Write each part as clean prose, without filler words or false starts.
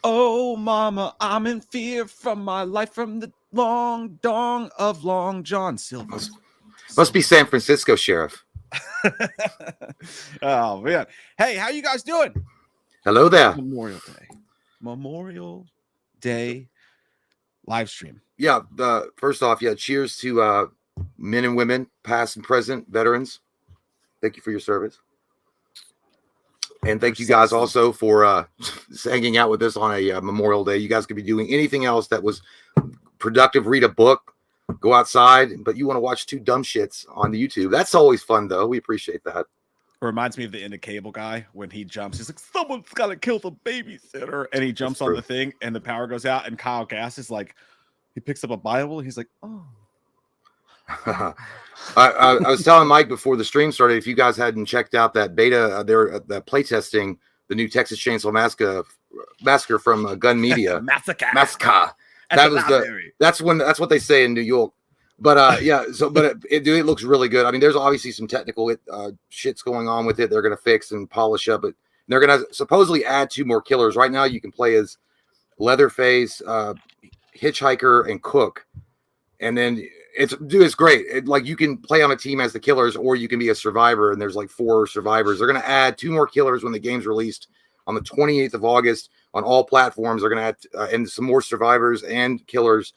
Oh, mama, I'm in fear from my life from the long dong of Long John Silver. Must be San Francisco, Sheriff. Oh, man. Hey, how you guys doing? Hello there. Memorial Day live stream. Yeah, first off, cheers to men and women, past and present, veterans. Thank you for your service. And thank you guys also for hanging out with us on a Memorial Day. You guys could be doing anything else that was productive. Read a book, go outside, but you want to watch two dumb shits on the YouTube. That's always fun, though. We appreciate that. It reminds me of the end of Cable Guy when he jumps. He's like, someone's got to kill the babysitter. And he jumps on the thing and the power goes out. And Kyle Gass is like, he picks up a Bible. And he's like, oh. I was telling Mike before the stream started, if you guys hadn't checked out that beta, they're playtesting the new Texas Chainsaw Massacre from Gun Media. Massacre. That's what they say in New York. But it looks really good. I mean, there's obviously some technical shits going on with it. They're gonna fix and polish up, but they're gonna supposedly add 2 more killers. Right now, you can play as Leatherface, Hitchhiker, and Cook, and then it's great. You can play on a team as the killers, or you can be a survivor. And there's like 4 survivors. They're gonna add 2 more killers when the game's released on the 28th of August on all platforms. They're gonna add and some more survivors and killers.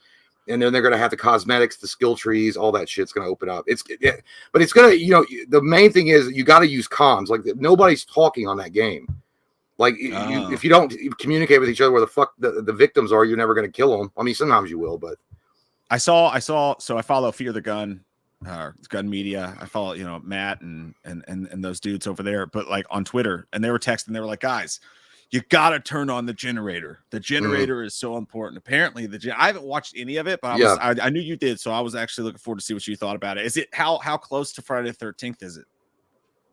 And then they're going to have the cosmetics, the skill trees, all that shit's going to open up. But it's going to, the main thing is you got to use comms. Like nobody's talking on that game. Like if you don't communicate with each other where the fuck the victims are, you're never going to kill them. I mean, sometimes you will, but I saw. So I follow Fear the Gun, Gun Media. I follow, Matt and those dudes over there, but like on Twitter, and they were texting. They were like, guys, you got to turn on the generator. The generator is so important. Apparently, I haven't watched any of it, but I knew you did, so I was actually looking forward to see what you thought about it. Is it how close to Friday the 13th is it?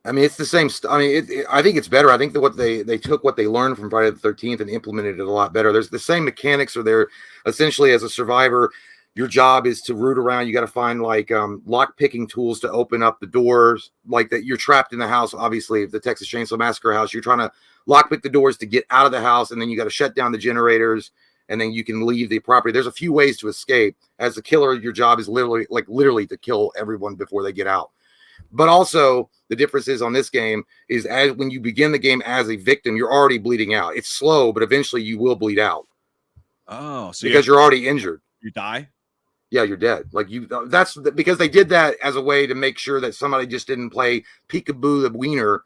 I mean, it's the same. I think it's better. I think that they took what they learned from Friday the 13th and implemented it a lot better. There's the same mechanics are there. Essentially, as a survivor, your job is to root around. You got to find like lock picking tools to open up the doors. Like that, you're trapped in the house. Obviously, the Texas Chainsaw Massacre house. You're trying to lockpick the doors to get out of the house, and then you got to shut down the generators, and then you can leave the property. There's a few ways to escape. As a killer, your job is literally to kill everyone before they get out. But also, the difference is on this game is when you begin the game as a victim, you're already bleeding out. It's slow, but eventually you will bleed out. Oh, so because you're already injured. You die? Yeah, you're dead. That's because they did that as a way to make sure that somebody just didn't play peekaboo the wiener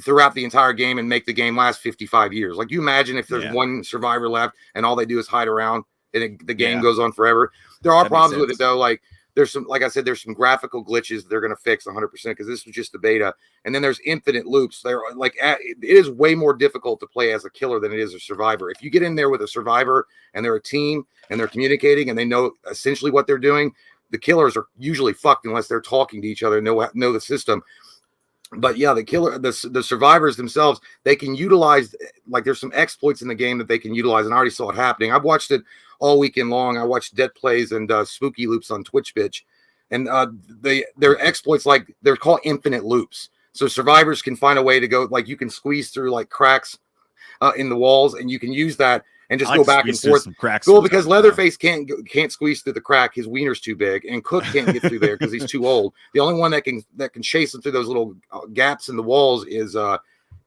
throughout the entire game and make the game last 55 years. Like, you imagine if there's one survivor left and all they do is hide around and the game goes on forever. There are problems with it, though. Like, there's some, like I said, there's some graphical glitches they're going to fix 100% because this was just the beta. And then there's infinite loops. It is way more difficult to play as a killer than it is a survivor. If you get in there with a survivor and they're a team and they're communicating and they know essentially what they're doing, the killers are usually fucked unless they're talking to each other and know the system. But yeah, the survivors themselves, they can utilize, like, there's some exploits in the game that they can utilize, and I already saw it happening. I've watched it all weekend long. I watched Dead Plays and Spooky Loops on Twitch, bitch, and their exploits, like, they're called infinite loops. So survivors can find a way to go, like, you can squeeze through like cracks in the walls, and you can use that and just go back and forth. Well, because Leatherface can't squeeze through the crack. His wiener's too big, and Cook can't get through there because he's too old. The only one that can chase him through those little gaps in the walls is the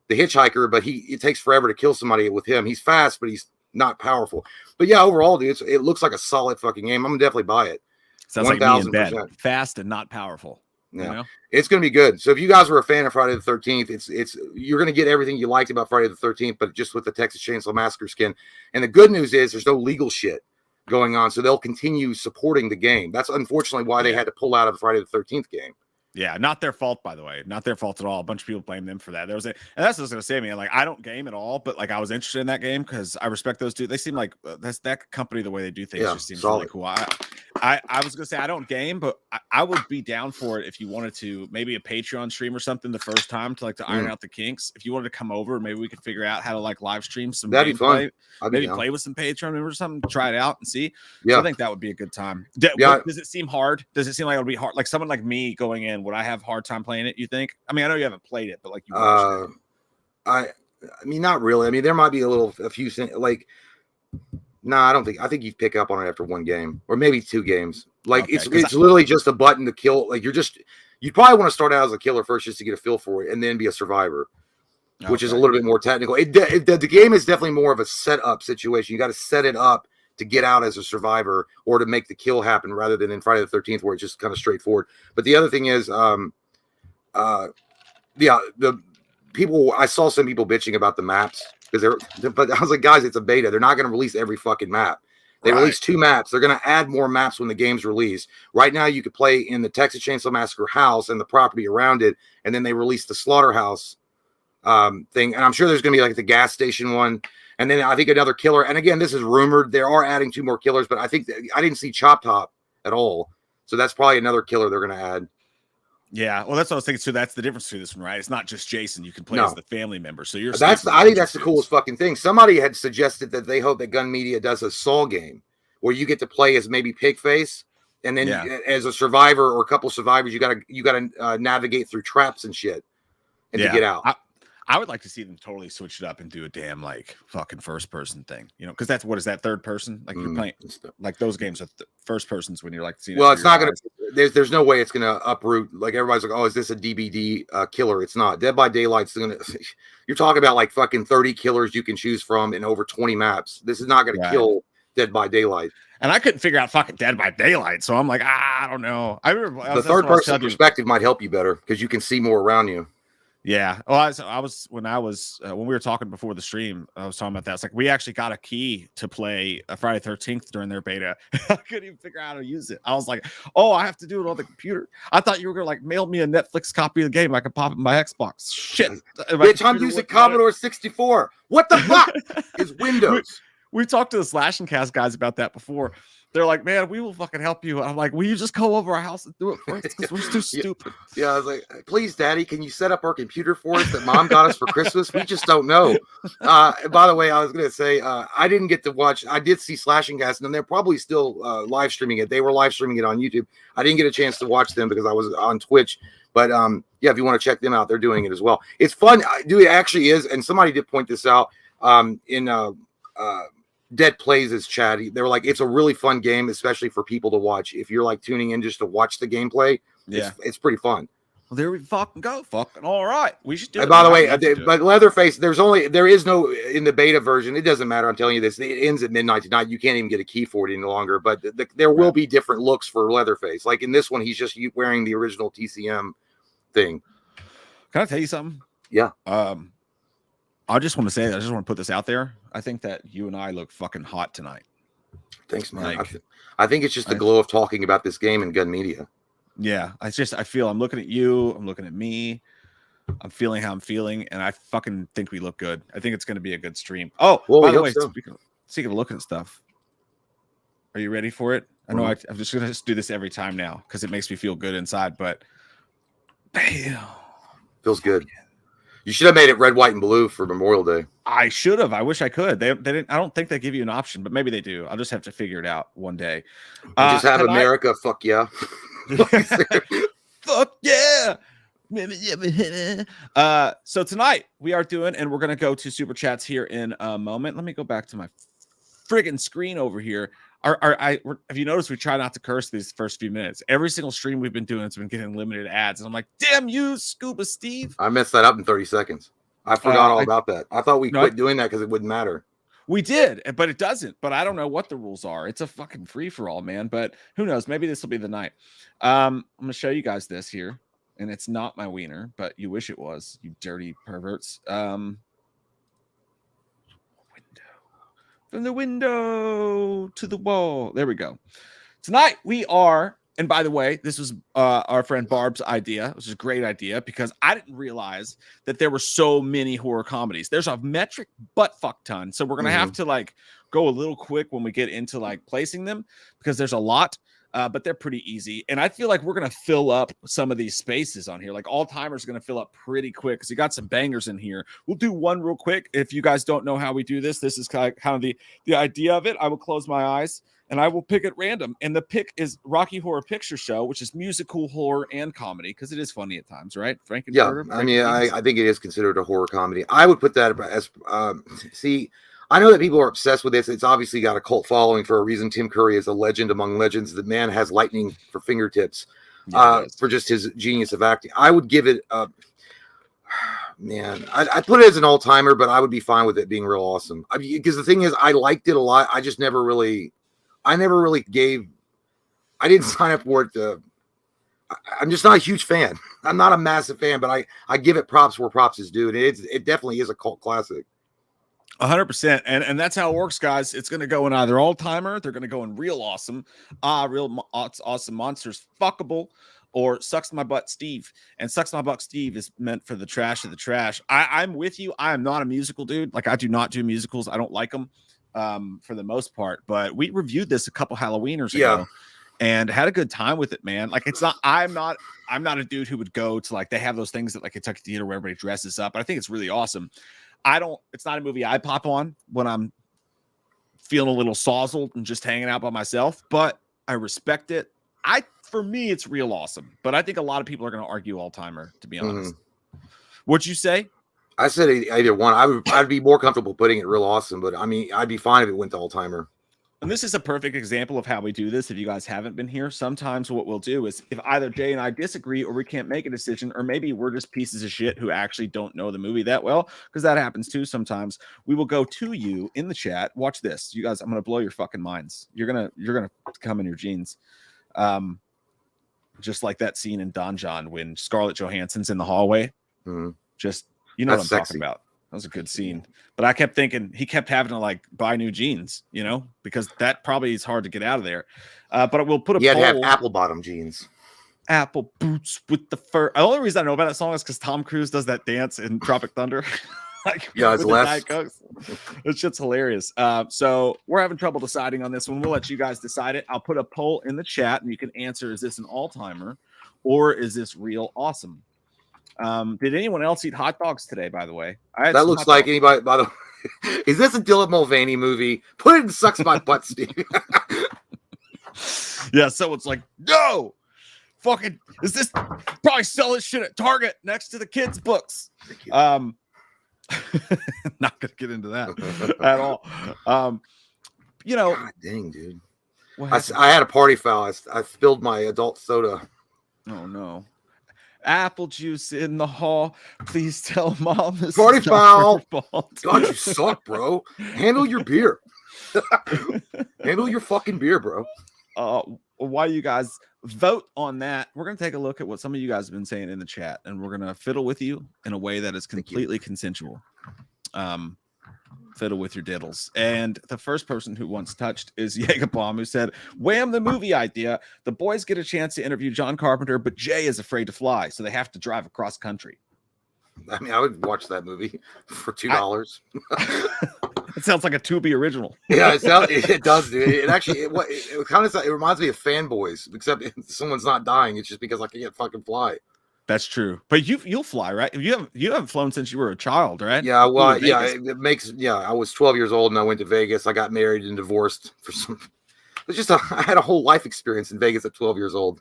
Hitchhiker, but it takes forever to kill somebody with him. He's fast, but he's not powerful. But yeah, overall, dude, it looks like a solid fucking game. I'm gonna definitely buy it. Sounds like me in bed. Fast and not powerful. Yeah, you know? It's going to be good. So if you guys were a fan of Friday the 13th, you're going to get everything you liked about Friday the 13th, but just with the Texas Chainsaw Massacre skin. And the good news is there's no legal shit going on, so they'll continue supporting the game. That's unfortunately why they had to pull out of the Friday the 13th game. Yeah, not their fault, by the way. Not their fault at all. A bunch of people blame them for that. And that's what I was going to say, man. Like, I don't game at all, but like I was interested in that game because I respect those dudes. They seem like that's that company. The way they do things just seems really cool. I was going to say I don't game, but I would be down for it if you wanted to, maybe a Patreon stream or something the first time to iron out the kinks. If you wanted to come over, maybe we could figure out how to live stream some. That'd be fun. Maybe play with some Patreon members or something, try it out and see. Yeah, so I think that would be a good time. Does it seem hard? Does it seem like it would be hard? Like someone like me going in, would I have a hard time playing it? You think? I mean, I know you haven't played it, but like you. I mean, not really. I mean, there might be a few like. No, I don't think. I think you pick up on it after one game or maybe 2 games. Like Okay, it's literally just a button to kill. Like you probably want to start out as a killer first just to get a feel for it, and then be a survivor, which is a little bit more technical. The game is definitely more of a setup situation. You got to set it up to get out as a survivor or to make the kill happen, rather than in Friday the 13th where it's just kind of straightforward. But the other thing is, the people. I saw some people bitching about the maps. But I was like, guys, it's a beta. They're not going to release every fucking map. They released 2 maps. They're going to add more maps when the game's released. Right now, you could play in the Texas Chainsaw Massacre house and the property around it, and then they released the slaughterhouse thing. And I'm sure there's going to be like the gas station one, and then I think another killer. And again, this is rumored. They are adding 2 more killers, but I think I didn't see Chop Top at all, so that's probably another killer they're going to add. Yeah, well, that's what I was thinking too. That's the difference between this one, right? It's not just Jason. You can play as the family member. So I think that's the coolest fucking thing. Somebody had suggested that they hope that Gun Media does a Saw game where you get to play as maybe Pigface, and then as a survivor or a couple survivors, you gotta navigate through traps and shit, and to get out. I would like to see them totally switch it up and do a damn like fucking first person thing, because that's what is that third person? Like you're playing like those games are first persons when you're like seeing. Well, it's not gonna. There's no way it's gonna uproot. Like everybody's like, oh, is this a DBD killer? It's not. Dead by Daylight's gonna. You're talking about like fucking 30 killers you can choose from in over 20 maps. This is not gonna kill Dead by Daylight. And I couldn't figure out fucking Dead by Daylight, so I'm like, I don't know. I remember the third person perspective might help you better because you can see more around you. Yeah. Well, when we were talking before the stream, I was talking about that. It's like we actually got a key to play a Friday 13th during their beta. I couldn't even figure out how to use it. I was like, oh, I have to do it on the computer. I thought you were gonna like mail me a Netflix copy of the game. I could pop it in my Xbox. Shit. Bitch, I'm using Commodore 64. What the fuck is Windows? We talked to the Slash and Cast guys about that before. They're like, man, we will fucking help you. I'm like, will you just go over our house and do it for us? Because we're too stupid. Yeah, I was like, please, Daddy, can you set up our computer for us that Mom got us for Christmas? We just don't know. By the way, I was going to say, I didn't get to watch. I did see Slash and Gas, and they're probably still live streaming it. They were live streaming it on YouTube. I didn't get a chance to watch them because I was on Twitch. But yeah, if you want to check them out, they're doing it as well. It's fun. Dude, it actually is. And somebody did point this out in Dead Plays' chat. They were like, it's a really fun game, especially for people to watch. If you're like tuning in just to watch the gameplay, it's pretty fun. Well, there we fucking go. Fucking all right. We should do it. By the way, but Leatherface, there is no in the beta version. It doesn't matter. I'm telling you this. It ends at midnight tonight. You can't even get a key for it any longer. But there will be different looks for Leatherface. Like in this one, he's just wearing the original TCM thing. Can I tell you something? Yeah. I just want to say that I just want to put this out there. I think that you and I look fucking hot tonight. Thanks, man. I think it's just the glow of talking about this game and Gun Media. Yeah, I feel I'm looking at you, I'm looking at me, I'm feeling how I'm feeling, and I fucking think we look good. I think it's going to be a good stream. Oh, well, by the way, speaking of looking at stuff, are you ready for it? I know I'm just going to do this every time now because it makes me feel good inside, but bam. Feels good. You should have made it red, white, and blue for Memorial Day. I should have. I wish I could. They didn't. I don't think they give you an option, but maybe they do. I'll just have to figure it out one day. Just have America. Fuck yeah. Fuck yeah. So tonight we are doing, and we're gonna go to super chats here in a moment. Let me go back to my friggin' screen over here. Have you noticed we try not to curse these first few minutes? Every single stream we've been doing has been getting limited ads, and I'm like, damn you, Scuba Steve. I messed that up in 30 seconds. I forgot all about that. I thought we quit doing that because it wouldn't matter. We did, but it doesn't. But I don't know what the rules are. It's a fucking free for all, man. But who knows? Maybe this will be the night. I'm gonna show you guys this here, and it's not my wiener, but you wish it was, you dirty perverts. From the window to the wall. There we go. Tonight we are, and by the way, this was our friend Barb's idea. It was a great idea because I didn't realize that there were so many horror comedies. There's a metric butt fuck ton. So we're going to have to like go a little quick when we get into like placing them because there's a lot. But they're pretty easy. And I feel like we're going to fill up some of these spaces on here. Like All Timers going to fill up pretty quick because you got some bangers in here. We'll do one real quick. If you guys don't know how we do this, this is kind of the idea of it. I will close my eyes and I will pick at random. And the pick is Rocky Horror Picture Show, which is musical, horror, and comedy, because it is funny at times, right? Frankenfurter. Yeah, I mean, I think it is considered a horror comedy. I would put that as see. I know that people are obsessed with this. It's obviously got a cult following for a reason. Tim Curry is a legend among legends. The man has lightning for fingertips for just his genius of acting. I would give it man, I'd put it as an all-timer, but I would be fine with it being real awesome. I mean, because the thing is, I liked it a lot. I just never really gave. I didn't sign up for it. I'm just not a huge fan. I'm not a massive fan, but I give it props where props is due, and it definitely is a cult classic. 100%, and that's how it works, guys. It's going to go in either all-timer, they're going to go in real awesome, real awesome monsters, fuckable, or Sucks My Butt Steve. And Sucks My Butt Steve is meant for the trash of the trash. I'm with you. I am not a musical dude. Like, I do not do musicals. I don't like them for the most part. But we reviewed this a couple Halloweeners ago and had a good time with it, man. Like, it's not. I'm not a dude who would go to, like, they have those things at like Kentucky Theater where everybody dresses up. But I think it's really awesome. It's not a movie I pop on when I'm feeling a little sozzled and just hanging out by myself, but I respect it. For me, it's real awesome, but I think a lot of people are going to argue all-timer, to be honest. What'd you say? I said either one. I'd be more comfortable putting it real awesome, but I mean, I'd be fine if it went to all-timer. And this is a perfect example of how we do this. If you guys haven't been here, sometimes what we'll do is if either Jay and I disagree or we can't make a decision, or maybe we're just pieces of shit who actually don't know the movie that well, because that happens too sometimes, we will go to you in the chat. Watch this. You guys, I'm going to blow your fucking minds. You're going to come in your jeans. Just like that scene in Don John when Scarlett Johansson's in the hallway. Just, you know what I'm talking about. That was a good scene. But I kept thinking he kept having to like buy new jeans, you know, because that probably is hard to get out of there. But we'll put a poll. You had to have apple bottom jeans. Apple boots with the fur. The only reason I know about that song is because Tom Cruise does that dance in Tropic Thunder. Like, yeah, it's less. This shit's hilarious. So we're having trouble deciding on this one. We'll let you guys decide it. I'll put a poll in the chat and you can answer, is this an all-timer or is this real awesome? Did anyone else eat hot dogs today, by the way? That looks like anybody, by the way. Is this a Dylan Mulvaney movie? Put it in Sucks My Butt, Steve. Yeah, someone's like, no! Fucking, is this probably sell this shit at Target next to the kids' books? Not gonna get into that at all. You know, God dang, dude. I had a party foul. I spilled my adult soda. Oh no. Apple juice in the hall. Please tell mom this party foul. God, you suck, bro. Handle your beer. Handle your fucking beer, bro. While you guys vote on that, we're gonna take a look at what some of you guys have been saying in the chat, and we're gonna fiddle with you in a way that is completely consensual. Fiddle with your diddles. And the first person who once touched is Jägerbomb, who said, wham, the movie idea. The boys get a chance to interview John Carpenter, but Jay is afraid to fly, so they have to drive across country. I mean, I would watch that movie for $2. It sounds like a Tubi original. Yeah, it does, dude. It actually, it kind of, it reminds me of Fanboys, except someone's not dying. It's just because I can't fucking fly. That's true, but you'll fly, right? You haven't flown since you were a child, right? Yeah, well, yeah, it makes. Yeah, I was 12 years old and I went to Vegas. I got married and divorced for some. It's just I had a whole life experience in Vegas at 12 years old.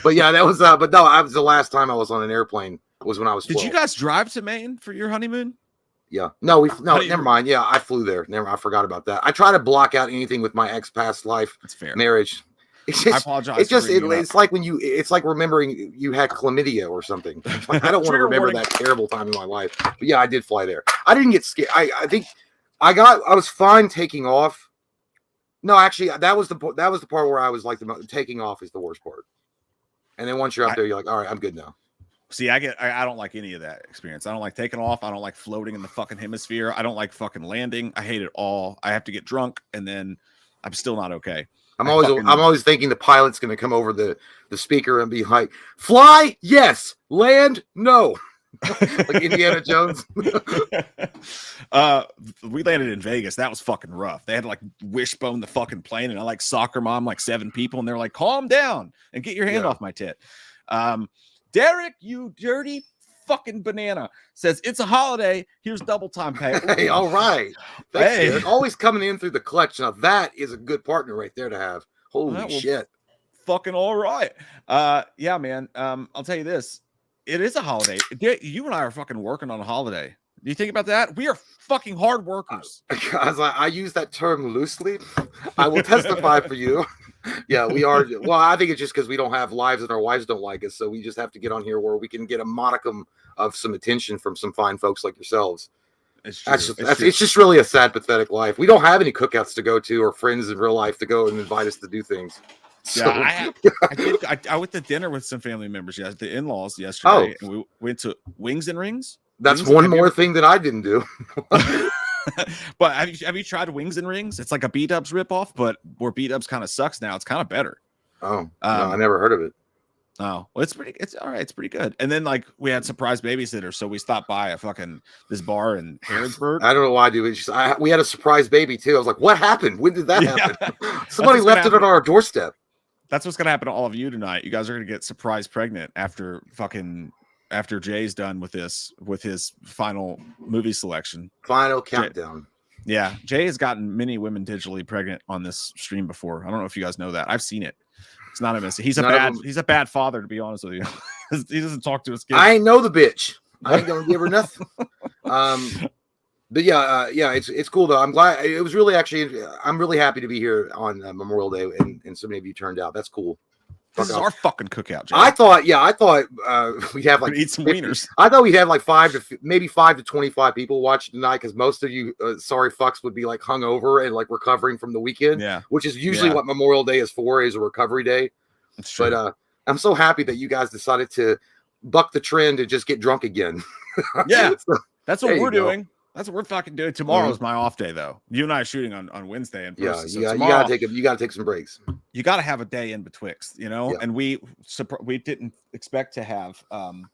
But yeah, that was. But no, I was the last time I was on an airplane was when I was 12. Did you guys drive to Maine for your honeymoon? Yeah, never mind. Yeah, I flew there. I forgot about that. I try to block out anything with my ex past life. That's fair. Marriage. It's just, I apologize. It's like when it's like remembering you had chlamydia or something. Like, I don't want to remember that terrible time in my life. But yeah, I did fly there. I didn't get scared. I think I was fine taking off. No, actually, that was the part where I was like taking off is the worst part. And then once you're up there, you're like, all right, I'm good now. See, I don't like any of that experience. I don't like taking off. I don't like floating in the fucking hemisphere. I don't like fucking landing. I hate it all. I have to get drunk and then I'm still not okay. I'm always thinking the pilot's going to come over the speaker and be like, "Fly, yes. Land, no." Like Indiana Jones. We landed in Vegas. That was fucking rough. They had to like wishbone the fucking plane, and I like soccer mom like 7 people, and they're like, "Calm down and get your hand off my tit." Derek, you dirty fucking banana. Says it's a holiday. Here's double time pay. Hey, all right. Thanks, always coming in through the clutch. Now that is a good partner right there to have. Holy shit. Fucking all right. Yeah, man. I'll tell you this. It is a holiday. You and I are fucking working on a holiday. Do you think about that? We are fucking hard workers. I use that term loosely. I will testify for you. Yeah, we are. Well, I think it's just because we don't have lives and our wives don't like us. So we just have to get on here where we can get a modicum of some attention from some fine folks like yourselves. It's just really a sad, pathetic life. We don't have any cookouts to go to or friends in real life to go and invite us to do things. So. Yeah, I went to dinner with some family members. Yeah, the in-laws yesterday. And we went to Wings and Rings. That's one more thing that I didn't do. But have you tried Wings and Rings? It's like a B-Dubs ripoff, but where B-Dubs kind of sucks now, it's kind of better. Oh, no, I never heard of it. Oh, well, it's all right. It's pretty good. And then like we had surprise babysitter, so we stopped by this bar in Harrodsburg. I don't know why, dude. We had a surprise baby too. I was like, what happened? When did that happen? Somebody left it on our doorstep. That's what's gonna happen to all of you tonight. You guys are gonna get surprise pregnant after Jay's done with his final movie selection. Final countdown. Jay has gotten many women digitally pregnant on this stream before. I don't know if you guys know that. I've seen it. It's not a mistake. He's a bad father, to be honest with you. He doesn't talk to his kids. I ain't know the bitch. I ain't gonna give her nothing. But yeah, it's cool though. I'm glad. It was really I'm really happy to be here on Memorial Day, and so many of you turned out. That's cool. This is our fucking cookout, Jay. I thought we'd have like eat some wieners. I thought we'd have like 5 to 25 people watching tonight because most of you sorry fucks would be like hungover and like recovering from the weekend. Yeah, which is usually what Memorial Day is for, is a recovery day. That's true. But I'm so happy that you guys decided to buck the trend and just get drunk again. Yeah, so, that's what we're doing. That's what we're fucking doing. Tomorrow's my off day, though. You and I are shooting on Wednesday. And yeah, you gotta take some breaks. You gotta have a day in betwixt, you know. Yeah. And we didn't expect to have, to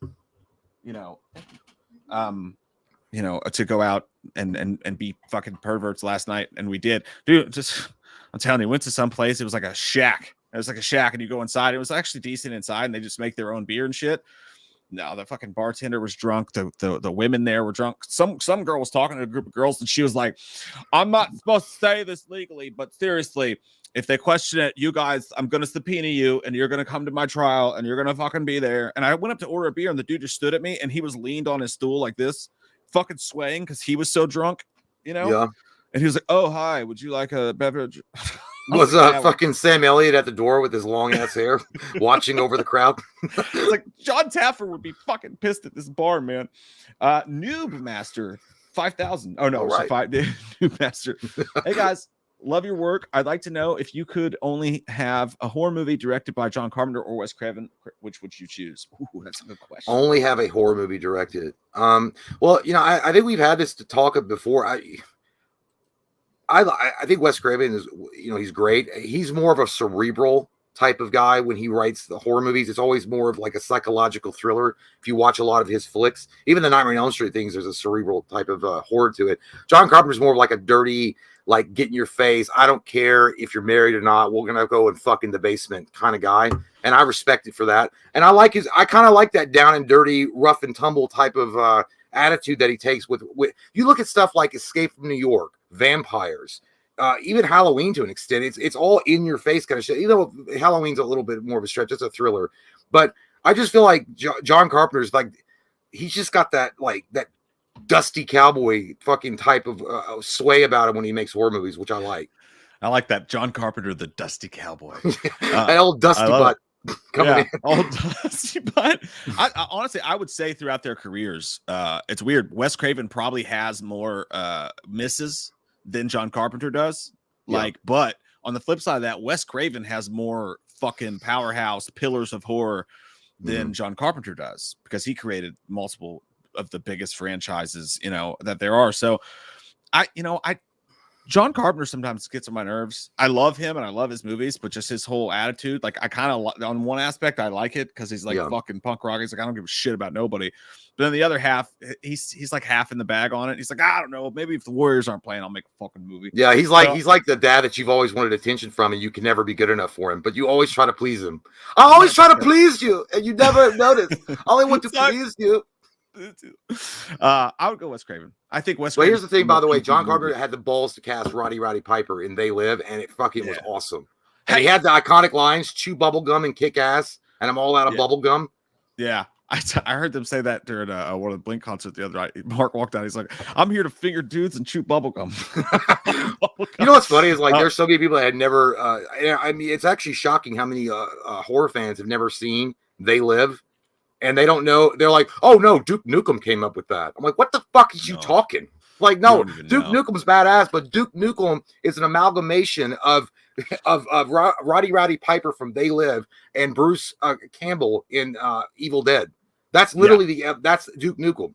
go out and be fucking perverts last night, and we did. Dude, I'm telling you, went to some place. It was like a shack. It was like a shack, and you go inside. It was actually decent inside, and they just make their own beer and shit. No, the fucking bartender was drunk. The women there were drunk. Some girl was talking to a group of girls, and she was like, "I'm not supposed to say this legally, but seriously, if they question it, you guys, I'm gonna subpoena you, and you're gonna come to my trial, and you're gonna fucking be there." And I went up to order a beer, and the dude just stood at me, and he was leaned on his stool like this, fucking swaying because he was so drunk, you know. Yeah. And he was like, "Oh, hi, would you like a beverage?" Was fucking Sam Elliott at the door with his long ass hair watching over the crowd? It's like John Taffer would be fucking pissed at this bar, man. Noob Master 5,000. Oh no, right. Noob Master. Hey guys, love your work. I'd like to know if you could only have a horror movie directed by John Carpenter or Wes Craven, which would you choose? Ooh, that's a good question. Only have a horror movie directed. Well, I think we've had this to talk of before. I think Wes Craven is, he's great. He's more of a cerebral type of guy when he writes the horror movies. It's always more of like a psychological thriller. If you watch a lot of his flicks, even the Nightmare on Elm Street things, there's a cerebral type of horror to it. John Carpenter's more of like a dirty, like get in your face. I don't care if you're married or not. We're going to go and fuck in the basement kind of guy. And I respect it for that. And I kind of like that down and dirty, rough and tumble type of attitude that he takes with you look at stuff like Escape from New York, vampires, even Halloween to an extent. It's all in your face kind of shit. Halloween's a little bit more of a stretch. It's a thriller, but I just feel like John Carpenter's like, he's just got that dusty cowboy fucking type of sway about him when he makes horror movies, which I like. I like that. John Carpenter, the dusty cowboy. An old dusty butt. Old dusty butt. I honestly, I would say throughout their careers, it's weird. Wes Craven probably has more misses than John Carpenter does. But on the flip side of that, Wes Craven has more fucking powerhouse pillars of horror than John Carpenter does, because he created multiple of the biggest franchises, that there are. So John Carpenter sometimes gets on my nerves. I love him and I love his movies, but just his whole attitude, like I kind of, on one aspect, I like it because he's like fucking punk rock. He's like, I don't give a shit about nobody. But then the other half, he's like half in the bag on it. He's like, I don't know, maybe if the Warriors aren't playing, I'll make a fucking movie. Yeah, he's like the dad that you've always wanted attention from, and you can never be good enough for him, but you always try to please him. I always try to please you, and you never notice. I only want to please you. I would go Wes Craven. I think Wes. Well, here's the thing, by the way. John Carpenter had the balls to cast Roddy Piper in They Live, and it fucking was awesome. And he had the iconic lines: "Chew bubblegum and kick ass," and I'm all out of bubblegum. Yeah. I heard them say that during one of the Blink concerts the other night. Mark walked out. He's like, "I'm here to finger dudes and chew bubblegum." You know what's funny is like there's so many people that had never. I mean, it's actually shocking how many horror fans have never seen They Live, and they don't know. They're like, "Oh no, Duke Nukem came up with that." I'm like, "What the fuck is you talking?" Like, no, Duke Nukem's badass, but Duke Nukem is an amalgamation of Roddy Piper from They Live and Bruce Campbell in Evil Dead. That's literally that's Duke Nukem.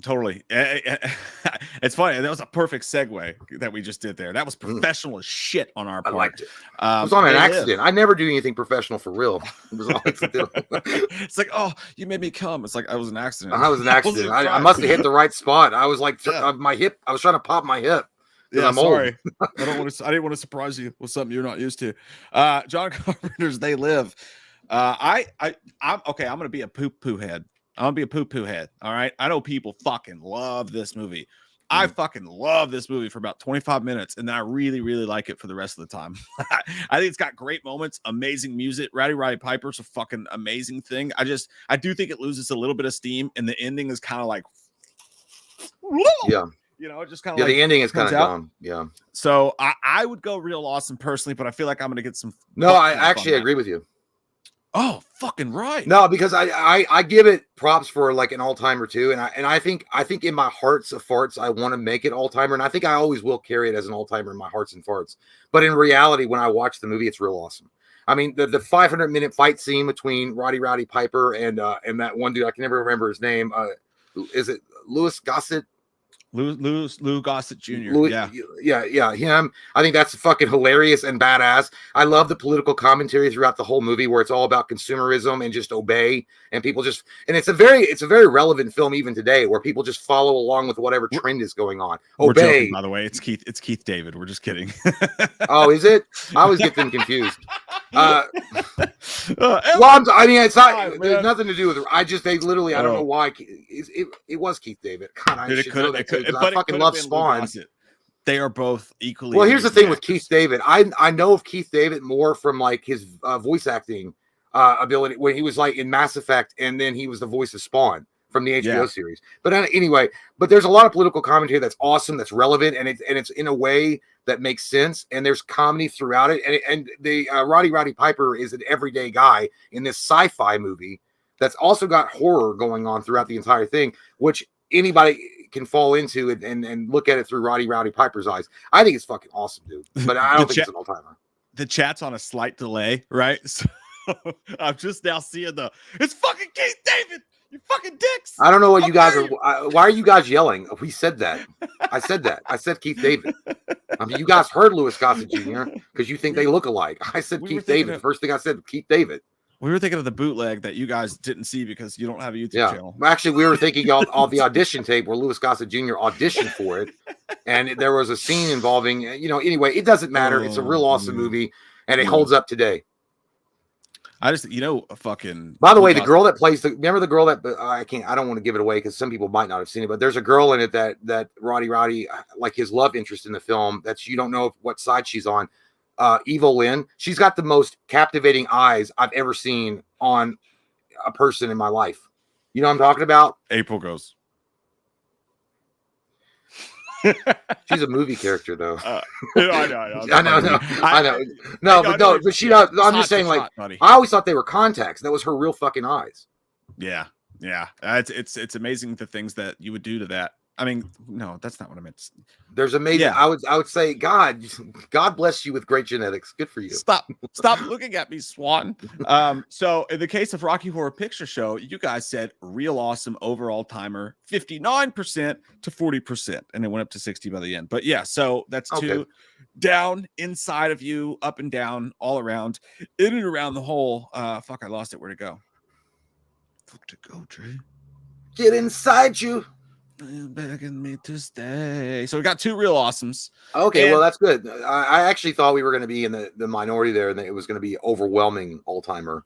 Totally. It's funny. That was a perfect segue that we just did there. That was professional as shit on our part. I liked it. It was on an accident. I never do anything professional for real. It was all accidental. It's like, oh, you made me come. It's like I was an accident. I was an accident. I must have hit the right spot. I was like my hip. I was trying to pop my hip. Yeah, I'm sorry. I didn't want to surprise you with something you're not used to. John Carpenter's They Live. I'm okay. I'm gonna be a poo head. I'm gonna be a poo head. All right. I know people fucking love this movie. I fucking love this movie for about 25 minutes, and then I really, really like it for the rest of the time. I think it's got great moments, amazing music. Roddy Piper's a fucking amazing thing. I do think it loses a little bit of steam, and the ending is kind of like, you know, it just kind of the ending is kind of dumb. Yeah. So I would go Real Awesome personally, but I feel like I'm gonna get some. No, I actually agree with you. Oh, fucking right. No, because I give it props for like an all-timer too, and I think in my hearts of farts I want to make it all-timer, and I think I always will carry it as an all-timer in my hearts and farts. But in reality, when I watch the movie, it's real awesome. I mean, the 500-minute fight scene between Roddy Piper and that one dude, I can never remember his name. Is it Louis Gossett? Lou Gossett Jr. Yeah, him. I think that's fucking hilarious and badass. I love the political commentary throughout the whole movie, where it's all about consumerism and just obey, and people just. And it's a very relevant film even today, where people just follow along with whatever trend is going on. Obey. We're joking, by the way, it's Keith David. We're just kidding. Oh, is it? I always get them confused. Well, I mean, it's not. There's nothing to do with it. They literally. I don't know why. It was Keith David. God, I should know that too, because I fucking love Spawn. They are both equally. Well, here's the thing with Keith David. I know of Keith David more from like his voice acting ability when he was like in Mass Effect, and then he was the voice of Spawn from the HBO series. But anyway, there's a lot of political commentary that's awesome, that's relevant, and it's in a way that makes sense, and there's comedy throughout it. And the Roddy Piper is an everyday guy in this sci-fi movie that's also got horror going on throughout the entire thing, which anybody can fall into it and look at it through Roddy Piper's eyes. I think it's fucking awesome, dude. But I don't think it's an all-timer. The chat's on a slight delay, right? So I'm just now seeing it's fucking Keith David. You fucking dicks. I don't know what you guys are. Why are you guys yelling? We said that. I said that. I said Keith David. I mean, you guys heard Louis Gossett Jr. because you think they look alike. I said Keith David. First thing I said, Keith David. We were thinking of the bootleg that you guys didn't see because you don't have a YouTube channel. Actually, we were thinking of the audition tape where Louis Gossett Jr. auditioned for it. And there was a scene involving, anyway, it doesn't matter. It's a real awesome movie, and it holds up today. I just, fucking. By the way, the girl that plays remember the girl that I don't want to give it away because some people might not have seen it, but there's a girl in it that Roddy, like his love interest in the film, you don't know what side she's on. Evil Lynn, she's got the most captivating eyes I've ever seen on a person in my life. You know what I'm talking about? April goes. She's a movie character, though. I know. But she does. I'm just saying, like, I always thought they were contacts. That was her real fucking eyes. Yeah. It's amazing the things that you would do to that. I mean, no, that's not what I meant. There's amazing. Yeah. I would say, God bless you with great genetics. Good for you. Stop looking at me, Swan. So in the case of Rocky Horror Picture Show, you guys said real awesome overall timer, 59% to 40%, and it went up to 60 by the end. But yeah, so that's two down, inside of you, up and down, all around, in and around the whole. I lost it. Where'd it go? Fuck to go, Trey. Get inside you. Begging me to stay. So we got two real awesomes. Okay, well, that's good. I actually thought we were going to be in the minority there, and that it was going to be overwhelming all-timer.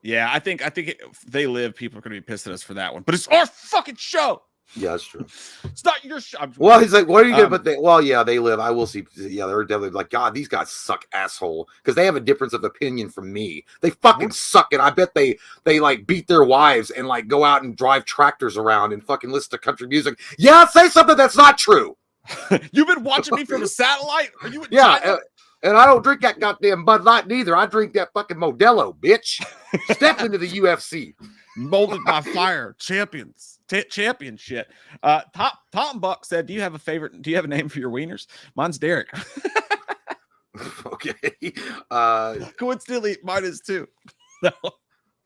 Yeah, I think if they live, people are going to be pissed at us for that one. But it's our fucking show. Yeah, that's true. It's not your show. Well, he's like, what are you gonna? But they live. I will see. Yeah, they're definitely like, God, these guys suck, asshole, because they have a difference of opinion from me. They fucking suck, and I bet they like beat their wives and like go out and drive tractors around and fucking listen to country music. Yeah, say something that's not true. You've been watching me from a satellite? Are you? And I don't drink that goddamn Bud Light neither. I drink that fucking Modelo, bitch. Step into the UFC. Molded by fire, champion shit. Tom Buck said, "Do you have a name for your wieners?" Mine's Derek. Okay. Coincidentally, mine is too. No.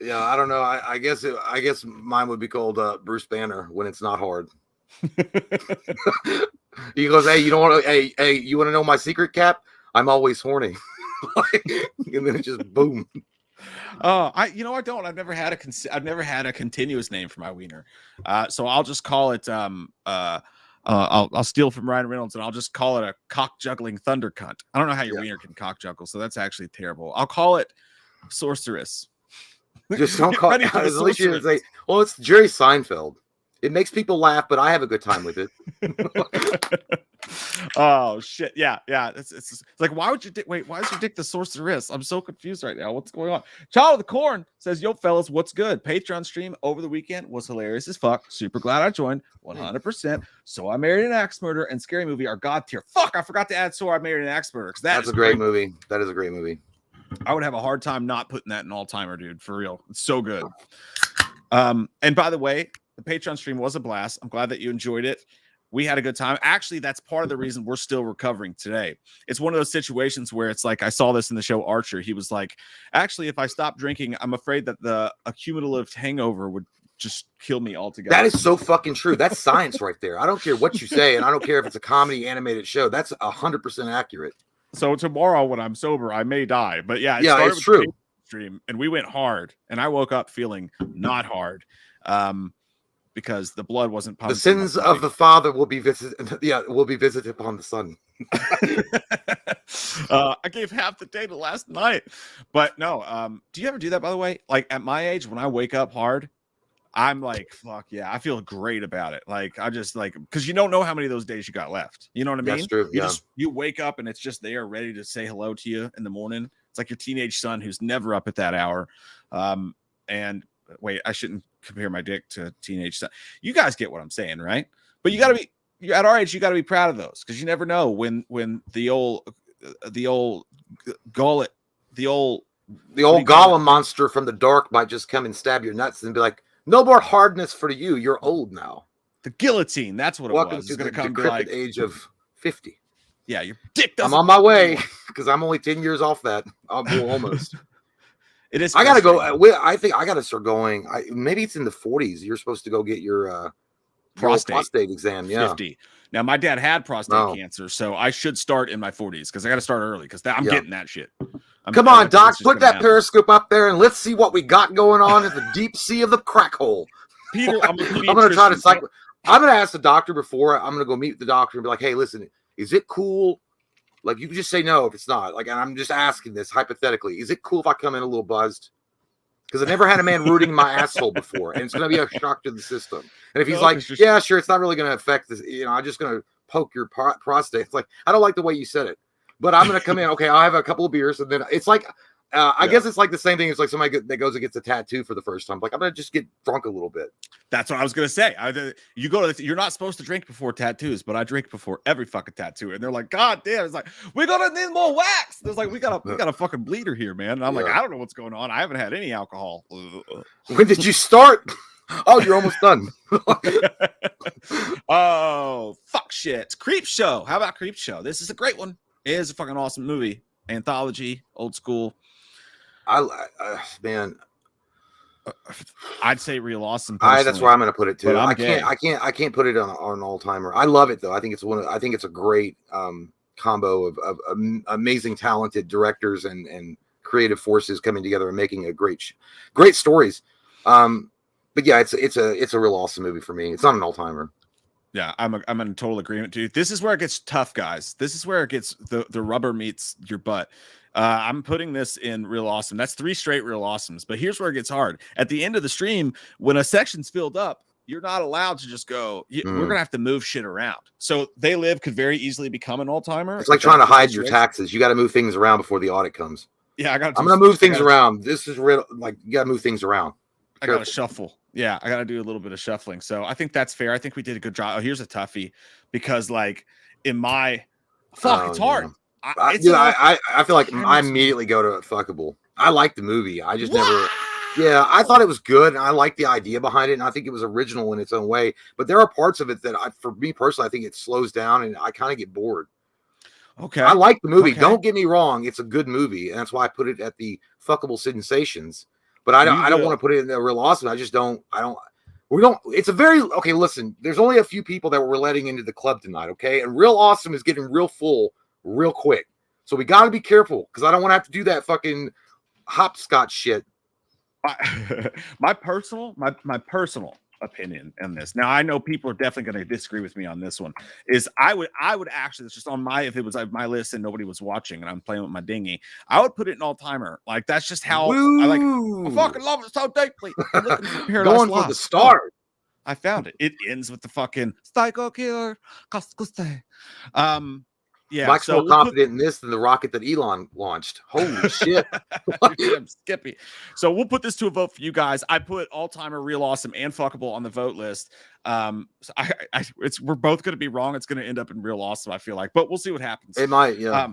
Yeah, I don't know. I guess mine would be called Bruce Banner when it's not hard. He goes, "Hey, you don't want to? Hey, you want to know my secret, Cap? I'm always horny." And then it just boom. I don't. I've never had a continuous name for my wiener. So I'll just call it I'll steal from Ryan Reynolds and I'll just call it a cock juggling thunder cunt. I don't know how your wiener can cock juggle, so that's actually terrible. I'll call it sorceress. Just don't call it. At least you say, well, it's Jerry Seinfeld. It makes people laugh, but I have a good time with it. Oh shit! Yeah. It's like, why is your dick the sorceress? I'm so confused right now. What's going on? Child of the Corn says, "Yo, fellas, what's good? Patreon stream over the weekend was hilarious as fuck. Super glad I joined. 100%. So I Married an Axe Murder and Scary Movie are god tier. Fuck, I forgot to add So I Married an Axe Murder because that's a great movie. That is a great movie. I would have a hard time not putting that in all timer, dude. For real, it's so good. And by the way, the Patreon stream was a blast. I'm glad that you enjoyed it. We had a good time. Actually, that's part of the reason we're still recovering today. It's one of those situations where it's like, I saw this in the show Archer. He was like, actually, if I stop drinking, I'm afraid that the accumulative hangover would just kill me altogether. That is so fucking true. That's science right there. I don't care what you say, and I don't care if it's a comedy animated show. That's 100% accurate. So tomorrow when I'm sober, I may die. But yeah, it's true. Stream, and we went hard, and I woke up feeling not hard. Because the blood wasn't pumping. The sins of the father will be visited. Yeah, will be visited upon the son. I gave half the data last night, but no. Do you ever do that, by the way? Like at my age, when I wake up hard, I'm like, fuck yeah, I feel great about it. Like I just like, because you don't know how many of those days you got left. You know what I mean? That's true. You wake up and it's just there, ready to say hello to you in the morning. It's like your teenage son who's never up at that hour. And wait, I shouldn't compare my dick to teenage son. You guys get what I'm saying, right? But you're at our age, you got to be proud of those because you never know when the old golem monster from the dark might just come and stab your nuts and be like, "No more hardness for you. You're old now." The guillotine. That's what it Welcome was. to the decrepit age of 50. Yeah, your dick doesn't. I'm on my way because I'm only 10 years off that. Almost. It is. I gotta go. I think I gotta start going. Maybe it's in the 40s. You're supposed to go get your prostate exam. Yeah. 50. Now my dad had prostate cancer, so I should start in my 40s because I got to start early because I'm getting that shit. Come on, Doc, put that periscope up there and let's see what we got going on at the deep sea of the crack hole. Peter, I'm gonna try to cycle. I'm gonna ask the doctor before. I'm gonna go meet the doctor and be like, "Hey, listen, is it cool?" Like, you can just say no if it's not. Like, and I'm just asking this hypothetically. Is it cool if I come in a little buzzed? Because I've never had a man rooting my asshole before, and it's going to be a shock to the system. And if he's yeah, sure, it's not really going to affect this. I'm just going to poke your prostate. It's like, I don't like the way you said it, but I'm going to come in. Okay, I'll have a couple of beers, and then it's like, I guess it's like the same thing as like somebody that goes and gets a tattoo for the first time. Like, I'm going to just get drunk a little bit. That's what I was going to say. You're not supposed to drink before tattoos, but I drink before every fucking tattoo. And they're like, God damn. It's like, we're going to need more wax. There's like, we got a fucking bleeder here, man. And I'm like, I don't know what's going on. I haven't had any alcohol. When did you start? Oh, you're almost done. Oh, fuck shit. It's Creep Show. How about Creep Show? This is a great one. It is a fucking awesome movie. Anthology, old school. Man, I'd say real awesome. That's where I'm going to put it too. I can't put it on an all timer. I love it though. I think it's a great combo of amazing, talented directors and creative forces coming together and making a great stories. But yeah, it's a real awesome movie for me. It's not an all timer. Yeah, I'm in total agreement, dude. This is where it gets tough, guys. This is where it gets the rubber meets your butt. I'm putting this in real awesome. That's 3 straight real awesomes. But here's where it gets hard. At the end of the stream, when a section's filled up, you're not allowed to just go. We're gonna have to move shit around. So They Live could very easily become an all-timer. It's like trying to hide your taxes. You got to move things around before the audit comes. Yeah, I'm gonna move things around. This is real. Like you got to move things around. I got to shuffle. Yeah, I got to do a little bit of shuffling. So I think that's fair. I think we did a good job. Oh, here's a toughie because like in my it's hard. I feel like I immediately go to fuckable. I like the movie. I just never. Yeah, I thought it was good, and I like the idea behind it, and I think it was original in its own way. But there are parts of it that, for me personally, I think it slows down, and I kind of get bored. Okay, I like the movie. Okay. Don't get me wrong; it's a good movie, and that's why I put it at the fuckable sensations. But I don't want to put it in the real awesome. We don't. It's a very okay. Listen, there's only a few people that we're letting into the club tonight. Okay, and real awesome is getting real full real quick, so we got to be careful because I don't want to have to do that fucking hopscotch shit. My personal opinion on this. Now I know people are definitely going to disagree with me on this one. Is I would actually, it's just on if it was on my list and nobody was watching and I'm playing with my dinghy, I would put it in all timer. Like that's just how I like. I fucking love it so deeply. Going for the start. I found it. It ends with the fucking psycho killer. Yeah, Mike's more confident in this than the rocket that Elon launched. Holy shit. I'm Skippy. So we'll put this to a vote for you guys. I put all-timer, real awesome, and fuckable on the vote list. So we're both going to be wrong. It's going to end up in real awesome, I feel like. But we'll see what happens. It might, yeah.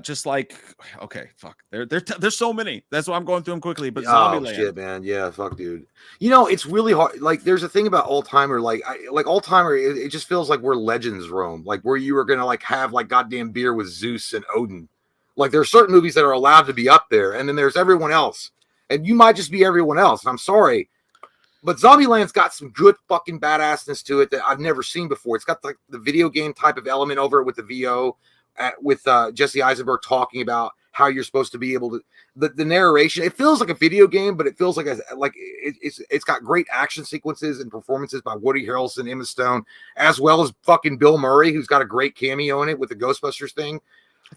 Just like, okay, fuck. There's so many. That's why I'm going through them quickly. But Zombieland. Shit, man. Yeah, fuck, dude. You know, it's really hard. Like, there's a thing about all-timer. Like all-timer, it just feels like we're legends roam. Like, where you are going to, like, have, like, goddamn beer with Zeus and Odin. Like, there are certain movies that are allowed to be up there. And then there's everyone else. And you might just be everyone else. And I'm sorry. But Zombieland's got some good fucking badassness to it that I've never seen before. It's got, like, the video game type of element over it with the VO. With Jesse Eisenberg talking about how you're supposed to be able to the narration. It feels like a video game, but it feels like it's got great action sequences and performances by Woody Harrelson, Emma Stone, as well as fucking Bill Murray, who's got a great cameo in it with the Ghostbusters thing.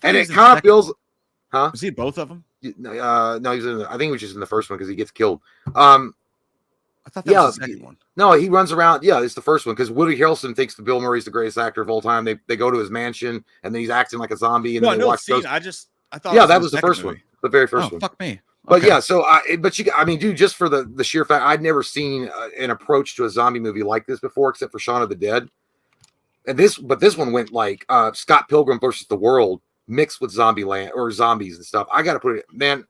And it kind of feels, huh? Was he both of them? No, he's in. I think he was just in the first one because he gets killed. I thought that was the second one. No, he runs around. Yeah, it's the first one because Woody Harrelson thinks that Bill Murray's the greatest actor of all time. They go to his mansion and then he's acting like a zombie. And then they watch scene. I thought. Yeah, that was the first one, the very first one. Fuck me. Okay. But yeah, so dude, just for the sheer fact, I'd never seen an approach to a zombie movie like this before, except for Shaun of the Dead. And this one went like Scott Pilgrim versus the World mixed with Zombieland or zombies and stuff. I got to put it, man.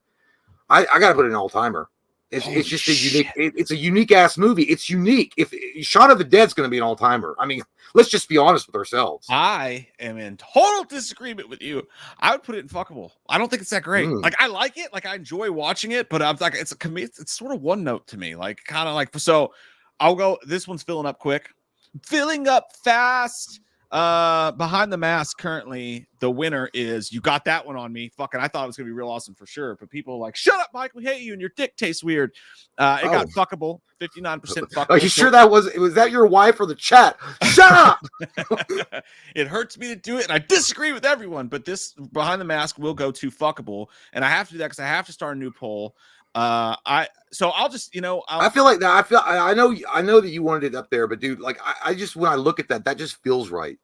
I got to put it in all timer. It's just a unique. It's a unique ass movie. It's unique. If Shaun of the Dead's going to be an all timer, I mean, let's just be honest with ourselves. I am in total disagreement with you. I would put it in fuckable. I don't think it's that great. Like I like it. Like I enjoy watching it, but I'm like it's sort of one note to me. Like kind of like so. I'll go. This one's filling up quick, filling up fast. Behind the Mask currently the winner is You Got That One on Me. Fucking I thought it was gonna be real awesome for sure, but people are like, shut up, Mike, we hate you and your dick tastes weird. It got fuckable, 59% fuckable. Are you sure that was that your wife or the chat? Shut up. It hurts me to do it and I disagree with everyone, but this Behind the Mask will go to fuckable, and I have to do that because I have to start a new poll. I'll just, I feel like that. I know that you wanted it up there, but dude, like I just, when I look at that just feels right.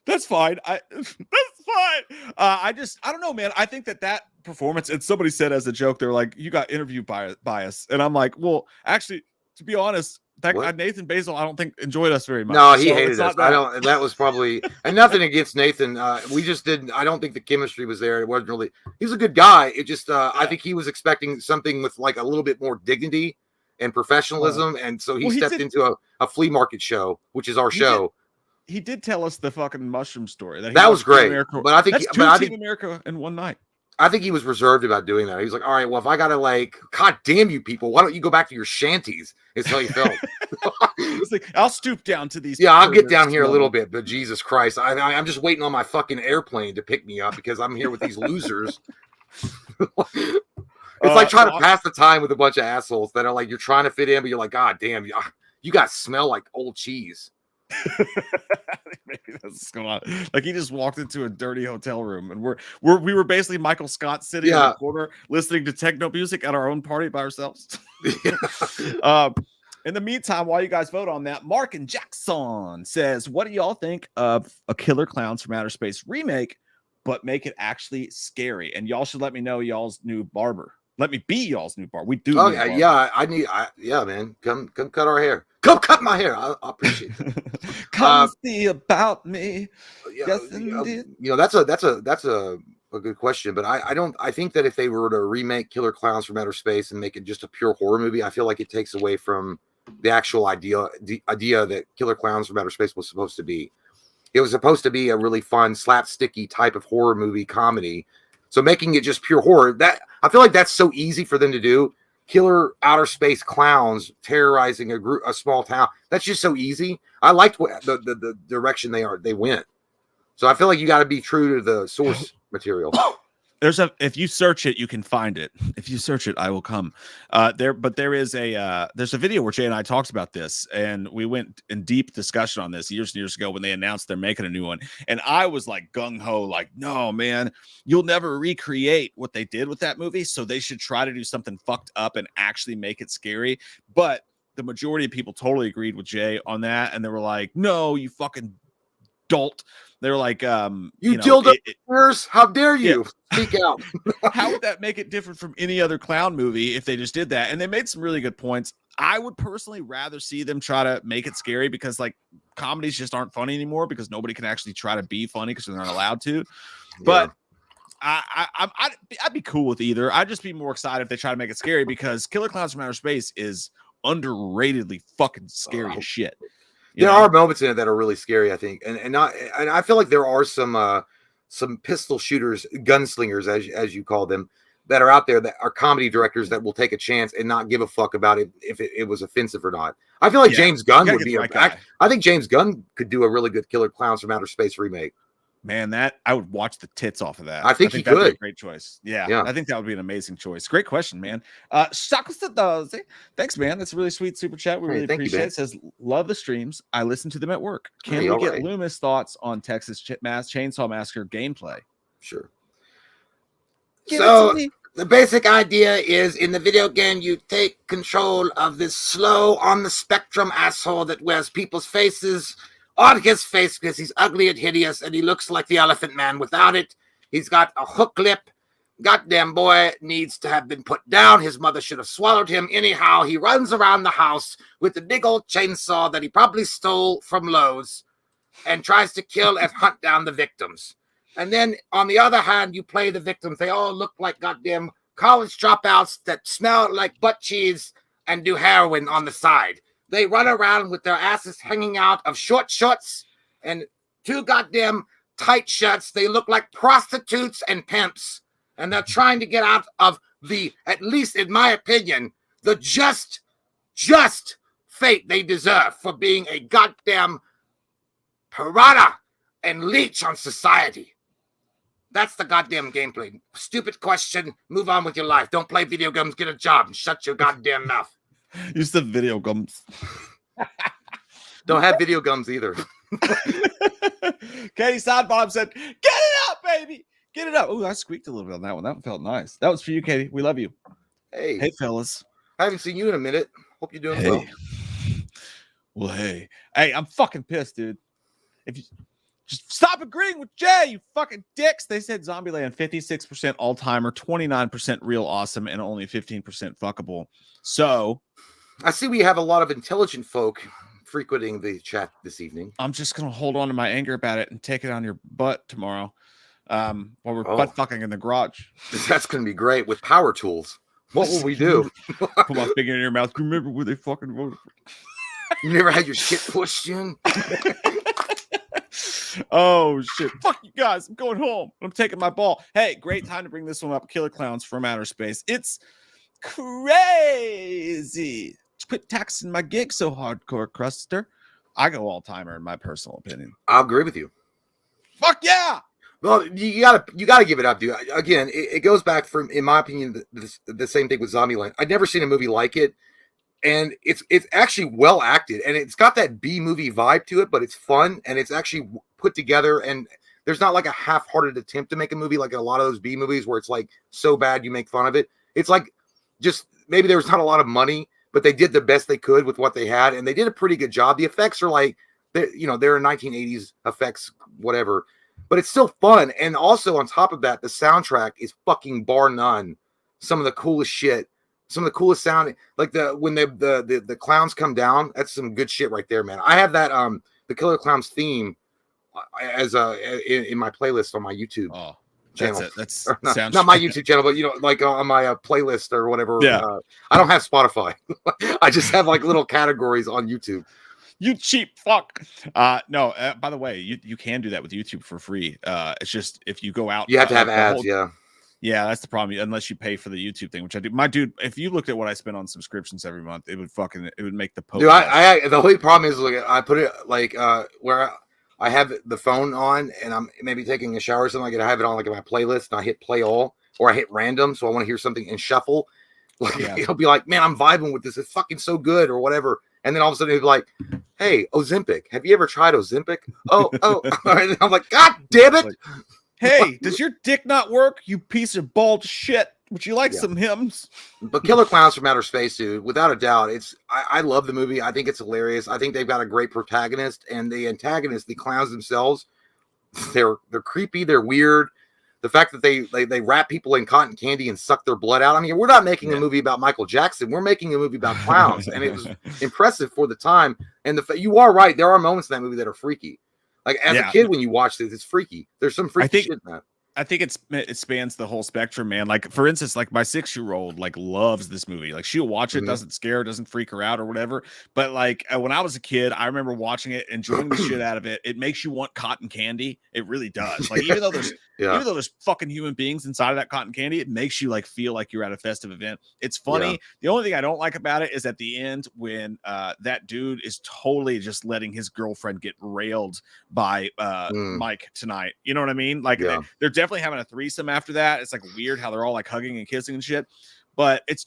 That's fine. That's fine. I don't know, man. I think that performance, and somebody said as a joke, they're like, you got interview bias. And I'm like, well, actually, to be honest, that guy, Nathan Basil, I don't think enjoyed us very much. No, he hated us. That was probably, and nothing against Nathan. We just didn't, I don't think the chemistry was there. It wasn't really, he was a good guy. It just, I think he was expecting something with like a little bit more dignity and professionalism. And so he stepped into a flea market show, which is our show. He did tell us the fucking mushroom story. That was great. But I think Team America in one night. I think he was reserved about doing that. He was like, all right, well, if I got to like, God damn you people, why don't you go back to your shanties? Is how he felt. It's like, I'll stoop down to these. Yeah, I'll get down here a little bit, but Jesus Christ. I'm just waiting on my fucking airplane to pick me up because I'm here with these losers. It's like trying to pass the time with a bunch of assholes that are like, you're trying to fit in, but you're like, God damn, you guys smell like old cheese. Maybe that's what's going on. Like he just walked into a dirty hotel room, and we were basically Michael Scott sitting in the corner listening to techno music at our own party by ourselves. In the meantime, while you guys vote on that, Mark and Jackson says, "What do y'all think of a Killer Clowns from Outer Space remake, but make it actually scary? And y'all should let me know y'all's new barber. Let me be y'all's new barber. We do. Oh yeah, man. Come cut our hair. Come cut my hair. I appreciate it. Come see about me. Yes, indeed. That's a good question, but I think that if they were to remake Killer Clowns from Outer Space and make it just a pure horror movie, I feel like it takes away from the actual idea that Killer Clowns from Outer Space was supposed to be. It was supposed to be a really fun, slapsticky type of horror movie comedy. So making it just pure horror, that I feel like that's so easy for them to do. Killer outer space clowns terrorizing a small town. That's just so easy. I liked the direction they went. So I feel like you got to be true to the source material. If you search it, you can find it. If you search it, I will come. There's a video where Jay and I talked about this, and we went in deep discussion on this years and years ago when they announced they're making a new one. And I was like gung ho, like, no, man, you'll never recreate what they did with that movie. So they should try to do something fucked up and actually make it scary. But the majority of people totally agreed with Jay on that, and they were like, no, you fucking dolt. They're like, you dildo ears, how dare you speak out? How would that make it different from any other clown movie if they just did that? And they made some really good points. I would personally rather see them try to make it scary because like comedies just aren't funny anymore because nobody can actually try to be funny because they're not allowed to. But I'd be cool with either. I'd just be more excited if they try to make it scary because Killer Clowns from Outer Space is underratedly fucking scary as shit. There are moments in it that are really scary, I think, and I feel like there are some pistol shooters, gunslingers, as you call them, that are out there that are comedy directors that will take a chance and not give a fuck about it if it was offensive or not. I feel like James Gunn would be I think James Gunn could do a really good Killer Clowns from Outer Space remake. Man, that I would watch the tits off of that. I think he could. Be a great choice. Yeah, I think that would be an amazing choice. Great question, man. Thanks, man. That's a really sweet super chat. We really appreciate it. It says, love the streams. I listen to them at work. Can we get Loomis' thoughts on Texas Chainsaw Massacre gameplay? Sure. So the basic idea is in the video game, you take control of this slow on the spectrum asshole that wears people's faces on his face because he's ugly and hideous and he looks like the Elephant Man without it. He's got a hook lip. Goddamn boy needs to have been put down. His mother should have swallowed him. Anyhow, he runs around the house with a big old chainsaw that he probably stole from Lowe's and tries to kill and hunt down the victims. And then on the other hand, you play the victims. They all look like goddamn college dropouts that smell like butt cheese and do heroin on the side. They run around with their asses hanging out of short shorts and two goddamn tight shirts. They look like prostitutes and pimps. And they're trying to get out of the, at least in my opinion, the just fate they deserve for being a goddamn piranha and leech on society. That's the goddamn gameplay. Stupid question. Move on with your life. Don't play video games. Get a job and shut your goddamn mouth. Use the video gums. Don't have video gums either. Katie Sidebottom said, get it up, baby. Get it up. Oh, I squeaked a little bit on that one. That one felt nice. That was for you, Katie. We love you. Hey, fellas. I haven't seen you in a minute. Hope you're doing well. Well, hey, I'm fucking pissed, dude. If you just stop agreeing with Jay, you fucking dicks. They said Zombieland 56% all-timer, 29% real awesome, and only 15% fuckable. So I see we have a lot of intelligent folk frequenting the chat this evening. I'm just gonna hold on to my anger about it and take it on your butt tomorrow. While we're butt fucking in the garage. That's gonna be great with power tools. What will we do? Put my finger in your mouth. Remember where they fucking voted for? You never had your shit pushed in? Oh shit. Fuck you guys. I'm going home. I'm taking my ball. Hey, great time to bring this one up. Killer Clowns from Outer Space. It's crazy. Quit taxing my gig so hardcore, Cruster. I go all-timer in my personal opinion. I'll agree with you. Fuck yeah. Well, you gotta give it up, dude. Again, it goes back from, in my opinion, the same thing with Zombieland. I'd never seen a movie like it, and it's actually well acted, and it's got that B movie vibe to it, but it's fun and it's actually put together, and there's not like a half-hearted attempt to make a movie like in a lot of those B movies where it's like so bad you make fun of it. It's like just maybe there was not a lot of money, but they did the best they could with what they had, and they did a pretty good job. The effects are like they're 1980s effects, whatever, but it's still fun. And also on top of that, the soundtrack is fucking bar none some of the coolest shit. Some of the coolest sound, like when the clowns come down, that's some good shit right there, man. I have that the Killer Clowns theme as in my playlist on my YouTube channel. That's not my YouTube channel, but like on my playlist or whatever. Yeah. I don't have Spotify. I just have like little categories on YouTube. You cheap fuck. No, by the way, you can do that with YouTube for free. It's just if you go out, you have to have ads. Yeah, that's the problem. Unless you pay for the YouTube thing, which I do. My dude, if you looked at what I spend on subscriptions every month, it would make the post. Dude, I the only problem is like I put it like where I have the phone on and I'm maybe taking a shower or something. Like I have it on like in my playlist and I hit play all or I hit random, so I want to hear something and shuffle. Like it'll be like, man, I'm vibing with this. It's fucking so good or whatever. And then all of a sudden it'll be like, hey, Ozempic, have you ever tried Ozempic? Oh, and I'm like, God damn it. Hey, does your dick not work? You piece of bald shit. Would you like some hymns? But Killer Clowns from Outer Space, dude, without a doubt, I love the movie. I think it's hilarious. I think they've got a great protagonist, and the antagonist, the clowns themselves, they're creepy, they're weird. The fact that they wrap people in cotton candy and suck their blood out. I mean, we're not making a movie about Michael Jackson. We're making a movie about clowns, and it was impressive for the time. And you are right. There are moments in that movie that are freaky. Like as a kid, when you watch this, it's freaky. There's some freaky shit in that. I think it spans the whole spectrum, man. Like for instance, like my 6-year-old like loves this movie. Like she'll watch it, doesn't scare, doesn't freak her out or whatever. But like when I was a kid, I remember watching it, enjoying the shit out of it. It makes you want cotton candy. It really does. Like even though there's fucking human beings inside of that cotton candy, it makes you like feel like you're at a festive event. It's funny. Yeah. The only thing I don't like about it is at the end when that dude is totally just letting his girlfriend get railed by Mike tonight. You know what I mean? Like they're definitely having a threesome after that. It's like weird how they're all like hugging and kissing and shit. But it's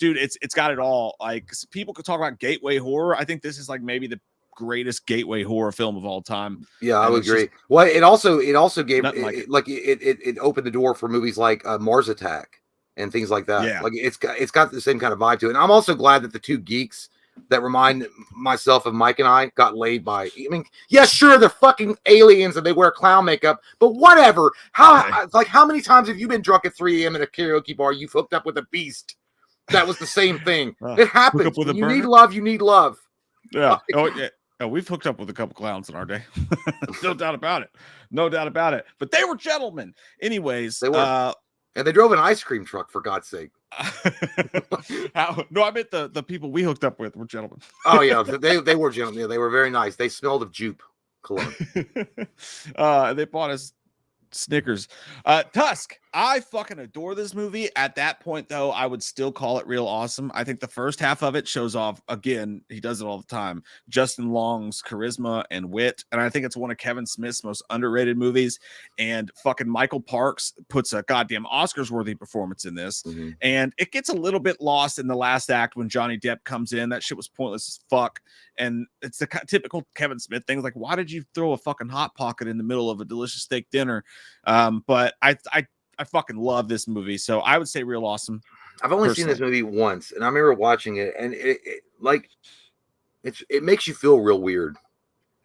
got it all. Like people could talk about gateway horror. I think this is like maybe the greatest gateway horror film of all time. Yeah, I would agree. Well, it also gave it opened the door for movies like Mars Attack and things like that. Yeah. Like it's got the same kind of vibe to it. And I'm also glad that the two geeks that remind myself of Mike and I got laid by. I mean, yeah, sure, they're fucking aliens and they wear clown makeup, but whatever. How many times have you been drunk at 3 a.m. in a karaoke bar? You've hooked up with a beast. That was the same thing. It happens. You need love. You need love. Yeah. Oh yeah. Oh, we've hooked up with a couple clowns in our day. No doubt about it. No doubt about it. But they were gentlemen. Anyways, they were. And they drove an ice cream truck, for God's sake. No, I meant the people we hooked up with were gentlemen. Oh, yeah. They were gentlemen. Yeah, they were very nice. They smelled of jupe cologne. They bought us Snickers. Tusk. I fucking adore this movie. At that point, though, I would still call it real awesome. I think the first half of it shows off, again, he does it all the time, Justin Long's charisma and wit. And I think it's one of Kevin Smith's most underrated movies. And fucking Michael Parks puts a goddamn Oscars-worthy performance in this. Mm-hmm. And it gets a little bit lost in the last act when Johnny Depp comes in. That shit was pointless as fuck. And it's the typical Kevin Smith thing. Like, why did you throw a fucking Hot Pocket in the middle of a delicious steak dinner? But I fucking love this movie, so I would say real awesome. I've only seen this movie once, and I remember watching it, and it makes you feel real weird.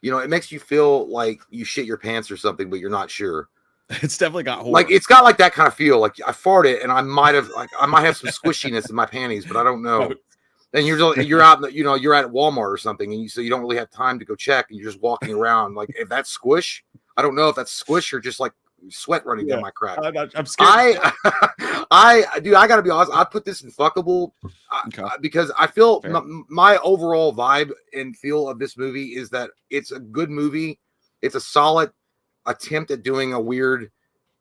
You know, it makes you feel like you shit your pants or something, but you're not sure. It's definitely got horror. Like it's got like that kind of feel. Like I farted, and I might have some squishiness in my panties, but I don't know. And you're out, you're at Walmart or something, and so you don't really have time to go check, and you're just walking around. Like if that's squish, I don't know if that's squish or just like sweat running down my crack. I'm scared. Dude, I gotta be honest. I put this in fuckable because I feel my overall vibe and feel of this movie is that it's a good movie. It's a solid attempt at doing a weird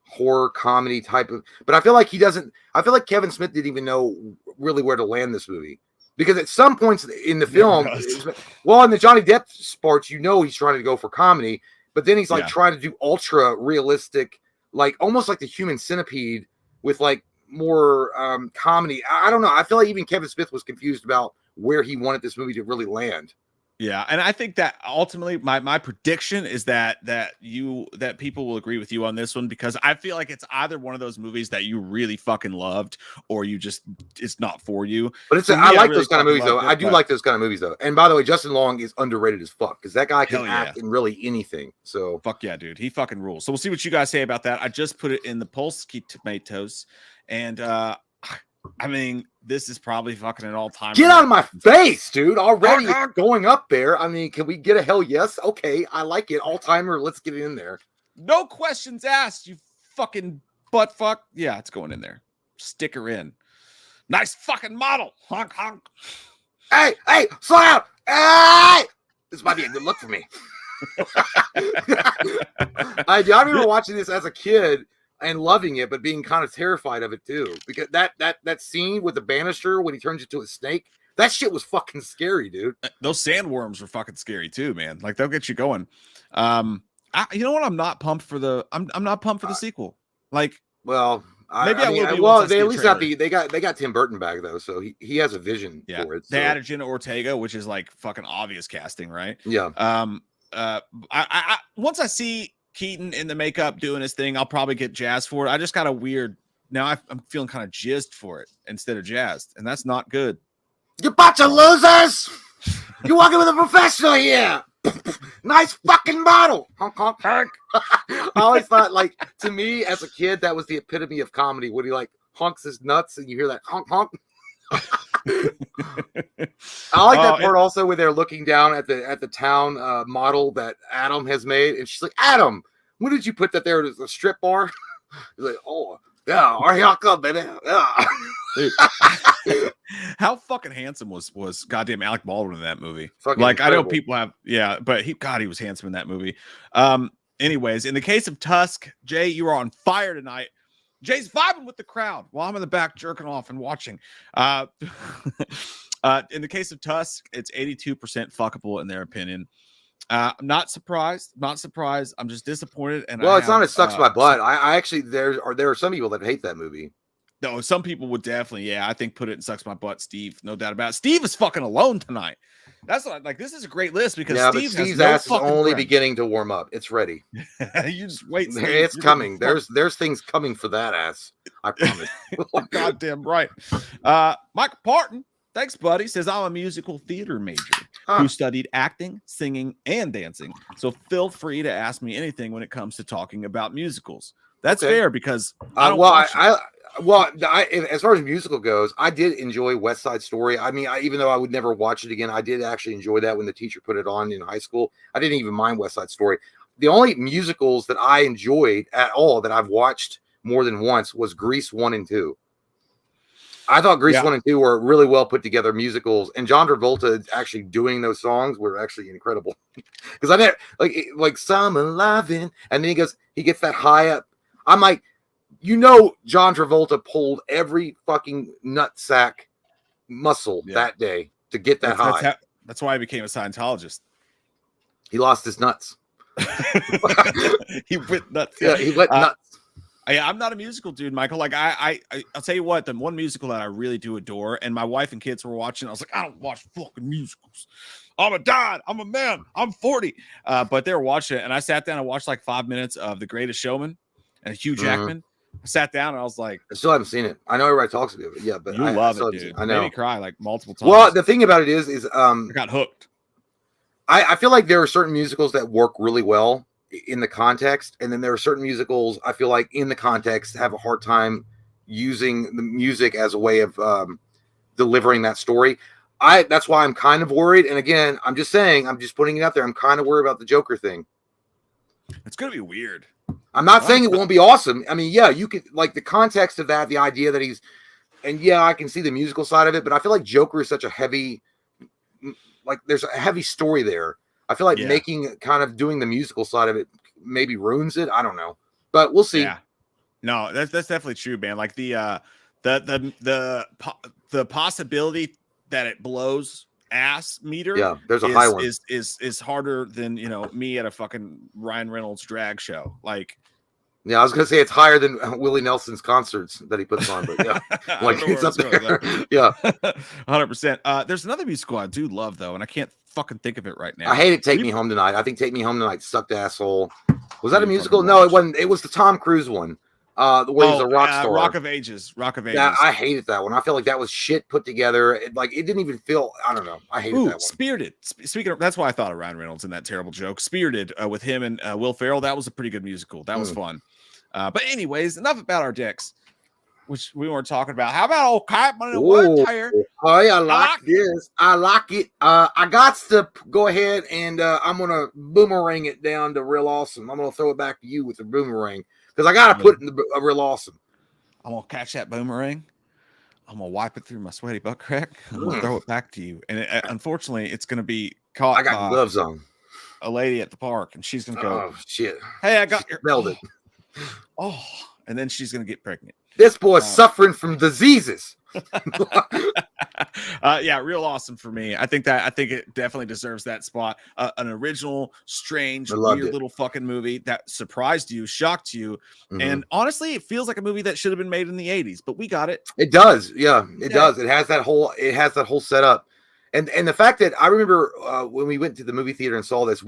horror comedy type of. But I feel like I feel like Kevin Smith didn't even know really where to land this movie. Because at some points in the film, in the Johnny Depp parts, he's trying to go for comedy. But then he's like trying to do ultra realistic, like almost like the Human Centipede with like more comedy. I don't know. I feel like even Kevin Smith was confused about where he wanted this movie to really land. Yeah, and I think that ultimately my prediction is that people will agree with you on this one, because I feel like it's either one of those movies that you really fucking loved, or you just it's not for you. But I like those kind of movies though. I do like those kind of movies though. And by the way, Justin Long is underrated as fuck, because that guy can act in really anything. So fuck yeah, dude, he fucking rules. So we'll see what you guys say about that. I just put it in the Polsky Tomatoes, and I mean, this is probably fucking an all-time. Get out of my face, dude. Already going up there. I mean, can we get a hell yes? Okay, I like it. All-timer, let's get it in there. No questions asked, you fucking butt fuck. Yeah, it's going in there. Stick her in. Nice fucking model. Honk, honk. Hey, slow down. Hey! This might be a good look for me. I remember watching this as a kid and loving it, but being kind of terrified of it too, because that scene with the banister when he turns into a snake, that shit was fucking scary, dude. Those sandworms were fucking scary too, man. Like, they'll get you going. You know what? I'm not pumped for the. I'm not pumped for the sequel. Like, well, maybe I will be. Well, they at least got they got Tim Burton back though, so he has a vision for it. So. They added Jenna Ortega, which is like fucking obvious casting, right? Yeah. I once I see Keaton in the makeup doing his thing, I'll probably get jazzed for it. I just got a weird now. I'm feeling kind of jizzed for it instead of jazzed, and that's not good. You bunch of losers! You're walking with a professional here. Nice fucking model. Honk, honk, honk. I always thought, like, to me as a kid, that was the epitome of comedy. When he like honks his nuts and you hear that honk honk. I like that part also where they're looking down at the town model that Adam has made, and she's like, Adam, when did you put that there as a strip bar? He's like, oh yeah, here I come, baby. Yeah. Dude, how fucking handsome was goddamn Alec Baldwin in that movie? Fucking like incredible. I know people have but he was handsome in that movie. Anyways, in the case of Tusk, Jay, you were on fire tonight. Jay's vibing with the crowd while I'm in the back jerking off and watching. In the case of Tusk, it's 82% fuckable in their opinion. I'm not surprised. I'm just disappointed. And it's not. It sucks my butt. I actually there are some people that hate that movie. No, some people would definitely. Yeah, I think put it in sucks my butt. Steve, no doubt about it. Steve is fucking alone tonight. That's what, like. This is a great list because Steve's ass is only beginning to warm up. It's ready. You just wait. Steve. It's coming. There's things coming for that ass. I promise. Goddamn right. Michael Parton. Thanks, buddy. Says I'm a musical theater major who studied acting, singing, and dancing. So feel free to ask me anything when it comes to talking about musicals. That's fair because as far as musical goes, I did enjoy West Side Story. I mean, even though I would never watch it again, I did actually enjoy that when the teacher put it on in high school. I didn't even mind West Side Story. The only musicals that I enjoyed at all that I've watched more than once was Grease 1 and 2. I thought Grease 1 and 2 were really well put together musicals, and John Travolta actually doing those songs were actually incredible. Because I didn't like Summer Lovin', and then he gets that high up. I'm like, John Travolta pulled every fucking nutsack muscle that day to get that high. That's why I became a Scientologist. He lost his nuts. He went nuts. Yeah, he went nuts. I'm not a musical dude, Michael. Like I'll tell you what, the one musical that I really do adore, and my wife and kids were watching, I was like, I don't watch fucking musicals. I'm a dad. I'm a man. I'm 40. But they were watching it, and I sat down and watched like 5 minutes of The Greatest Showman and Hugh Jackman. I sat down and I was like, I still haven't seen it. I know everybody talks about it, but you love it, dude. I know. Made me cry like multiple times. Well, the thing about it is I got hooked. I feel like there are certain musicals that work really well in the context, and then there are certain musicals I feel like in the context have a hard time using the music as a way of delivering that story. That's why I'm kind of worried. And again, I'm just putting it out there. I'm kind of worried about the Joker thing. It's gonna be weird. I'm not saying it won't be awesome. I mean, you could like the context of that, the idea that I can see the musical side of it, but I feel like Joker is such a heavy, like there's a heavy story there. I feel like doing the musical side of it maybe ruins it. I don't know, but we'll see. Yeah. No, that's definitely true, man. Like the possibility that it blows ass meter. Yeah, there's a high one. Is harder than me at a fucking Ryan Reynolds drag show. Like Yeah, I was gonna say it's higher than Willie Nelson's concerts that he puts on, but yeah, like it's up there. Yeah, 100%. There's another musical I do love though, and I can't fucking think of it right now. I hated Take Me Home Tonight. I think Take Me Home Tonight sucked asshole. Was that a musical? No, it wasn't. It was the Tom Cruise one. Where he was a rock star. Rock of Ages. Yeah, I hated that one. I felt like that was shit put together. It didn't even feel. I don't know. I hated that one. Spirited. Speaking of, that's why I thought of Ryan Reynolds in that terrible joke. Spirited with him and Will Ferrell. That was a pretty good musical. That was fun. But anyways, enough about our dicks, which we weren't talking about. How about old Carpenter in the Woods here? Oh, yeah, I like this. I like it. I got to go ahead and I'm gonna boomerang it down to Real Awesome. I'm gonna throw it back to you with the boomerang because I gotta put it in the Real Awesome. I'm gonna catch that boomerang. I'm gonna wipe it through my sweaty butt crack. I'm gonna throw it back to you. And unfortunately, it's gonna be caught. I got gloves on. A lady at the park, and she's gonna go. Oh shit! Hey, I got your. Smelled it. Oh, and then she's gonna get pregnant. This boy's suffering from diseases. Yeah, Real Awesome for me. I think it definitely deserves that spot. An original, strange, weird little fucking movie that surprised you, shocked you, and honestly, it feels like a movie that should have been made in the 80s, but we got it. It does, yeah, it does. It has that whole setup. And the fact that I remember when we went to the movie theater and saw this,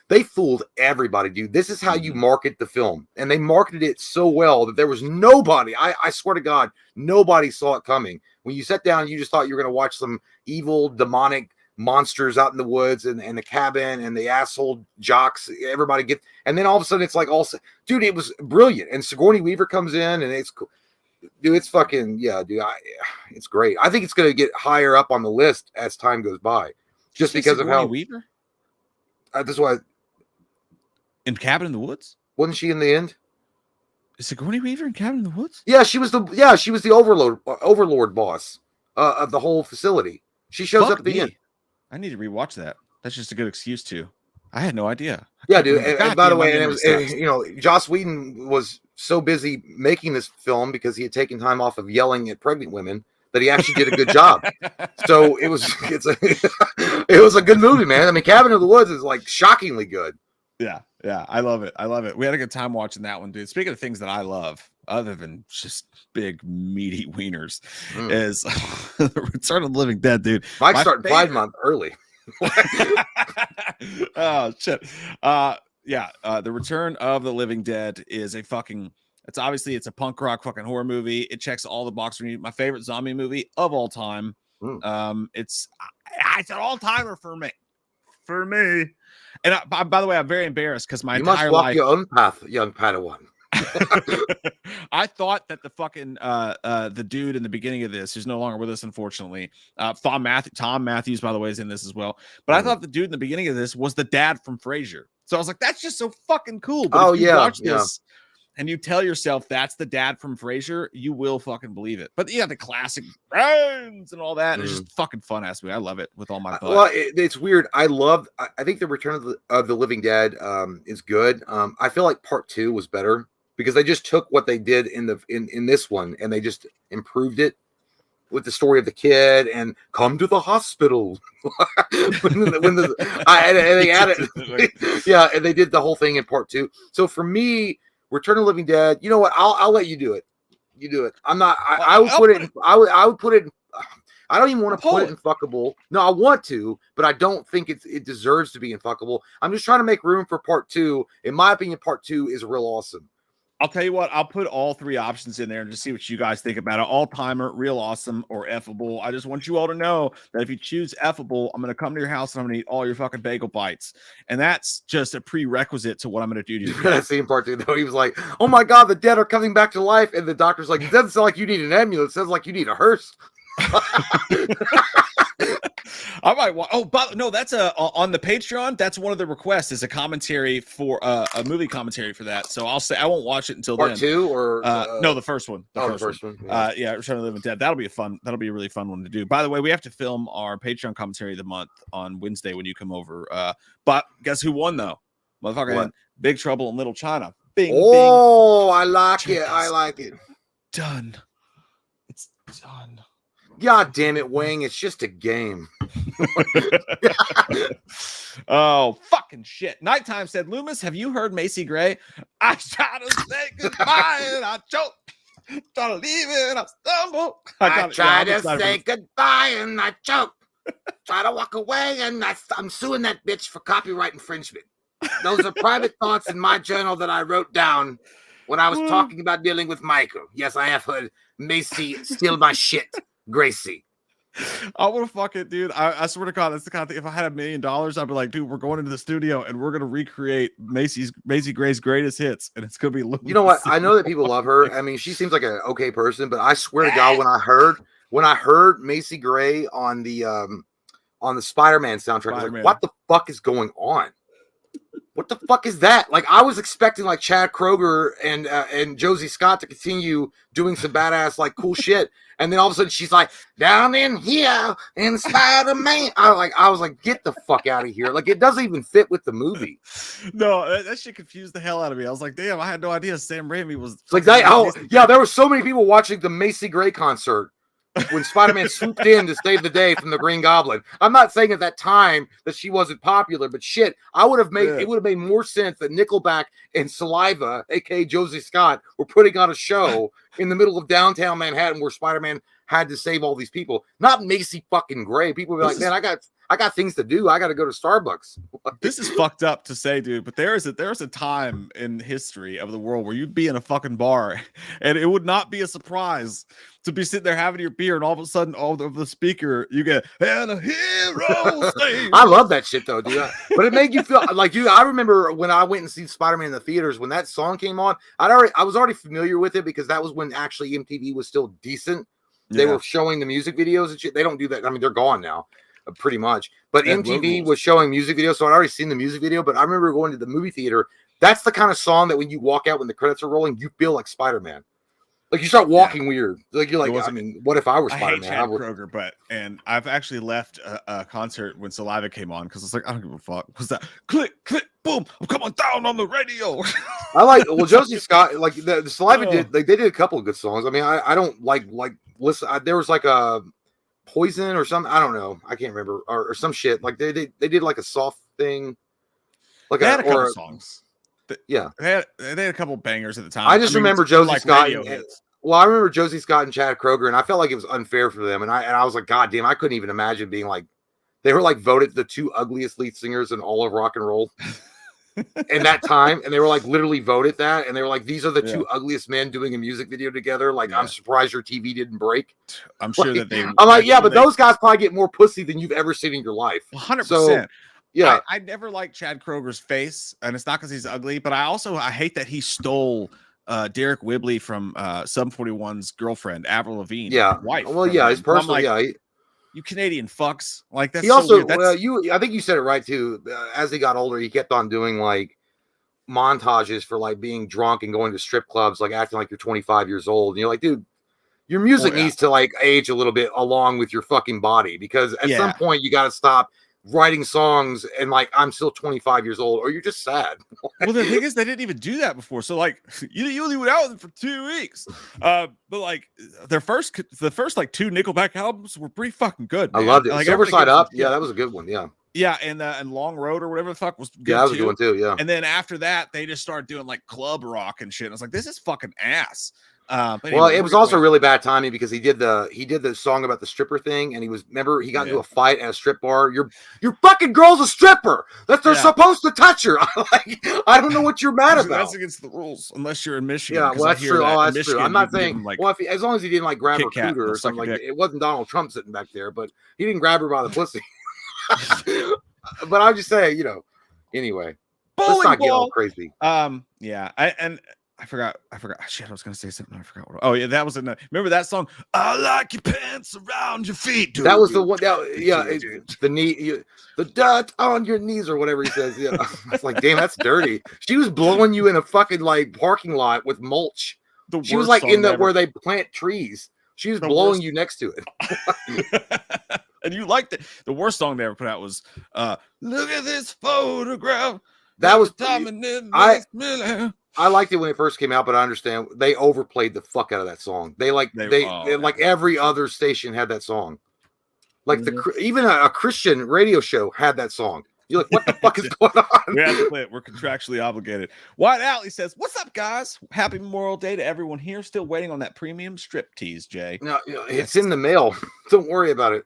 they fooled everybody, dude. This is how you market the film. And they marketed it so well that there was nobody, I swear to God, nobody saw it coming. When you sat down, you just thought you were going to watch some evil, demonic monsters out in the woods and the cabin and the asshole jocks. And then all of a sudden it's like dude, it was brilliant. And Sigourney Weaver comes in and it's cool. Dude, it's fucking dude. It's great. I think it's going to get higher up on the list as time goes by, just because of how Weaver. That's why. In Cabin in the Woods, wasn't she in the end? Is Sigourney Weaver in Cabin in the Woods? Yeah, she was the overlord boss of the whole facility. She shows up at the end. I need to rewatch that. That's just a good excuse to. I had no idea. Yeah, dude. And by the way, Joss Whedon was so busy making this film because he had taken time off of yelling at pregnant women that he actually did a good job. So it was a good movie, man. I mean, Cabin in the Woods is like shockingly good. Yeah, I love it. We had a good time watching that one, dude. Speaking of things that I love, other than just big meaty wieners, is The Return of the Living Dead, dude. Mike's starting Pride Month early. Oh shit. The Return of the Living Dead is it's a punk rock fucking horror movie. It checks all the boxes. My favorite zombie movie of all time. It's an all-timer for me. And by the way, I'm very embarrassed because my entire life. You must walk your own path, young Padawan. I thought that the fucking the dude in the beginning of this, who's no longer with us, unfortunately, Tom Matthews, by the way, is in this as well. But I thought the dude in the beginning of this was the dad from Frasier. So I was like, that's just so fucking cool. But if you watch this and you tell yourself that's the dad from Frasier, you will fucking believe it. But yeah, the classic brains and all that. And it's just fucking fun ass movie. I love it with all my butt. Well, it's weird. I think the Return of the Living Dead is good. I feel like part 2 was better, because they just took what they did in this one and they just improved it with the story of the kid and come to the hospital. and they added, and they did the whole thing in part 2. So for me, Return of the Living Dead, you know what? I'll let you do it. You do it. I'm not. I would put it. I would put it. I don't even want to put it in fuckable. No, I want to, but I don't think it deserves to be in fuckable. I'm just trying to make room for part 2. In my opinion, part 2 is real awesome. I'll tell you what, I'll put all 3 options in there and just see what you guys think about it. All-timer, real awesome, or effable. I just want you all to know that if you choose effable, I'm going to come to your house and I'm going to eat all your fucking bagel bites. And that's just a prerequisite to what I'm going to do to you. That scene part 2, though, he was like, oh my God, the dead are coming back to life. And the doctor's like, it doesn't sound like you need an ambulance. It sounds like you need a hearse. I might want. Oh, but no, that's on the Patreon. That's one of the requests is a commentary for a movie commentary for that. So I'll say I won't watch it until part 2 or no, the first one. The first one. Yeah, Return of the Living Dead. That'll be a really fun one to do. By the way, we have to film our Patreon commentary of the month on Wednesday when you come over. But guess who won though? Motherfucker, Big Trouble in Little China. Bing, I like it. I like it. Done. It's done. God damn it, Wang. It's just a game. Oh, fucking shit. Nighttime said, Loomis, have you heard Macy Gray? I try to say goodbye and I choke. Try to leave it and I stumble. I try to say goodbye and I choke. Try to walk away and I'm suing that bitch for copyright infringement. Those are private thoughts in my journal that I wrote down when I was talking about dealing with Michael. Yes, I have heard Macy steal my shit, Gracie. I want to fuck it, dude. I swear to God, that's the kind of thing. If I had $1 million, I'd be like, dude, we're going into the studio and we're gonna recreate Macy Gray's greatest hits, and it's gonna be. You know what? I know that people love her. I mean, she seems like an okay person, but I swear to God, when I heard Macy Gray on the Spider-Man soundtrack, I was like, what the fuck is going on? What the fuck is that? Like, I was expecting like Chad Kroeger and Josie Scott to continue doing some badass like cool shit, and then all of a sudden she's like, down in here in Spider-Man. I was like, get the fuck out of here! Like, it doesn't even fit with the movie. No, that shit confused the hell out of me. I was like, damn, I had no idea Sam Raimi was. It's like that. Oh yeah, there were so many people watching the Macy Gray concert when Spider-Man swooped in to save the day from the Green Goblin. I'm not saying at that time that she wasn't popular, but shit, it would have made more sense that Nickelback and Saliva, aka Josie Scott, were putting on a show in the middle of downtown Manhattan where Spider-Man had to save all these people. Not Macy fucking Gray. People would be like, man, I got things to do. I got to go to Starbucks. This is fucked up to say, dude, but there's a time in history of the world where you'd be in a fucking bar and it would not be a surprise to be sitting there having your beer and all of a sudden all of the speaker you get and a hero sing. I love that shit though, dude. But it made you feel like I remember when I went and seen Spider-Man in the theaters, when that song came on, I was already familiar with it because that was when actually MTV was still decent. They were showing the music videos and shit. They don't do that. I mean, they're gone now. Pretty much, but MTV was showing music videos, so I'd already seen the music video. But I remember going to the movie theater. That's the kind of song that when you walk out when the credits are rolling, you feel like Spider-Man. Like you start walking weird. Like you're like, I mean, what if I were Spider-Man? I hate Chad Kroeger, and I've actually left a concert when Saliva came on because it's like I don't give a fuck. What's that? Click, click, boom! I'm coming down on the radio. I like Josie Scott. Like the Saliva did. Like they did a couple of good songs. I mean, I don't like listen. There was like a Poison or something, I don't know, I can't remember, or some shit. Like they did like a soft thing, like they had a couple songs. Yeah, they had a couple bangers at the time. I just remember Josie Scott. I remember Josie Scott and Chad Kroeger, and I felt like it was unfair for them. And I was like, God damn, I couldn't even imagine being like, they were like voted the 2 ugliest lead singers in all of rock and roll. In that time, and they were like literally voted that, and they were like, these are the 2 ugliest men doing a music video together. Like, I'm surprised your TV didn't break. I'm sure that they. I'm like, yeah, but those guys probably get more pussy than you've ever seen in your life. 100%. So, yeah, I never liked Chad Kroeger's face, and it's not because he's ugly, but I hate that he stole Derek Whibley from Sum 41's girlfriend, Avril Lavigne. Wife. Well, yeah, his personal, you Canadian fucks. Like that's he also so weird. I think you said it right too. As he got older, he kept on doing like montages for like being drunk and going to strip clubs, like acting like you're 25 years old. And you're like, dude, your music needs to like age a little bit along with your fucking body, because at some point you got to stop writing songs and like I'm still 25 years old, or you're just sad. Well, the thing is, they didn't even do that before. So like you only went out with them for 2 weeks. But like the first like 2 Nickelback albums were pretty fucking good, man. I loved it. Like, Silver Side Up, that was a good one. Yeah, and Long Road or whatever the fuck was good. Yeah, that was a good one too. Yeah. And then after that, they just started doing like club rock and shit. And I was like, this is fucking ass. But well, anyway, it was also really bad timing because he did the song about the stripper thing, and he got into a fight at a strip bar. Your fucking girl's a stripper. They're supposed to touch her. I don't know what you're mad about. That's against the rules unless you're in Michigan. Yeah, well, that's true. That's true. I'm not saying as long as he didn't like grab her cooter or something like that. It wasn't Donald Trump sitting back there, but he didn't grab her by the pussy. But I'm just saying, anyway, let's not get all crazy. I forgot. Shit, I was gonna say something. I forgot what. Oh yeah, that was in the. Remember that song? I like your pants around your feet. Dude. That was the one. The knee, the dirt on your knees, or whatever he says. Yeah, it's like, damn, that's dirty. She was blowing you in a fucking like parking lot with mulch. She was like in where they plant trees. She was blowing you next to it. And you liked it. The worst song they ever put out was "Look at this photograph." That was I liked it when it first came out, but I understand they overplayed the fuck out of that song. They like every other station had that song. Like even a Christian radio show had that song. You're like, what the fuck is going on? We have to play it. We're contractually obligated. White Alley says, "What's up, guys? Happy Memorial Day to everyone here. Still waiting on that premium strip tease, Jay." No, it's in the mail. Don't worry about it.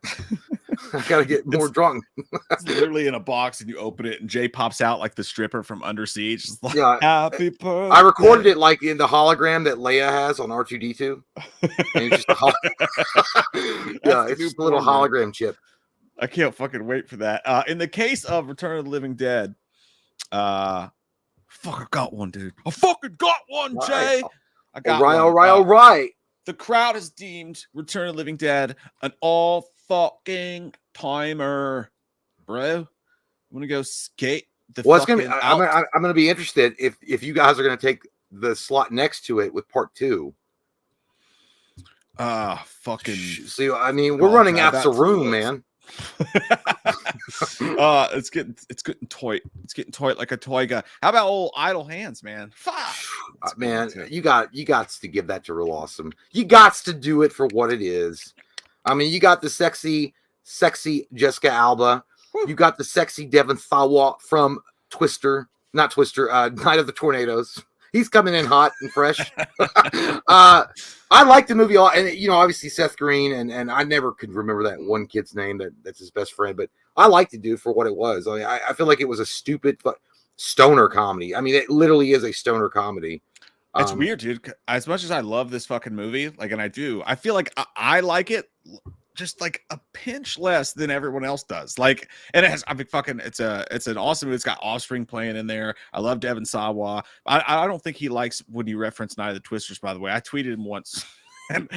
I gotta get more drunk. It's literally in a box, and you open it, and Jay pops out like the stripper from Under Siege. It's like, yeah, happy birthday. I recorded it like in the hologram that Leia has on R2D2. And it's just yeah, it's a little hologram chip. I can't fucking wait for that. In the case of Return of the Living Dead, fuck, I got one, dude. I fucking got one, Jay. I got one. All right. The crowd has deemed Return of the Living Dead an all fucking timer, bro. I'm gonna go skate the. Well, it's gonna be. I'm gonna be interested if you guys are gonna take the slot next to it with part 2. Fucking. See, I mean, we're running out of room, man. It's getting toy. It's getting toy like a toy guy. How about old Idle Hands, man? Fuck. Man, you got to give that to Real Awesome. You got to do it for what it is. I mean, you got the sexy Jessica Alba. Woo. You got the sexy Devon Sawa from Night of the Tornadoes. He's coming in hot and fresh. I like the movie, and obviously Seth Green, and I never could remember that one kid's name that's his best friend, but I liked it, dude, for what it was. I mean, I feel like it was a stupid stoner comedy. I mean, it literally is a stoner comedy. It's weird, dude. As much as I love this fucking movie, and I feel like I like it just like a pinch less than everyone else does. And it has, it's an awesome movie. It's got Offspring playing in there. I love Devon Sawa. I don't think he likes when you reference Night of the Twisters, by the way. I tweeted him once. And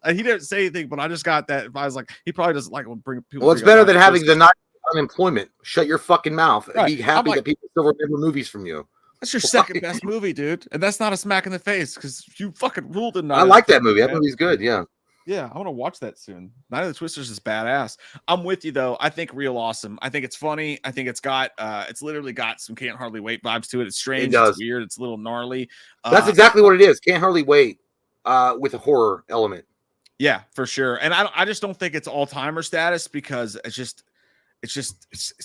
he didn't say anything, but I just got that. I was like, he probably doesn't like when people. Well, it's better than having the night unemployment. Shut your fucking mouth and right. Be happy that people still remember movies from you. That's your second best movie, dude. And that's not a smack in the face because you fucking ruled in Night. I like that movie. That movie's good. Yeah. Yeah, I want to watch that soon. Night of the Twisters is badass. I'm with you though. I think Real Awesome. I think it's funny. I think it's literally got some Can't Hardly Wait vibes to it. It's strange. It's weird. It's a little gnarly. That's exactly what it is. Can't Hardly Wait with a horror element. Yeah, for sure. And I just don't think it's all timer status because it's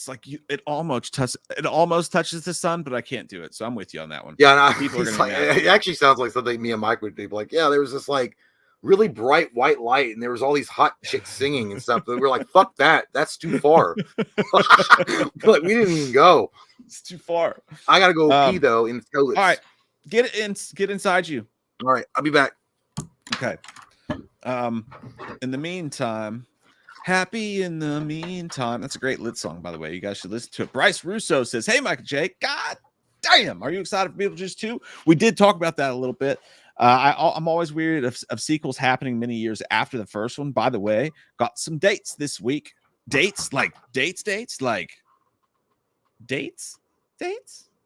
like it almost touches the sun, but I can't do it. So I'm with you on that one. Yeah, it actually sounds like something me and Mike would be like. Yeah, there was this like really bright white light, and there was all these hot chicks singing and stuff. But we're like, fuck that. That's too far. Like, we didn't even go. It's too far. I gotta go pee though in the toilets. All right, get inside you. All right, I'll be back. Okay. In the meantime. Happy in the meantime. That's a great lit song, by the way. You guys should listen to it. Bryce Russo says, "Hey, Mike and Jake. God damn, are you excited for Beetlejuice 2?" We did talk about that a little bit. I'm always weird of sequels happening many years after the first one. By the way, got some dates this week. Dates.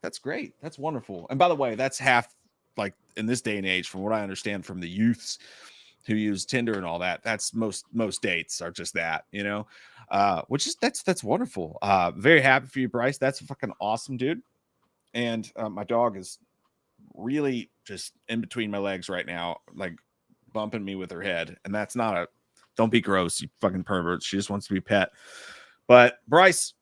That's great. That's wonderful. And by the way, that's half, like, in this day and age, from what I understand from the youths who use Tinder and all that. That's most dates are just that, which is that's wonderful. Very happy for you, Bryce. That's fucking awesome, dude. And my dog is really just in between my legs right now, like bumping me with her head. And that's not don't be gross, you fucking pervert. She just wants to be pet. But Bryce,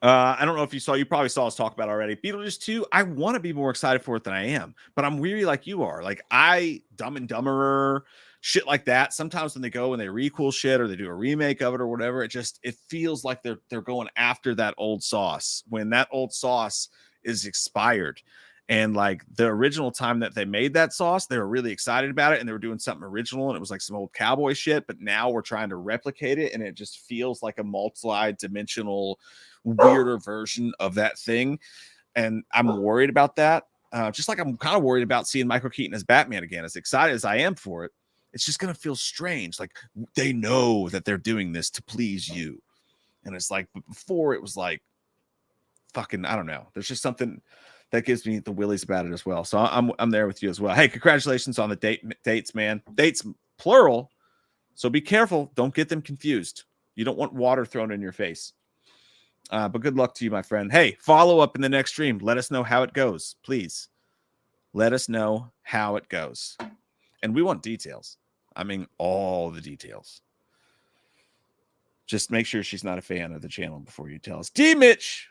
I don't know if you probably saw us talk about it already. Beetlejuice 2, I want to be more excited for it than I am, but I'm weary like you are. Like, Dumb and Dumberer, shit like that. Sometimes when they go and they recool shit or they do a remake of it or whatever, it feels like they're going after that old sauce when that old sauce is expired. And like the original time that they made that sauce, they were really excited about it and they were doing something original and it was like some old cowboy shit. But now we're trying to replicate it and it just feels like a multi-dimensional, weirder version of that thing. And I'm worried about that. Just like I'm kind of worried about seeing Michael Keaton as Batman again. As excited as I am for it, it's just going to feel strange. Like they know that they're doing this to please you. And it's like, but before it was like, fucking, I don't know. There's just something that gives me the willies about it as well. So I'm there with you as well. Hey, congratulations on the dates, man. Dates, plural. So be careful. Don't get them confused. You don't want water thrown in your face. But good luck to you, my friend. Hey, follow up in the next stream. Let us know how it goes. Please. Let us know how it goes. And we want details. I mean, all the details. Just make sure she's not a fan of the channel before you tell us. D. Mitch,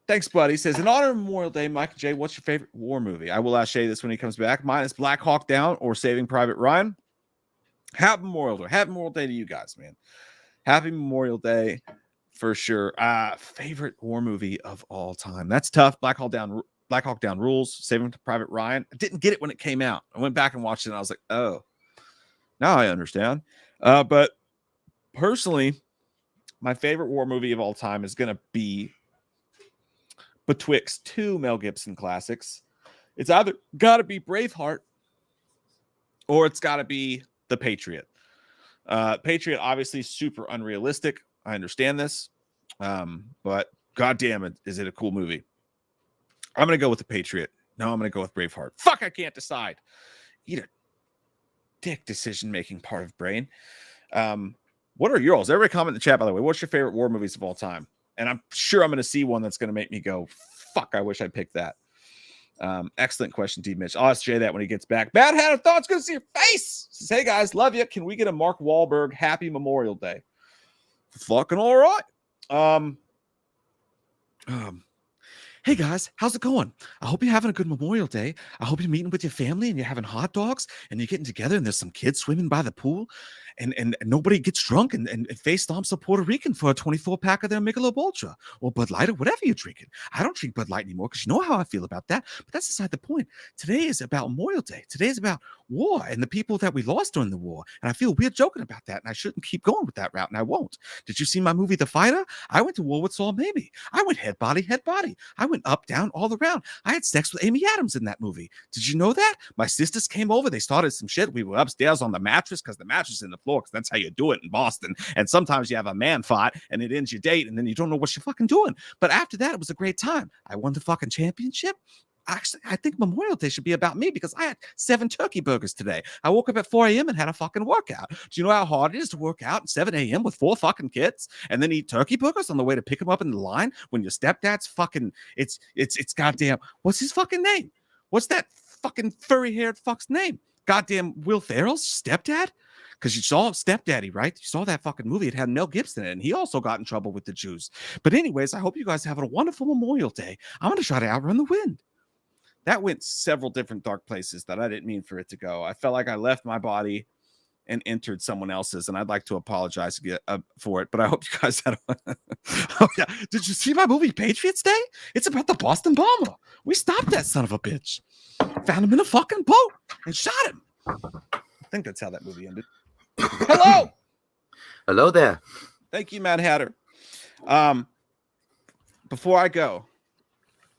thanks, buddy. Says, in honor of Memorial Day, Michael J., what's your favorite war movie? I will ask Shay this when he comes back. Mine is Black Hawk Down or Saving Private Ryan. Happy Memorial Day. Happy Memorial Day to you guys, man. Happy Memorial Day for sure. Favorite war movie of all time. That's tough. Black Hawk Down rules. Saving Private Ryan. I didn't get it when it came out. I went back and watched it, and I was like, oh, now I understand. But personally, my favorite war movie of all time is going to be betwixt two Mel Gibson classics. It's either got to be Braveheart or it's got to be The Patriot. Patriot, obviously super unrealistic. I understand this. But goddamn it, is it a cool movie? I'm going to go with The Patriot. No, I'm going to go with Braveheart. Fuck, I can't decide. Eat a dick decision-making part of brain. What are yours? Everybody comment in the chat, by the way. What's your favorite war movies of all time? And I'm sure I'm going to see one that's going to make me go, fuck, I wish I picked that. Excellent question, D. Mitch. I'll ask Jay that when he gets back. Bad Hatter Thoughts, good to see your face. Says, hey, guys, love you. Can we get a Mark Wahlberg Happy Memorial Day? Fucking all right. Hey guys, how's it going? I hope you're having a good Memorial Day. I hope you're meeting with your family and you're having hot dogs and you're getting together and there's some kids swimming by the pool and nobody gets drunk and face stomps a Puerto Rican for a 24-pack of their Michelob Ultra or Bud Light or whatever you're drinking. I don't drink Bud Light anymore because you know how I feel about that. But that's beside the point. Today is about Memorial Day. Today is about war and the people that we lost during the war. And I feel weird joking about that and I shouldn't keep going with that route and I won't. Did you see my movie, The Fighter? I went to war with Saul Mamie. I went head body. I went up, down, all around. I had sex with Amy Adams in that movie. Did you know that? My sisters came over. They started some shit. We were upstairs on the mattress because the mattress is in the floor because that's how you do it in Boston. And sometimes you have a man fight and it ends your date and then you don't know what you're fucking doing. But after that, it was a great time. I won the fucking championship. Actually, I think Memorial Day should be about me because I had 7 turkey burgers today. I woke up at 4 a.m. and had a fucking workout. Do you know how hard it is to work out at 7 a.m. with 4 fucking kids and then eat turkey burgers on the way to pick them up in the line when your stepdad's fucking, it's goddamn, what's his fucking name? What's that fucking furry-haired fuck's name? Goddamn Will Ferrell's stepdad? Because you saw Stepdaddy, right? You saw that fucking movie. It had Mel Gibson in it, and he also got in trouble with the Jews. But anyways, I hope you guys have a wonderful Memorial Day. I'm going to try to outrun the wind. That went several different dark places that I didn't mean for it to go. I felt like I left my body and entered someone else's, and I'd like to apologize for it, but I hope you guys had Oh, yeah. Did you see my movie Patriots Day? It's about the Boston bomber. We stopped that son of a bitch. Found him in a fucking boat and shot him. I think that's how that movie ended. Hello. Hello there. Thank you, Mad Hatter. Before I go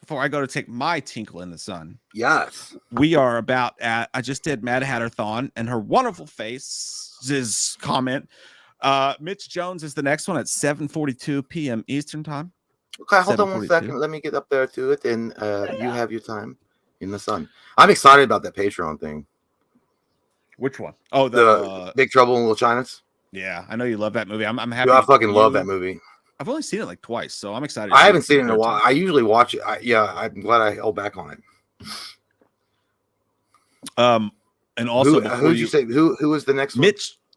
to take my tinkle in the sun. Yes. We are about at, I just did Mad Hatter-thon and her wonderful face's comment. Mitch Jones is the next one at 7:42 p.m. Eastern time. Okay, hold on 1 second. Let me get up there to it and you have your time in the sun. I'm excited about that Patreon thing. Which one? Oh, the Big Trouble in Little China's. Yeah, I know you love that movie. I'm happy. Dude, I fucking love that movie. I've only seen it like twice, so I'm excited. I haven't seen it in a while. I usually watch it. I'm glad I held back on it. And also, who did you say? Who is the next one?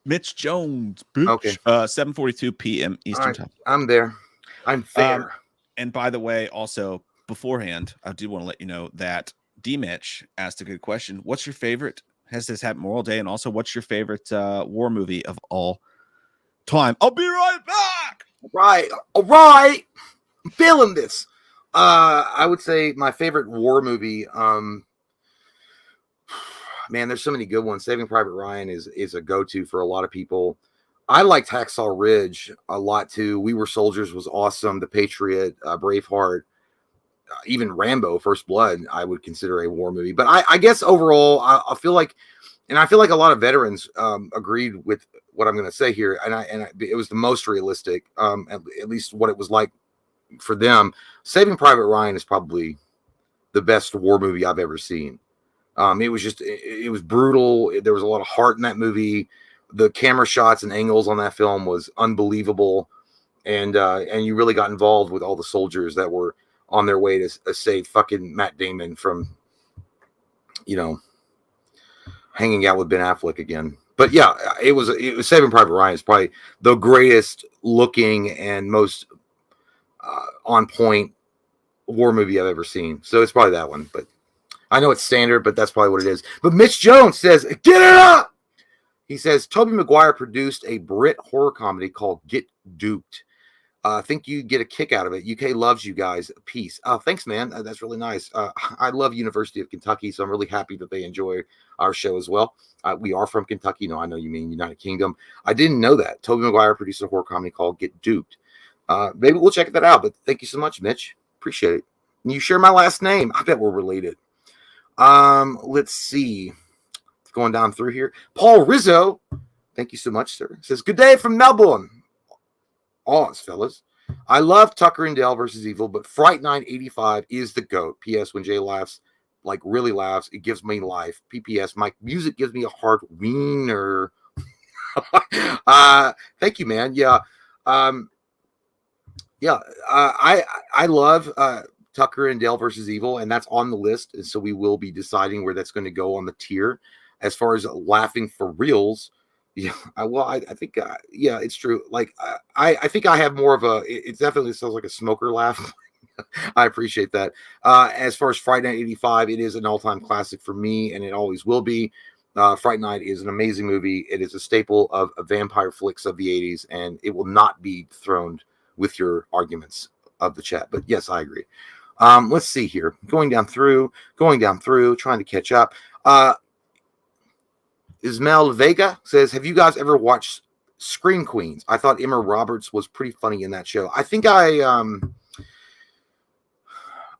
Mitch Jones. Bitch. Okay. 7:42 p.m. Eastern time. I'm there. I'm fair. And by the way, also beforehand, I do want to let you know that D. Mitch asked a good question. What's your favorite? Has this happened Memorial Day? And also, what's your favorite war movie of all time? I'll be right back. All right. I'm feeling this. I would say my favorite war movie. Man, there's so many good ones. Saving Private Ryan is a go-to for a lot of people. I liked Hacksaw Ridge a lot too. We Were Soldiers was awesome. The Patriot, Braveheart, even Rambo: First Blood, I would consider a war movie. But I guess overall, I feel like, and I feel like a lot of veterans agreed with what I'm going to say here, and it was the most realistic, at least what it was like for them. Saving Private Ryan is probably the best war movie I've ever seen. It was brutal. There was a lot of heart in that movie. The camera shots and angles on that film was unbelievable, and you really got involved with all the soldiers that were on their way to save fucking Matt Damon from, hanging out with Ben Affleck again. But yeah, it was Saving Private Ryan is probably the greatest looking and most on point war movie I've ever seen. So it's probably that one. But I know it's standard, but that's probably what it is. But Mitch Jones says, "Get it up!" He says Tobey Maguire produced a Brit horror comedy called Get Duped. I think you get a kick out of it. UK loves you guys. Peace. Thanks, man. That's really nice. I love University of Kentucky, so I'm really happy that they enjoy our show as well. We are from Kentucky. No, I know you mean United Kingdom. I didn't know that. Tobey Maguire produced a horror comedy called Get Duped. Maybe we'll check that out, but thank you so much, Mitch. Appreciate it. And you share my last name. I bet we're related. Let's see. Going down through here. Paul Rizzo. Thank you so much, sir. Says, good day from Melbourne. Oz, fellas. I love Tucker and Dale versus Evil, but Fright 985 is the GOAT. P.S. When Jay laughs, like really laughs, it gives me life. P.P.S. My music gives me a hard wiener. Thank you, man. Yeah. I love Tucker and Dale versus Evil, and that's on the list. And so we will be deciding where that's going to go on the tier. As far as laughing for reals, yeah, I think, yeah, it's true. Like, I think I have more of it definitely sounds like a smoker laugh. I appreciate that. As far as Fright Night 85, it is an all-time classic for me, and it always will be. Fright Night is an amazing movie. It is a staple of vampire flicks of the 80s, and it will not be thrown with your arguments of the chat. But yes, I agree. Let's see here. Going down through, trying to catch up. Ismael Vega says, have you guys ever watched Scream Queens? I thought Emma Roberts was pretty funny in that show. I think I don't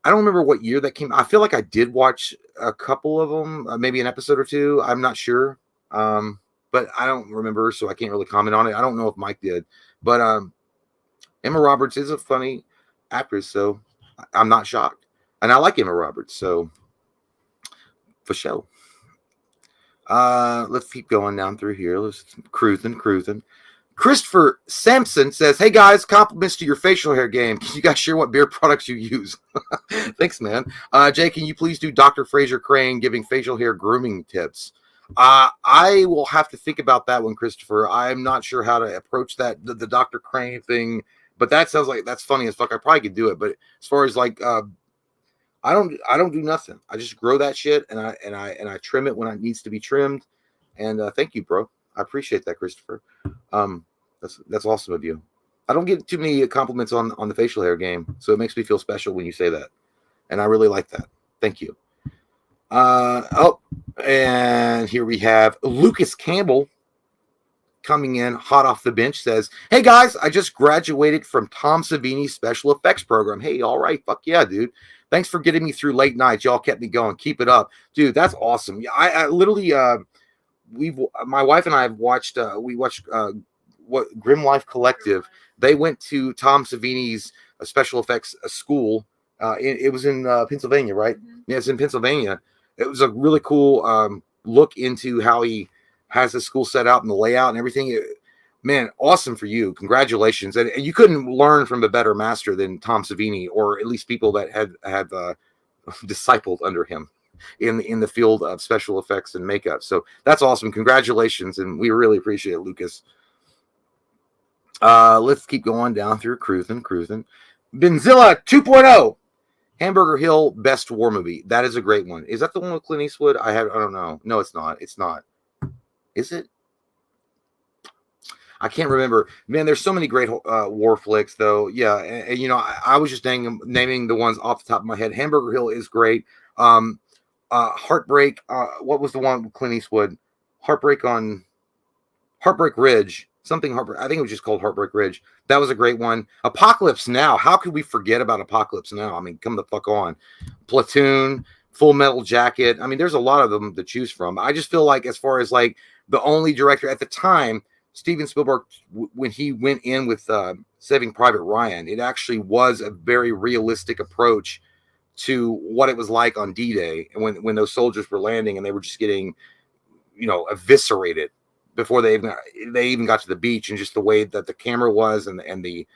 remember what year that came. I feel like I did watch a couple of them, maybe an episode or two. I'm not sure. But I don't remember, so I can't really comment on it. I don't know if Mike did, but Emma Roberts is a funny actress, so I'm not shocked. And I like Emma Roberts, so for sure. Let's keep going down through here. Let's cruising. Christopher Sampson says, hey guys, compliments to your facial hair game. Can you guys share what beard products you use? Thanks, man. Jay, can you please do Dr. Fraser Crane giving facial hair grooming tips? I will have to think about that one, Christopher. I'm not sure how to approach that, the Dr. Crane thing, but that sounds like that's funny as fuck. I probably could do it, but as far as like, I don't do nothing. I just grow that shit and I trim it when it needs to be trimmed. And thank you, bro. I appreciate that, Christopher. That's awesome of you. I don't get too many compliments on the facial hair game, so it makes me feel special when you say that. And I really like that. Thank you. And here we have Lucas Campbell coming in hot off the bench, says, hey guys, I just graduated from Tom Savini's special effects program. Hey, all right, fuck yeah, dude. Thanks for getting me through late nights. Y'all kept me going. Keep it up, dude. That's awesome. I literally, my wife and I have watched. We watched what Grim Life Collective. They went to Tom Savini's special effects school. It was in Pennsylvania, right? Mm-hmm. Yeah, it's in Pennsylvania. It was a really cool look into how he has the school set out and the layout and everything. Man, awesome for you. Congratulations. And you couldn't learn from a better master than Tom Savini, or at least people that had discipled under him in the field of special effects and makeup. So that's awesome. Congratulations. And we really appreciate it, Lucas. Let's keep going down through cruising. Benzilla 2.0. Hamburger Hill best war movie. That is a great one. Is that the one with Clint Eastwood? I don't know. No, it's not. It's not. Is it? I can't remember. Man, there's so many great war flicks, though. Yeah, and you know, I was just naming the ones off the top of my head. Hamburger Hill is great. Heartbreak. What was the one with Clint Eastwood? Heartbreak Ridge. Something Heartbreak. I think it was just called Heartbreak Ridge. That was a great one. Apocalypse Now. How could we forget about Apocalypse Now? I mean, come the fuck on. Platoon, Full Metal Jacket. I mean, there's a lot of them to choose from. I just feel like, as far as like the only director at the time, Steven Spielberg, when he went in with Saving Private Ryan, it actually was a very realistic approach to what it was like on D-Day, and when those soldiers were landing and they were just getting, you know, eviscerated before they even got to the beach, and just the way that the camera was and the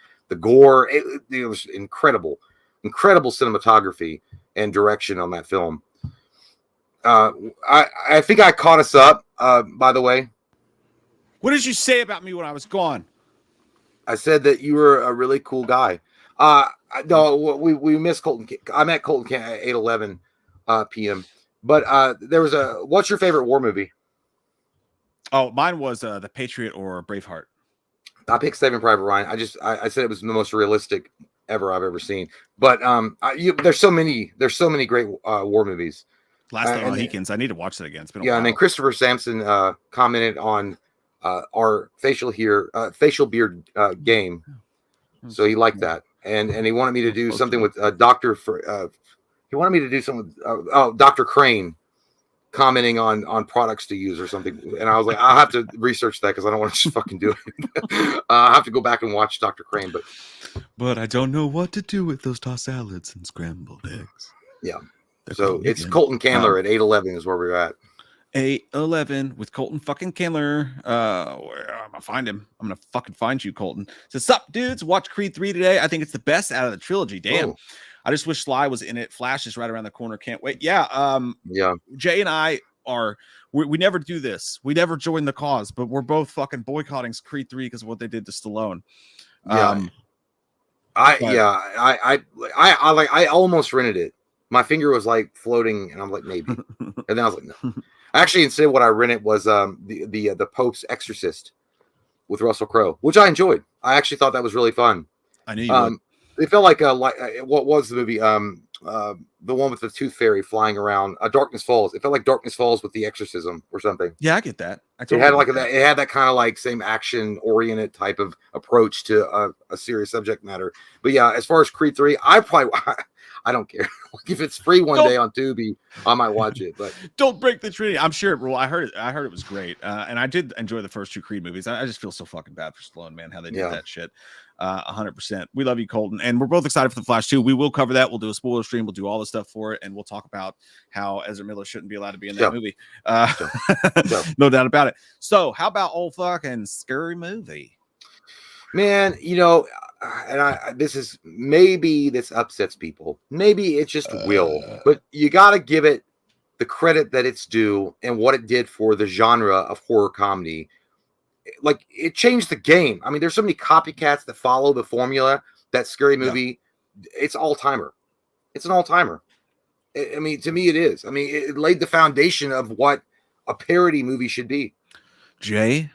gore, it was incredible cinematography and direction on that film. I think I caught us up, by the way. What did you say about me when I was gone? I said that you were a really cool guy. No, we missed Colton. I met Colton at 8:11 p.m. But there was what's your favorite war movie? Oh, mine was The Patriot or Braveheart. I picked Saving Private Ryan. I said it was the most realistic I've ever seen. But there's so many great war movies. Last of the Mohicans. I need to watch that again. It's been a while. And then Christopher Sampson commented on our facial beard game, so he liked that, and he wanted me to do something with he wanted me to do something with Dr. Crane commenting on products to use or something, and I was like, I'll have to research that because I don't want to just fucking do it. I have to go back and watch Dr. Crane, but I don't know what to do with those tossed salads and scrambled eggs. Yeah. So it's Colton Candler at 8:11 is where we're at. 8:11 with Colton fucking Candler. Where I'm gonna find him. I'm gonna fucking find you, Colton. Says, sup, dudes? Watch Creed 3 today. I think it's the best out of the trilogy. Damn. Oh. I just wish Sly was in it. Flash is right around the corner. Can't wait. Yeah. Jay and I we never do this. We never join the cause, but we're both fucking boycotting Creed 3 because of what they did to Stallone. I almost rented it. My finger was like floating, and I'm like, maybe. And then I was like, no. Actually, instead, what I rented was the Pope's Exorcist with Russell Crowe, which I enjoyed. I actually thought that was really fun. I knew you would. It felt like what was the movie? The one with the Tooth Fairy flying around. Darkness Falls. It felt like Darkness Falls with the Exorcism or something. Yeah, I get that. It had that kind of like same action oriented type of approach to a serious subject matter. But yeah, as far as Creed 3, I don't care. If it's free one day on Tubi, I might watch it. But don't break the Trinity. I'm sure it will. I heard it was great, and I did enjoy the first two Creed movies. I just feel so fucking bad for Stallone, man, how they did that shit. 100%. We love you, Colton, and we're both excited for the Flash too. We will cover that. We'll do a spoiler stream. We'll do all the stuff for it, and we'll talk about how Ezra Miller shouldn't be allowed to be in that movie. No doubt about it. So, how about old fucking scary movie? Man, and this upsets people. Maybe it's just will, but you got to give it the credit that it's due and what it did for the genre of horror comedy. Like, it changed the game. I mean, there's so many copycats that follow the formula. That Scary Movie, it's all-timer. It's an all-timer. I mean, to me, it is. I mean, it laid the foundation of what a parody movie should be. Jay,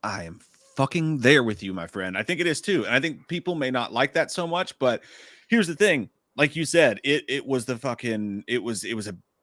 I am fucking there with you, my friend. I think it is too. And I think people may not like that so much, but here's the thing. Like you said, it was a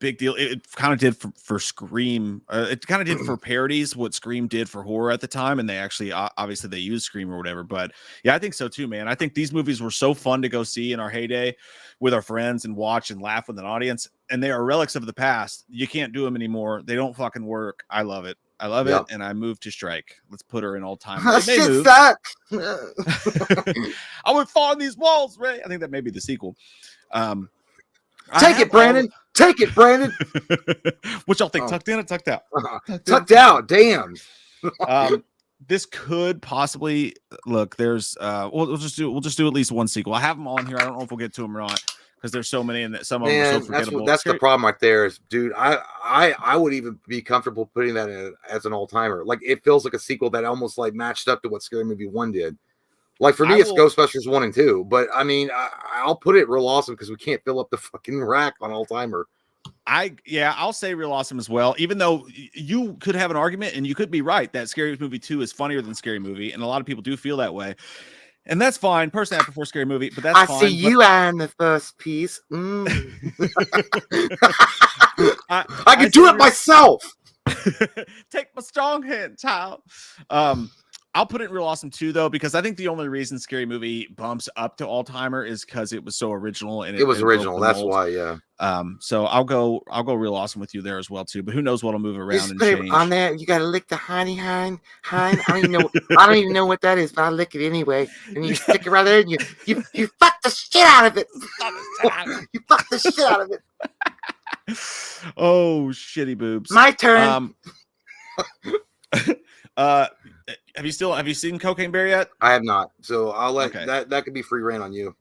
big deal. It kind of did for Scream. It kind of did for parodies what Scream did for horror at the time. And they actually, obviously they used Scream or whatever, but yeah, I think so too, man. I think these movies were so fun to go see in our heyday with our friends and watch and laugh with an audience. And they are relics of the past. You can't do them anymore. They don't fucking work. I love it. I love it, and I moved to Strike. Let's put her in all time. Shit sucks. I would fall on these walls, Ray. I think that may be the sequel. Take it, Brandon. Take it, Brandon. What y'all think? Tucked in or tucked out? Tucked out. Damn. This could possibly look. There's we'll just do at least one sequel. I have them all in here. I don't know if we'll get to them or not because there's so many, and that some of them are so forgettable. That's the problem right there. Is, dude, I would even be comfortable putting that in as an all-timer. Like, it feels like a sequel that almost like matched up to what Scary Movie 1 did. Like, for me, it's Ghostbusters 1 and 2. But I mean, I'll put it real awesome because we can't fill up the fucking rack on all-timer. I'll say Real Awesome as well, even though you could have an argument and you could be right that Scary Movie 2 is funnier than Scary Movie, and a lot of people do feel that way. And that's fine. Personally, I prefer Scary Movie, but that's fine. I see you are in the first piece. I can do it myself. Take my strong hand, child. I'll put it in Real Awesome too, though, because I think the only reason Scary Movie bumps up to all-timer is because it was so original and it was original. That's why, yeah. So I'll go Real Awesome with you there as well too. But who knows what'll move around and change. On there, you gotta lick the honey hind. I don't even know what that is, but I lick it anyway. And you stick it right there, and you fuck the shit out of it. You fuck the shit out of it. Oh, shitty boobs. My turn. Have you seen Cocaine Bear yet? I have not. So I'll let that could be free reign on you.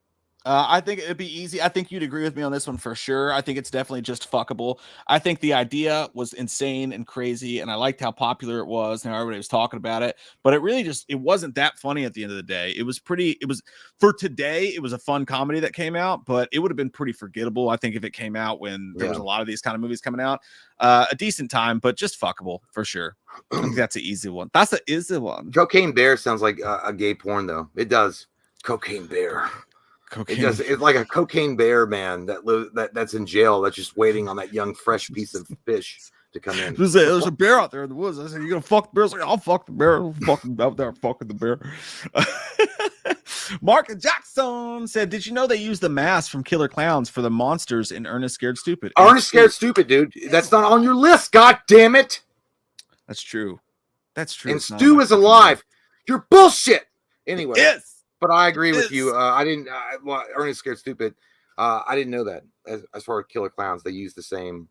I think it'd be easy. I think you'd agree with me on this one for sure. I think it's definitely just fuckable. I think the idea was insane and crazy, and I liked how popular it was and how everybody was talking about it. But it wasn't that funny at the end of the day. It was for today, it was a fun comedy that came out, but it would have been pretty forgettable, I think, if it came out when there was a lot of these kind of movies coming out. A decent time, but just fuckable for sure. I think that's an easy one. That's an easy one. Cocaine Bear sounds like a gay porn, though. It does. Cocaine Bear. It's like a cocaine bear, man, that's in jail, that's just waiting on that young fresh piece of fish to come in. There's a bear out there in the woods. I said, "You gonna fuck the bear?" I was like, "I'll fuck the bear." I'm fucking out there fucking the bear. Mark Jackson said, "Did you know they use the mask from Killer Klowns for the monsters in Ernest Scared Stupid?" Ernest Scared Stupid, dude. That's not on your list. God damn it. That's true. That's true. And Stu is alive. You're bullshit. Anyway. Yes. But I agree with you. I didn't. Ernest Scared Stupid. I didn't know that. As far as Killer Klowns, they use the same.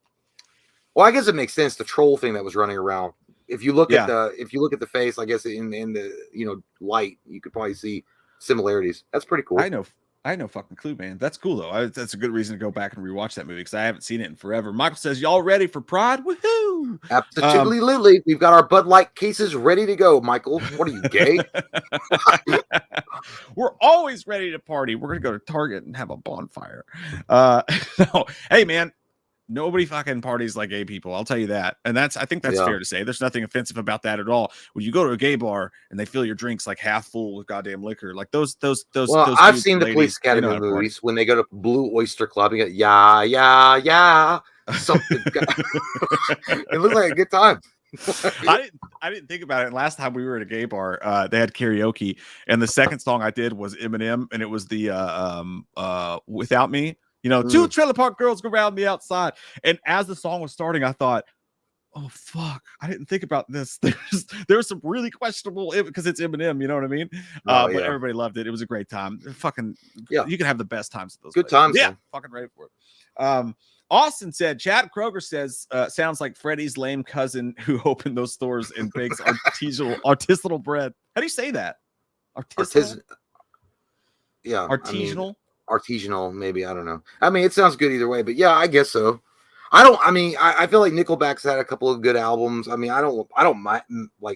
Well, I guess it makes sense. The troll thing that was running around. If you look at the face, I guess in the light, you could probably see similarities. That's pretty cool. I had no fucking clue, man. That's cool though. That's a good reason to go back and rewatch that movie because I haven't seen it in forever. Michael says, "Y'all ready for Pride? Woohoo!" Absolutely. We've got our Bud Light cases ready to go. Michael, what are you, gay? We're always ready to party. We're gonna go to Target and have a bonfire. No, hey man, nobody fucking parties like gay people. I'll tell you that. And I think that's fair to say. There's nothing offensive about that at all. When you go to a gay bar and they fill your drinks like half full with goddamn liquor, like those. Well, I've seen the Police Academy movies when they go to Blue Oyster Club and get yeah. Something. It looks like a good time. I didn't think about it. And last time we were at a gay bar, they had karaoke, and the second song I did was Eminem, and it was the Without Me. Two trailer park girls go around me outside. And as the song was starting, I thought, oh, fuck, I didn't think about this. There's some really questionable, because it's Eminem, you know what I mean? But everybody loved it. It was a great time. You can have the best times at those good times. Yeah, fucking ready for it. Austin said, Chad Kroger says, sounds like Freddie's lame cousin who opened those stores and bakes artisanal bread. How do you say that? Artisanal? Artisanal? Artisanal, maybe. I don't know. I mean, it sounds good either way, but yeah, I guess so. I feel like Nickelback's had a couple of good albums. I mean, I don't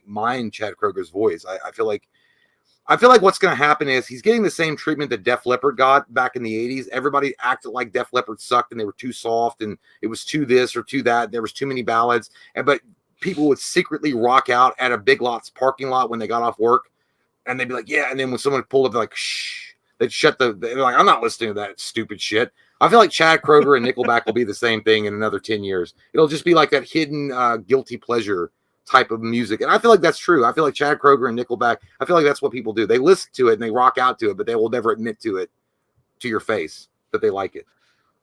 mind Chad Kroger's voice. I feel like what's going to happen is he's getting the same treatment that Def Leppard got back in the 80s. Everybody acted like Def Leppard sucked and they were too soft and it was too this or too that. There was too many ballads. But people would secretly rock out at a Big Lots parking lot when they got off work. And they'd be like, yeah. And then when someone pulled up, they're like, shh. They'd they're like, I'm not listening to that stupid shit. I feel like Chad Kroger and Nickelback will be the same thing in another 10 years. It'll just be like that hidden guilty pleasure type of music. And I feel like that's true. I feel like Chad Kroger and Nickelback, I feel like that's what people do. They listen to it and they rock out to it, but they will never admit to it to your face that they like it.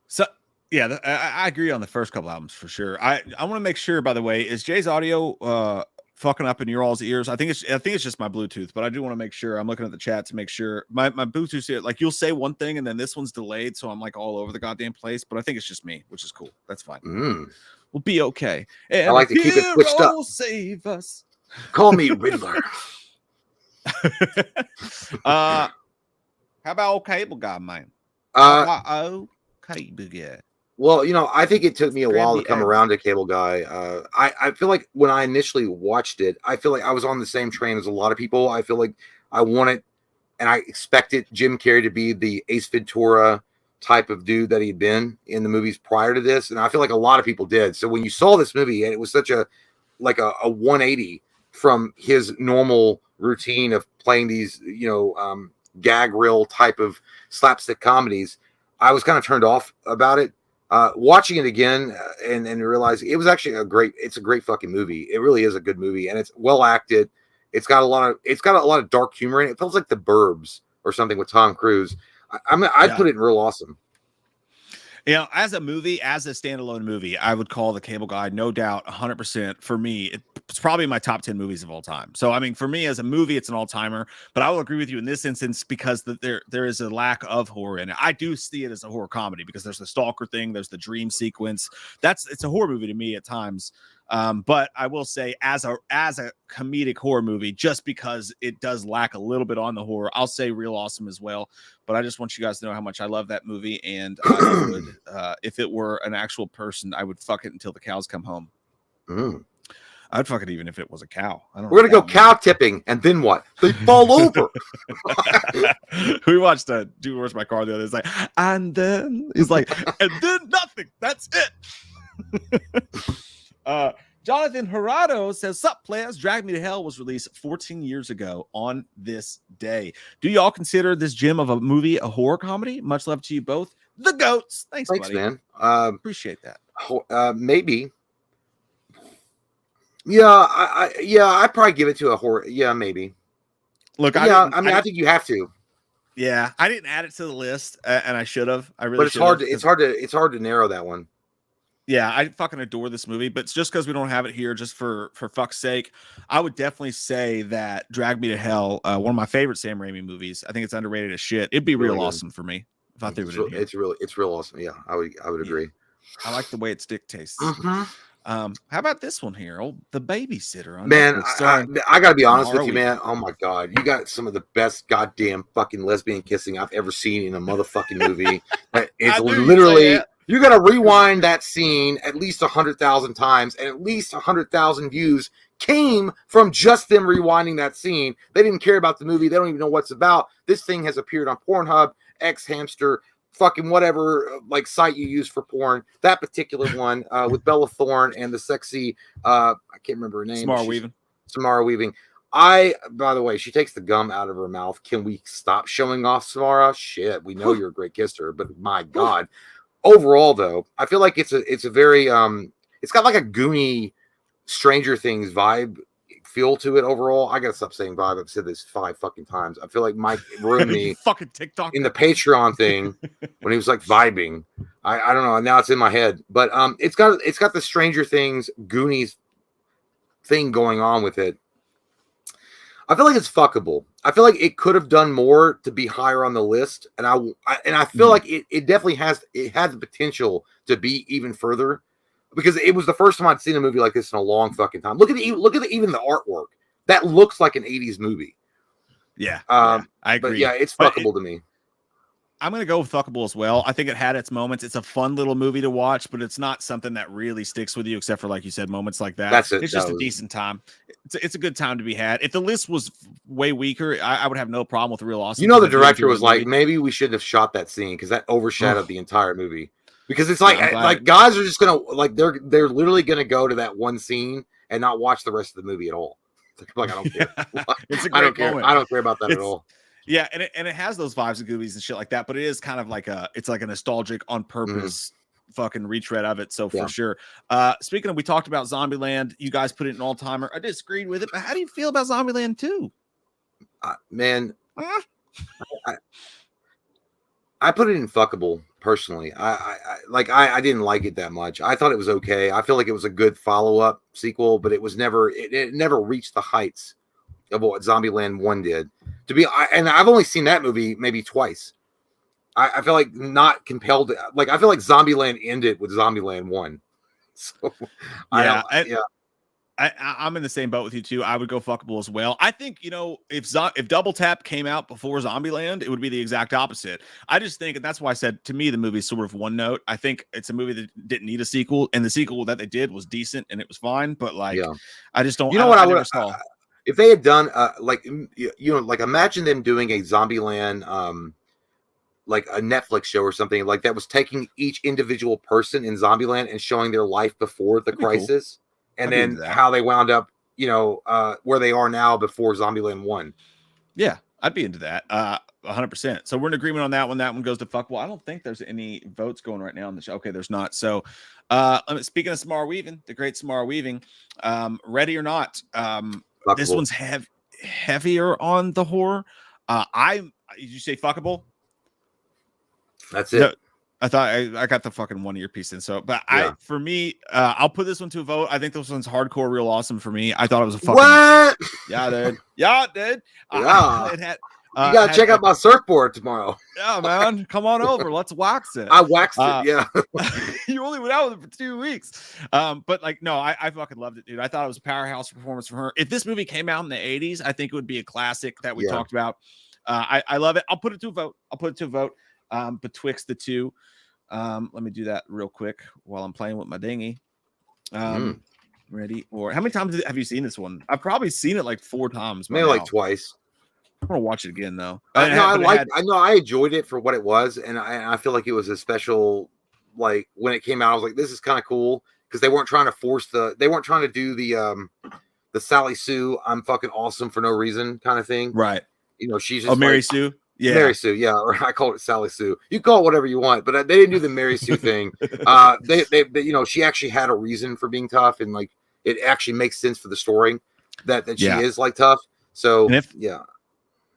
So, yeah, I agree on the first couple albums for sure. I want to make sure, by the way, is Jay's audio fucking up in your all's ears? I think it's just my Bluetooth, but I do want to make sure. I'm looking at the chat to make sure my Bluetooth here, like you'll say one thing and then this one's delayed, so I'm like all over the goddamn place. But I think it's just me, which is cool. That's fine. We'll be okay. And I like to keep it switched up. Save us. Call me Riddler. How about old Cable Guy, man? Cable Guy. Well, I think it took me a while to come around to Cable Guy. I feel like when I initially watched it, I feel like I was on the same train as a lot of people. I feel like I wanted and I expected Jim Carrey to be the Ace Ventura type of dude that he'd been in the movies prior to this. And I feel like a lot of people did. So when you saw this movie and it was such a 180 from his normal routine of playing these, gag reel type of slapstick comedies, I was kind of turned off about it. Watching it again and realizing it was actually it's a great fucking movie. It really is a good movie and it's well acted. It's got a lot of dark humor in it. It feels like The Burbs or something with Tom Cruise. I'd put it in real awesome. As a movie, as a standalone movie, I would call The Cable Guy, no doubt, 100% for me. It's probably my top 10 movies of all time. So, I mean, for me as a movie, it's an all-timer. But I will agree with you in this instance because there is a lack of horror in it. I do see it as a horror comedy because there's the stalker thing, there's the dream sequence. It's a horror movie to me at times. But I will say, as a comedic horror movie, just because it does lack a little bit on the horror, I'll say Real Awesome as well. But I just want you guys to know how much I love that movie, and I would, if it were an actual person, I would fuck it until the cows come home. I'd fuck it even if it was a cow. We're gonna go cow tipping, and then what? They fall over. We watched Dude, Where's My Car the other day. It's like, and then he's like, and then nothing. That's it. Jonathan Gerardo says, "Sup, players? Drag Me to Hell was released 14 years ago on this day. Do y'all consider this gem of a movie a horror comedy? Much love to you both. The goats." Thanks buddy. Man. Appreciate that. Maybe. Yeah, I'd probably give it to a horror. Yeah, maybe. Look, I think you have to. Yeah, I didn't add it to the list, and I should have. I really. But it's hard to narrow that one. Yeah, I fucking adore this movie, but it's just because we don't have it here, just for fuck's sake, I would definitely say that Drag Me to Hell, one of my favorite Sam Raimi movies. I think it's underrated as shit. It'd be real awesome for me if I threw it in here. It's real awesome. Yeah, I would agree. I like the way it stick tastes. How about this one here? The Babysitter. Man, I gotta be honest with you, man. Oh my god, you got some of the best goddamn fucking lesbian kissing I've ever seen in a motherfucking movie. It's literally you gotta rewind that scene at least 100,000 times, and at least 100,000 views came from just them rewinding that scene. They didn't care about the movie. They don't even know what it's about. This thing has appeared on Pornhub, X Hamster, fucking whatever like site you use for porn. That particular one with Bella Thorne and the sexy I can't remember her name. Samara Weaving. By the way, she takes the gum out of her mouth. Can we stop showing off Samara? Shit, we know you're a great kisser, but my god. Overall though, I feel like it's a very it's got like a Goonie Stranger Things vibe feel to it overall. I gotta stop saying vibe. I've said this 5 fucking times. I feel like Mike ruined me fucking TikTok in the Patreon thing when he was like vibing. I don't know. Now it's in my head, but it's got the Stranger Things Goonies thing going on with it. I feel like it's fuckable. I feel like it could have done more to be higher on the list, and I feel like it definitely has the potential to be even further. Because it was the first time I'd seen a movie like this in a long fucking time. Look at even the artwork. That looks like an 80s movie. Yeah, I agree. But yeah, it's fuckable to me. I'm going to go with fuckable as well. I think it had its moments. It's a fun little movie to watch, but it's not something that really sticks with you, except for, like you said, moments like that. That's it. It's just a decent time. It's a good time to be had. If the list was way weaker, I would have no problem with Real Awesome. You know, the director was like, maybe we shouldn't have shot that scene because that overshadowed the entire movie. Because it's like guys are just gonna like they're literally gonna go to that one scene and not watch the rest of the movie at all. Like I don't care. It's a great moment. I don't care about that at all. Yeah, and it has those vibes of Goobies and shit like that, but it is kind of like it's like a nostalgic on purpose fucking retread of it. So for sure. Speaking of, we talked about Zombieland. You guys put it in all timer. I disagreed with it, but how do you feel about Zombieland 2? Man, I put it in fuckable. Personally, I didn't like it that much. I thought it was okay. I feel like it was a good follow-up sequel, but it was never it never reached the heights of what Zombieland 1 did. And I've only seen that movie maybe twice. I feel like not compelled. I feel like Zombieland ended with Zombieland 1. So I'm in the same boat with you too. I would go fuckable as well. I think, if Double Tap came out before Zombieland, it would be the exact opposite. I just think, and that's why I said to me the movie is sort of one note. I think it's a movie that didn't need a sequel, and the sequel that they did was decent and it was fine. But I just don't. You know what I would if they had done imagine them doing a Zombieland like a Netflix show or something like that was taking each individual person in Zombieland and showing their life before the crisis. Cool. And then how they wound up, where they are now before Zombieland 1. Yeah, I'd be into that. 100%. So we're in agreement on that one. That one goes to fuck. Well, I don't think there's any votes going right now on the show. Okay, there's not. So speaking of Samara Weaving, the great Samara Weaving, ready or not, this one's heavier on the horror. Did you say fuckable? That's it. No, I thought I got the fucking one earpiece in. So, but for me, I'll put this one to a vote. I think this one's hardcore, real awesome for me. I thought it was a fucking what? Yeah, dude. Yeah, dude. Yeah. You gotta check out my surfboard tomorrow. Yeah, man, come on over. Let's wax it. I waxed it. Yeah, you only went out with it for 2 weeks. But like, no, I fucking loved it, dude. I thought it was a powerhouse performance from her. If this movie came out in the 80s, I think it would be a classic that we talked about. I love it. I'll put it to a vote. Betwixt the two. Let me do that real quick while I'm playing with my dinghy. Ready? Or how many times have you seen this one? I've probably seen it like 4 times. Maybe like twice. I'm gonna watch it again though. I know I enjoyed it for what it was, and I feel like it was a special. Like when it came out, I was like, "This is kind of cool," because they weren't trying to do the Sally Sue, I'm fucking awesome for no reason kind of thing, right? You know, she's just Mary Sue. Yeah, Mary Sue. Yeah, or I call it Sally Sue. You call it whatever you want, but they didn't do the Mary Sue thing. They you know, she actually had a reason for being tough, and like it actually makes sense for the story that she is like tough. So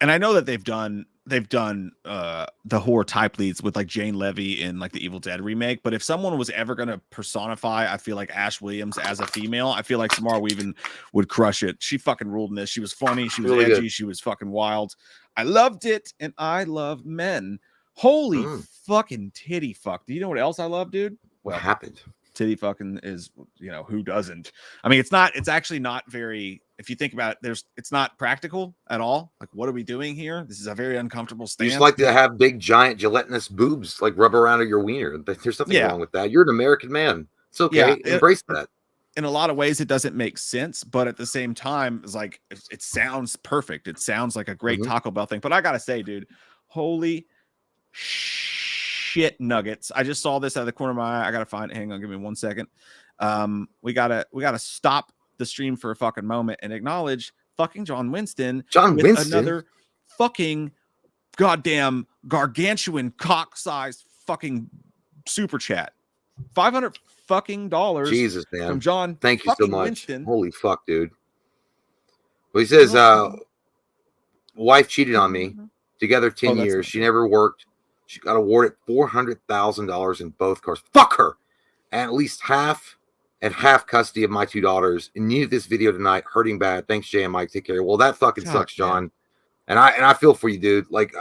and I know that they've done the horror type leads with like Jane Levy in like the Evil Dead remake. But if someone was ever going to personify, I feel like Ash Williams as a female, I feel like Samara Weaving would crush it. She fucking ruled in this. She was funny. She was really edgy. Good. She was fucking wild. I loved it. And I love men. Holy fucking titty fuck. Do you know what else I love, dude? What happened? Titty fucking is, you know, who doesn't? I mean, it's actually not very, if you think about it, it's not practical at all. Like, what are we doing here? This is a very uncomfortable stance. You just like to have big, giant, gelatinous boobs, like rub around your wiener. There's nothing wrong with that. You're an American man. It's okay. Embrace that. In a lot of ways, it doesn't make sense, but at the same time, it's like, it sounds perfect. It sounds like a great Taco Bell thing. But I gotta say, dude, holy shit nuggets. I just saw this out of the corner of my eye. I gotta find it. Hang on, give me 1 second. We gotta stop the stream for a fucking moment and acknowledge fucking John Winston. Another fucking goddamn gargantuan cock-sized fucking super chat. $500 fucking dollars. Jesus, man. From John. Thank you so much. Winston. Holy fuck, dude. Well, he says, wife cheated on me. Together 10 years. She never worked. She got awarded $400,000 in both cars. Fuck her. And at least half custody of my 2 daughters. And needed this video tonight. Hurting bad. Thanks, Jay and Mike. Take care. Well, that fucking sucks, John. Man. And I feel for you, dude. Like,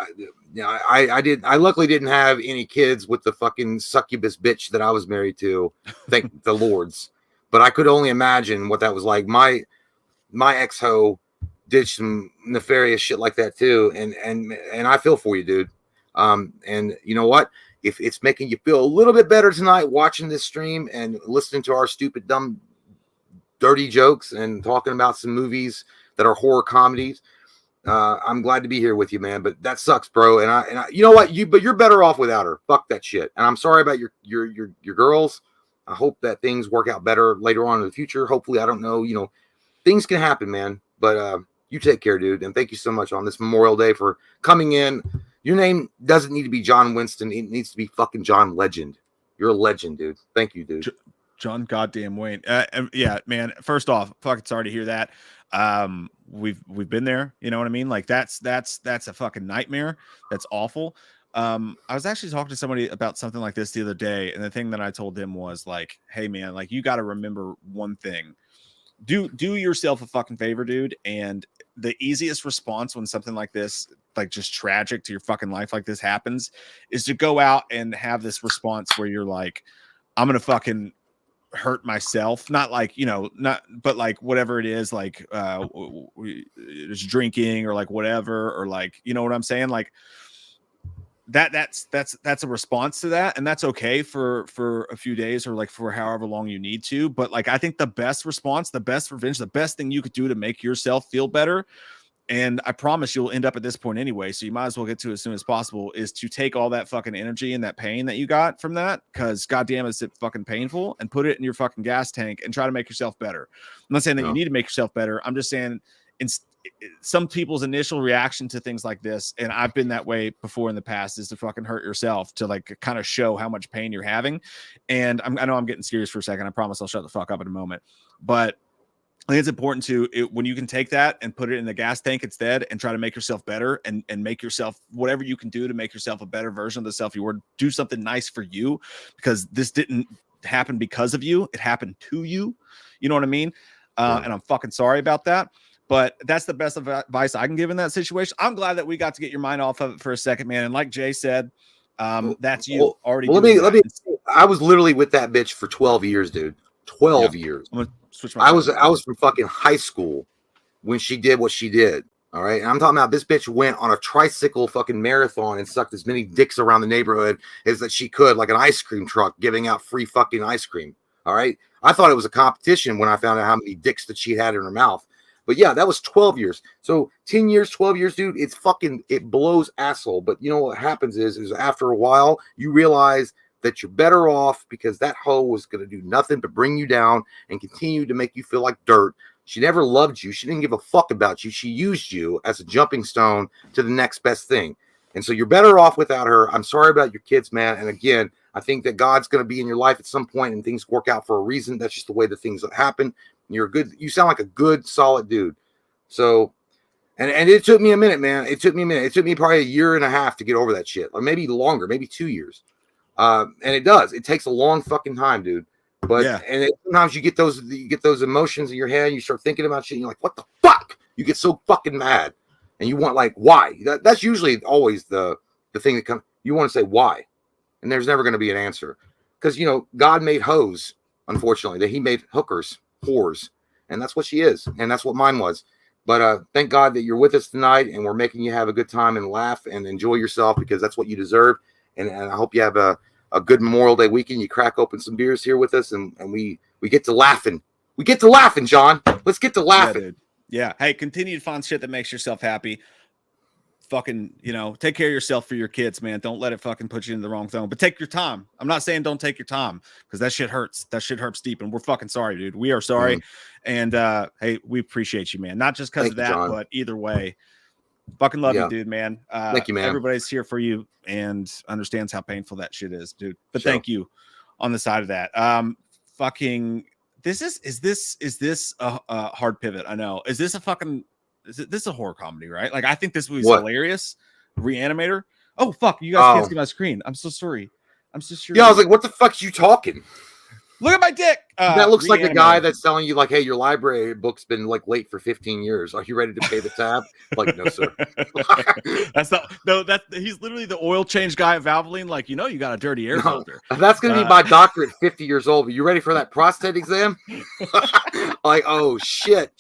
I luckily didn't have any kids with the fucking succubus bitch that I was married to. Thank the Lords. But I could only imagine what that was like. My ex-ho did some nefarious shit like that too. And I feel for you, dude. And you know what? If it's making you feel a little bit better tonight watching this stream and listening to our stupid, dumb, dirty jokes and talking about some movies that are horror comedies, I'm glad to be here with you, man. But that sucks, bro. And I you know what? But you're better off without her. Fuck that shit. And I'm sorry about your girls. I hope that things work out better later on in the future. Hopefully, I don't know. You know, things can happen, man. But you take care, dude. And thank you so much on this Memorial Day for coming in. Your name doesn't need to be John Winston. It needs to be fucking John Legend. You're a legend, dude. Thank you, dude. John goddamn Wayne. Yeah, man. First off, fucking sorry to hear that. We've been there. You know what I mean? Like that's a fucking nightmare. That's awful. I was actually talking to somebody about something like this the other day, and the thing that I told them was like, hey man, like you got to remember one thing. Do yourself a fucking favor, dude. And the easiest response when something like this, like just tragic to your fucking life like this happens, is to go out and have this response where you're like, I'm gonna fucking hurt myself. Not like, you know, but like whatever it is, like just drinking or like whatever, or like, you know what I'm saying? Like that's a response to that, and that's okay for a few days or like for however long you need to. But like I think the best response, the best revenge, the best thing you could do to make yourself feel better, and I promise you'll end up at this point anyway, so you might as well get to it as soon as possible, is to take all that fucking energy and that pain that you got from that, because goddamn is it fucking painful, and put it in your fucking gas tank and try to make yourself better. I'm not saying that you need to make yourself better. I'm just saying some people's initial reaction to things like this, and I've been that way before in the past, is to fucking hurt yourself to like kind of show how much pain you're having. And I know I'm getting serious for a second. I promise I'll shut the fuck up in a moment. But I think it's important when you can take that and put it in the gas tank instead and try to make yourself better and make yourself whatever you can do to make yourself a better version of the self you were. Do something nice for you, because this didn't happen because of you. It happened to you. You know what I mean? And I'm fucking sorry about that. But that's the best advice I can give in that situation. I'm glad that we got to get your mind off of it for a second, man. And like Jay said, that's you already. Well, let me. I was literally with that bitch for 12 years, dude. 12 years. I'm gonna switch my I was from fucking high school when she did what she did. All right. And I'm talking about this bitch went on a tricycle fucking marathon and sucked as many dicks around the neighborhood as that she could, like an ice cream truck giving out free fucking ice cream. All right. I thought it was a competition when I found out how many dicks that she had in her mouth. But yeah, that was 12 years. So 10 years, 12 years, dude, it blows asshole. But you know what happens is after a while, you realize that you're better off because that hoe was going to do nothing but bring you down and continue to make you feel like dirt. She never loved you. She didn't give a fuck about you. She used you as a jumping stone to the next best thing. And so you're better off without her. I'm sorry about your kids, man. And again, I think that God's going to be in your life at some point and things work out for a reason. That's just the way the things happen. You sound like a good, solid dude. So, and it took me a minute, man. It took me probably a year and a half to get over that shit, or maybe longer, maybe 2 years. And it takes a long fucking time, dude. But sometimes you get those emotions in your head and you start thinking about shit and you're like, what the fuck? You get so fucking mad and you want like, why? That's usually always the thing that comes. You want to say why, and there's never going to be an answer because God made hoes, unfortunately, that He made hookers, whores, and that's what she is, and that's what mine was. But thank God that you're with us tonight and we're making you have a good time and laugh and enjoy yourself because that's what you deserve. And I hope you have a good Memorial Day weekend. You crack open some beers here with us and we get to laughing. We get to laughing, John. Let's get to laughing. Yeah, dude. Yeah. Hey, continue to find shit that makes yourself happy. Fucking, take care of yourself for your kids, man. Don't let it fucking put you in the wrong zone. But take your time. I'm not saying don't take your time because that shit hurts. That shit hurts deep. And we're fucking sorry, dude. We are sorry. And hey, we appreciate you, man. Not just because of that, John. But either way. Fucking love you, dude, man. Thank you, man. Everybody's here for you and understands how painful that shit is, dude. But thank you on the side of that. Fucking is this a hard pivot? I know. Is this a horror comedy, right? Like I think this movie's hilarious. Reanimator. Oh fuck, you guys can't see my screen. I'm so sorry. I'm so sure. Yeah, I was like, what the fuck's you talking? Look at my dick. That looks like the guy that's telling you, like, hey, your library book's been like late for 15 years. Are you ready to pay the tab? Like, no, sir. He's literally the oil change guy at Valvoline. Like, you got a dirty air filter. That's gonna be my doctor at 50 years old. Are you ready for that prostate exam? Like, oh shit.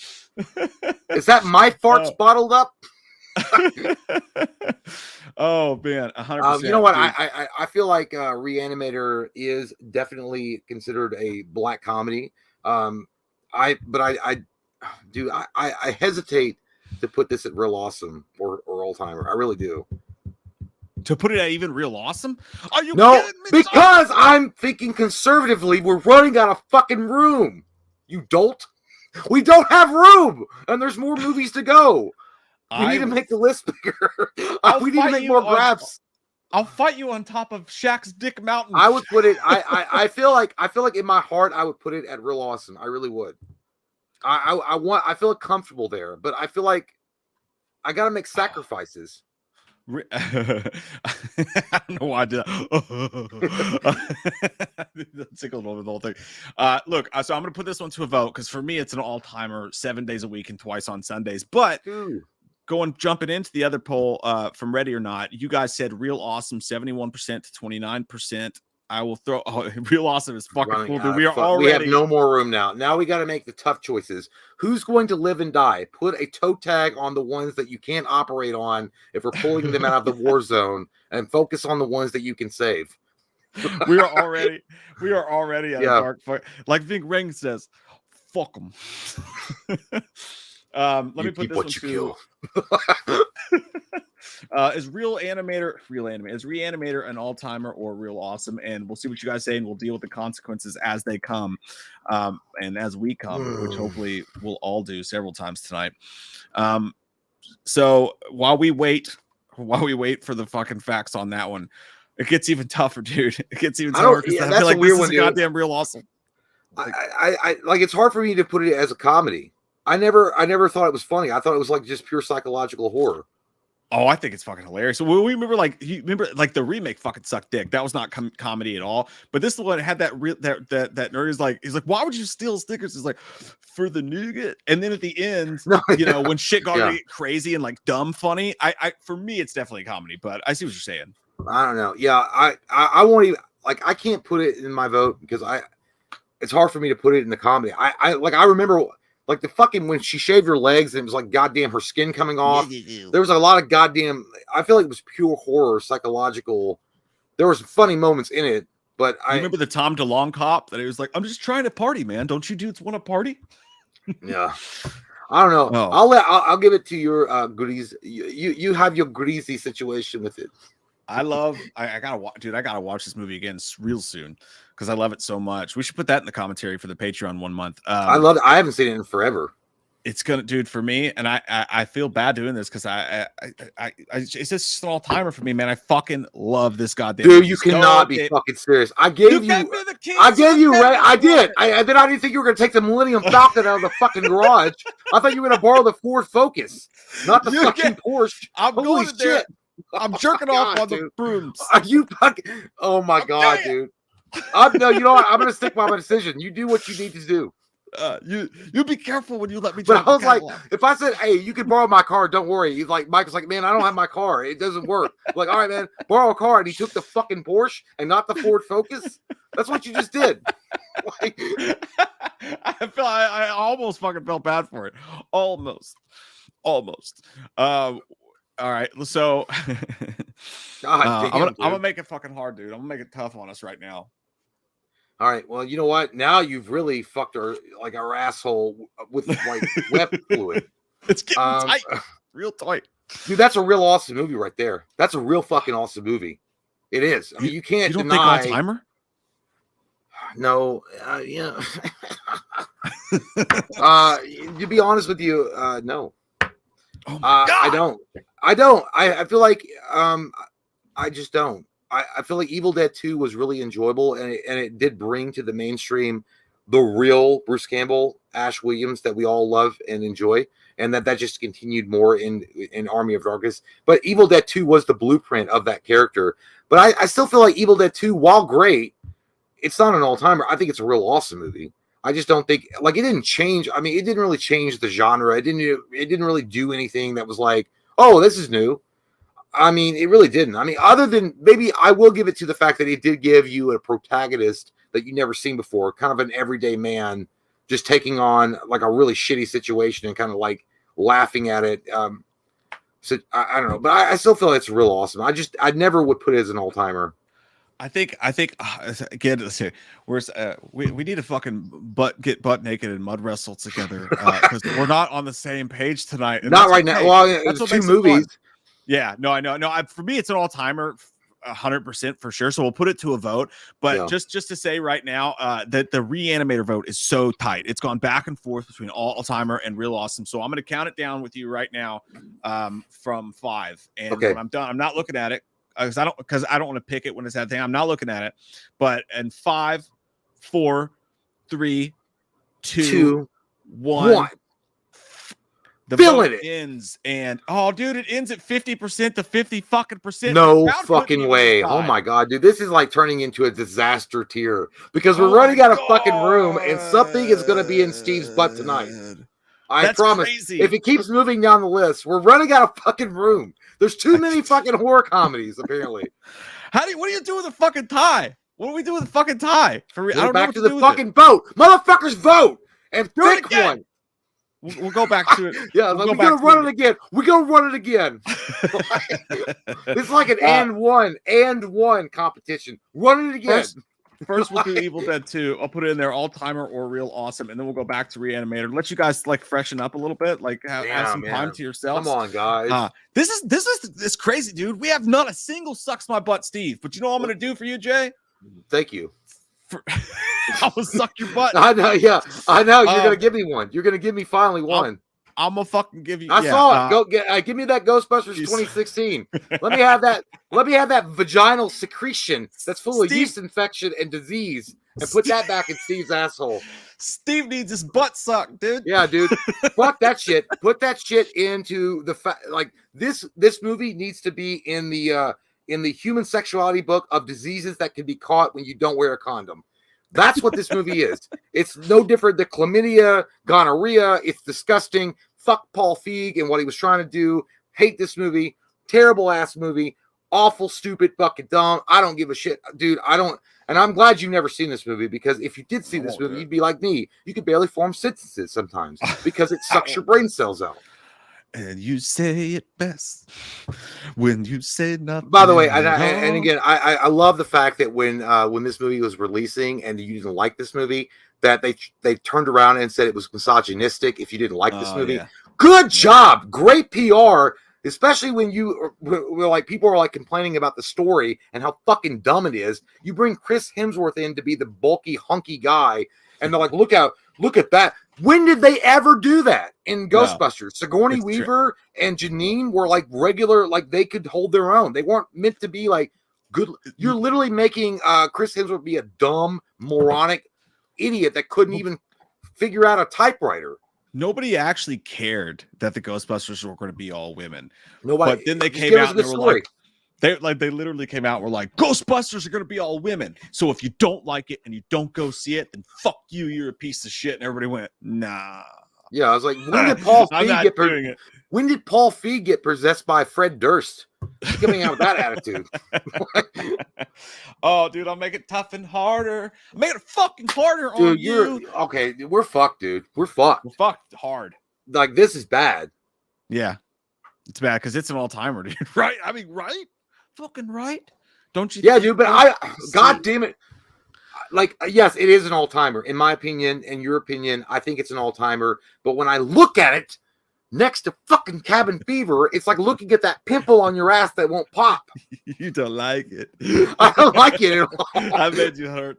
Is that my farts bottled up? Oh man, 100%. You know what? I feel like Reanimator is definitely considered a black comedy. I hesitate to put this at Real Awesome or All Timer. I really do. To put it at even Real Awesome? Are you kidding me? Because I'm thinking conservatively. We're running out of fucking room. You dolt. We don't have room, and there's more movies to go. We need to make the list bigger. We need to make more grabs. I'll fight you on top of Shaq's Dick Mountain. I would put it. I feel like in my heart I would put it at Real Awesome. I really would. I feel comfortable there, but I feel like I gotta make sacrifices. I don't know why I did that. Tickled over the whole thing. Look, so I'm gonna put this one to a vote because for me it's an all-timer, 7 days a week and twice on Sundays. But jumping into the other poll from Ready or Not, you guys said Real Awesome 71% to 29%. I will throw Real Awesome is fucking cool, dude. We have no more room now. Now we got to make the tough choices. Who's going to live and die? Put a toe tag on the ones that you can't operate on if we're pulling them out of the war zone, and focus on the ones that you can save. we are already at a dark fight. Like Ving Ring says, fuck them. Let me put this one to is Reanimator an all-timer or Real Awesome? And we'll see what you guys say, and we'll deal with the consequences as they come, and as we come, which hopefully we'll all do several times tonight. So while we wait for the fucking facts on that one, it gets even tougher, dude. It gets even tougher because I feel like this is goddamn Real Awesome. I like it's hard for me to put it as a comedy. I never thought it was funny. I thought it was like just pure psychological horror. Oh, I think it's fucking hilarious. So we remember, like, you remember, like, the remake fucking sucked dick. That was not comedy at all. But this one had that nerd is like, he's like, why would you steal stickers? It's like, for the nougat. And then at the end, you know, when shit got really crazy and like dumb funny, I for me it's definitely comedy. But I see what you're saying. I don't know. Yeah, I won't even, like, I can't put it in my vote because it's hard for me to put it in the comedy. I remember. Like the fucking when she shaved her legs and it was like goddamn her skin coming off. There was a lot of goddamn. I feel like it was pure horror, psychological. There was funny moments in it, but I remember the Tom DeLonge cop that it was like, "I'm just trying to party, man. Don't you dudes want to party?" Yeah, I don't know. Oh. I'll give it to your goodies. You have your greasy situation with it. I gotta watch, dude. I gotta watch this movie again real soon because I love it so much. We should put that in the commentary for the Patreon 1 month. I love it. I haven't seen it in forever. It's gonna, dude, for me, and I feel bad doing this because it's just an all timer for me, man. I fucking love this goddamn. Dude, you cannot be fucking serious. I gave you. I did. I didn't think you were gonna take the Millennium Falcon out of the fucking garage. I thought you were gonna borrow the Ford Focus, not the fucking Porsche. Holy shit. I'm jerking off on the brooms. Are you fucking? Oh my god, dude! No, you know what? I'm gonna stick by my decision. You do what you need to do. You be careful when you let me. But I was like, if I said, "Hey, you can borrow my car," don't worry. He's like, Mike was like, "Man, I don't have my car. It doesn't work." I'm like, all right, man, borrow a car, and he took the fucking Porsche and not the Ford Focus. That's what you just did. Like, I almost fucking felt bad for it. Almost. All right, so I'm gonna make it fucking hard, dude. I'm gonna make it tough on us right now. All right, well, you know what? Now you've really fucked our asshole with like wet fluid. It's getting tight, real tight, dude. That's a real awesome movie right there. That's a real fucking awesome movie. It is. I mean, you can't don't deny. Think all-timer? No, yeah. To be honest with you, no. Oh my God. I don't. I feel like I just don't. I feel like Evil Dead 2 was really enjoyable, and it did bring to the mainstream the real Bruce Campbell, Ash Williams that we all love and enjoy, and that just continued more in Army of Darkness. But Evil Dead 2 was the blueprint of that character. But I still feel like Evil Dead 2, while great, it's not an all-timer. I think it's a real awesome movie. I just don't think, like, it didn't change. I mean, it didn't really change the genre. It didn't really do anything that was like, oh, this is new. I mean, it really didn't. I mean, other than maybe I will give it to the fact that it did give you a protagonist that you never seen before, kind of an everyday man just taking on like a really shitty situation and kind of like laughing at it. So I don't know, but I still feel it's real awesome. I never would put it as an all-timer. I think again, let's see, we need to fucking get butt naked and mud wrestle together because we're not on the same page tonight. Not right now. Well, it's 2 movies. Yeah, no, I know. No, for me, it's an all-timer, 100% for sure. So we'll put it to a vote. But just to say right now that the Reanimator vote is so tight. It's gone back and forth between all-timer and real awesome. So I'm going to count it down with you right now from 5. And when I'm done, I'm not looking at it. Because I don't want to pick it when it's that thing. I'm not looking at it, but in 5, 4, 3, 2, 1. The vote ends, and dude, it ends at 50% to 50 fucking percent. No fucking way! Oh my god, dude, this is like turning into a disaster tier because we're running out of fucking room, and something is going to be in Steve's butt tonight. I promise. Crazy. If it keeps moving down the list, we're running out of fucking room. There's too many fucking horror comedies, apparently. What do you do with a fucking tie? What do we do with a fucking tie? I don't back to the fucking vote. Motherfuckers vote and pick one. We'll go back to it. Yeah, we're gonna run it again. We're gonna run it again. It's like an and one competition. Run it again. First, we'll do Evil Dead 2. I'll put it in there, all-timer or real awesome, and then we'll go back to Reanimator. Let you guys like freshen up a little bit, like have some time to yourselves. Come on, guys. This is crazy, dude. We have not a single sucks my butt, Steve. But you know what I'm gonna do for you, Jay? Thank you. I will suck your butt. I know. Yeah, I know. You're gonna give me one. You're gonna give me finally one. I'm gonna fucking give you. I saw it. Go give me that Ghostbusters 2016. Let me have that vaginal secretion that's full of yeast infection and disease and put that back in Steve's asshole. Steve needs his butt sucked, dude. Yeah, dude. Fuck that shit. Put that shit into the like this movie needs to be in the human sexuality book of diseases that can be caught when you don't wear a condom. That's what this movie is. It's no different than chlamydia, gonorrhea. It's disgusting. Fuck Paul Feig and what he was trying to do. Hate this movie. Terrible ass movie. Awful, stupid, fucking dumb. I don't give a shit, dude. I don't. And I'm glad you've never seen this movie, because if you did see this movie, you'd be like me. You could barely form sentences sometimes because it sucks your brain cells out. And you say it best when you say nothing. By the way, and again, I love the fact that when this movie was releasing and you didn't like this movie, that they turned around and said it was misogynistic if you didn't like this movie. Yeah. Good job. Great PR. Especially when you were like, people are like complaining about the story and how fucking dumb it is. You bring Chris Hemsworth in to be the bulky, hunky guy, and they're like, look at that. When did they ever do that in Ghostbusters? Sigourney Weaver and Janine were like regular, like they could hold their own. They weren't meant to be like good. You're literally making Chris Hemsworth be a dumb, moronic idiot that couldn't even figure out a typewriter. Nobody actually cared that the Ghostbusters were going to be all women. Nobody. But then they came out and they were they literally came out and were like, Ghostbusters are going to be all women. So if you don't like it and you don't go see it, then fuck you, you're a piece of shit. And everybody went, nah. Yeah, I was like, when did Paul Feig get possessed by Fred Durst? He's coming out with that attitude. Oh, dude, I'll make it tough and harder. I'll make it fucking harder on you. Okay, we're fucked, dude. We're fucked. We're fucked hard. Like, this is bad. Yeah. It's bad because it's an all-timer, dude. Right? I mean, right? Fucking right? Don't you? Yeah, dude, but God damn it. Like, yes, it is an all-timer. In my opinion, in your opinion, I think it's an all-timer. But when I look at it next to fucking Cabin Fever, it's like looking at that pimple on your ass that won't pop. You don't like it. I don't like it at all. I made you hurt.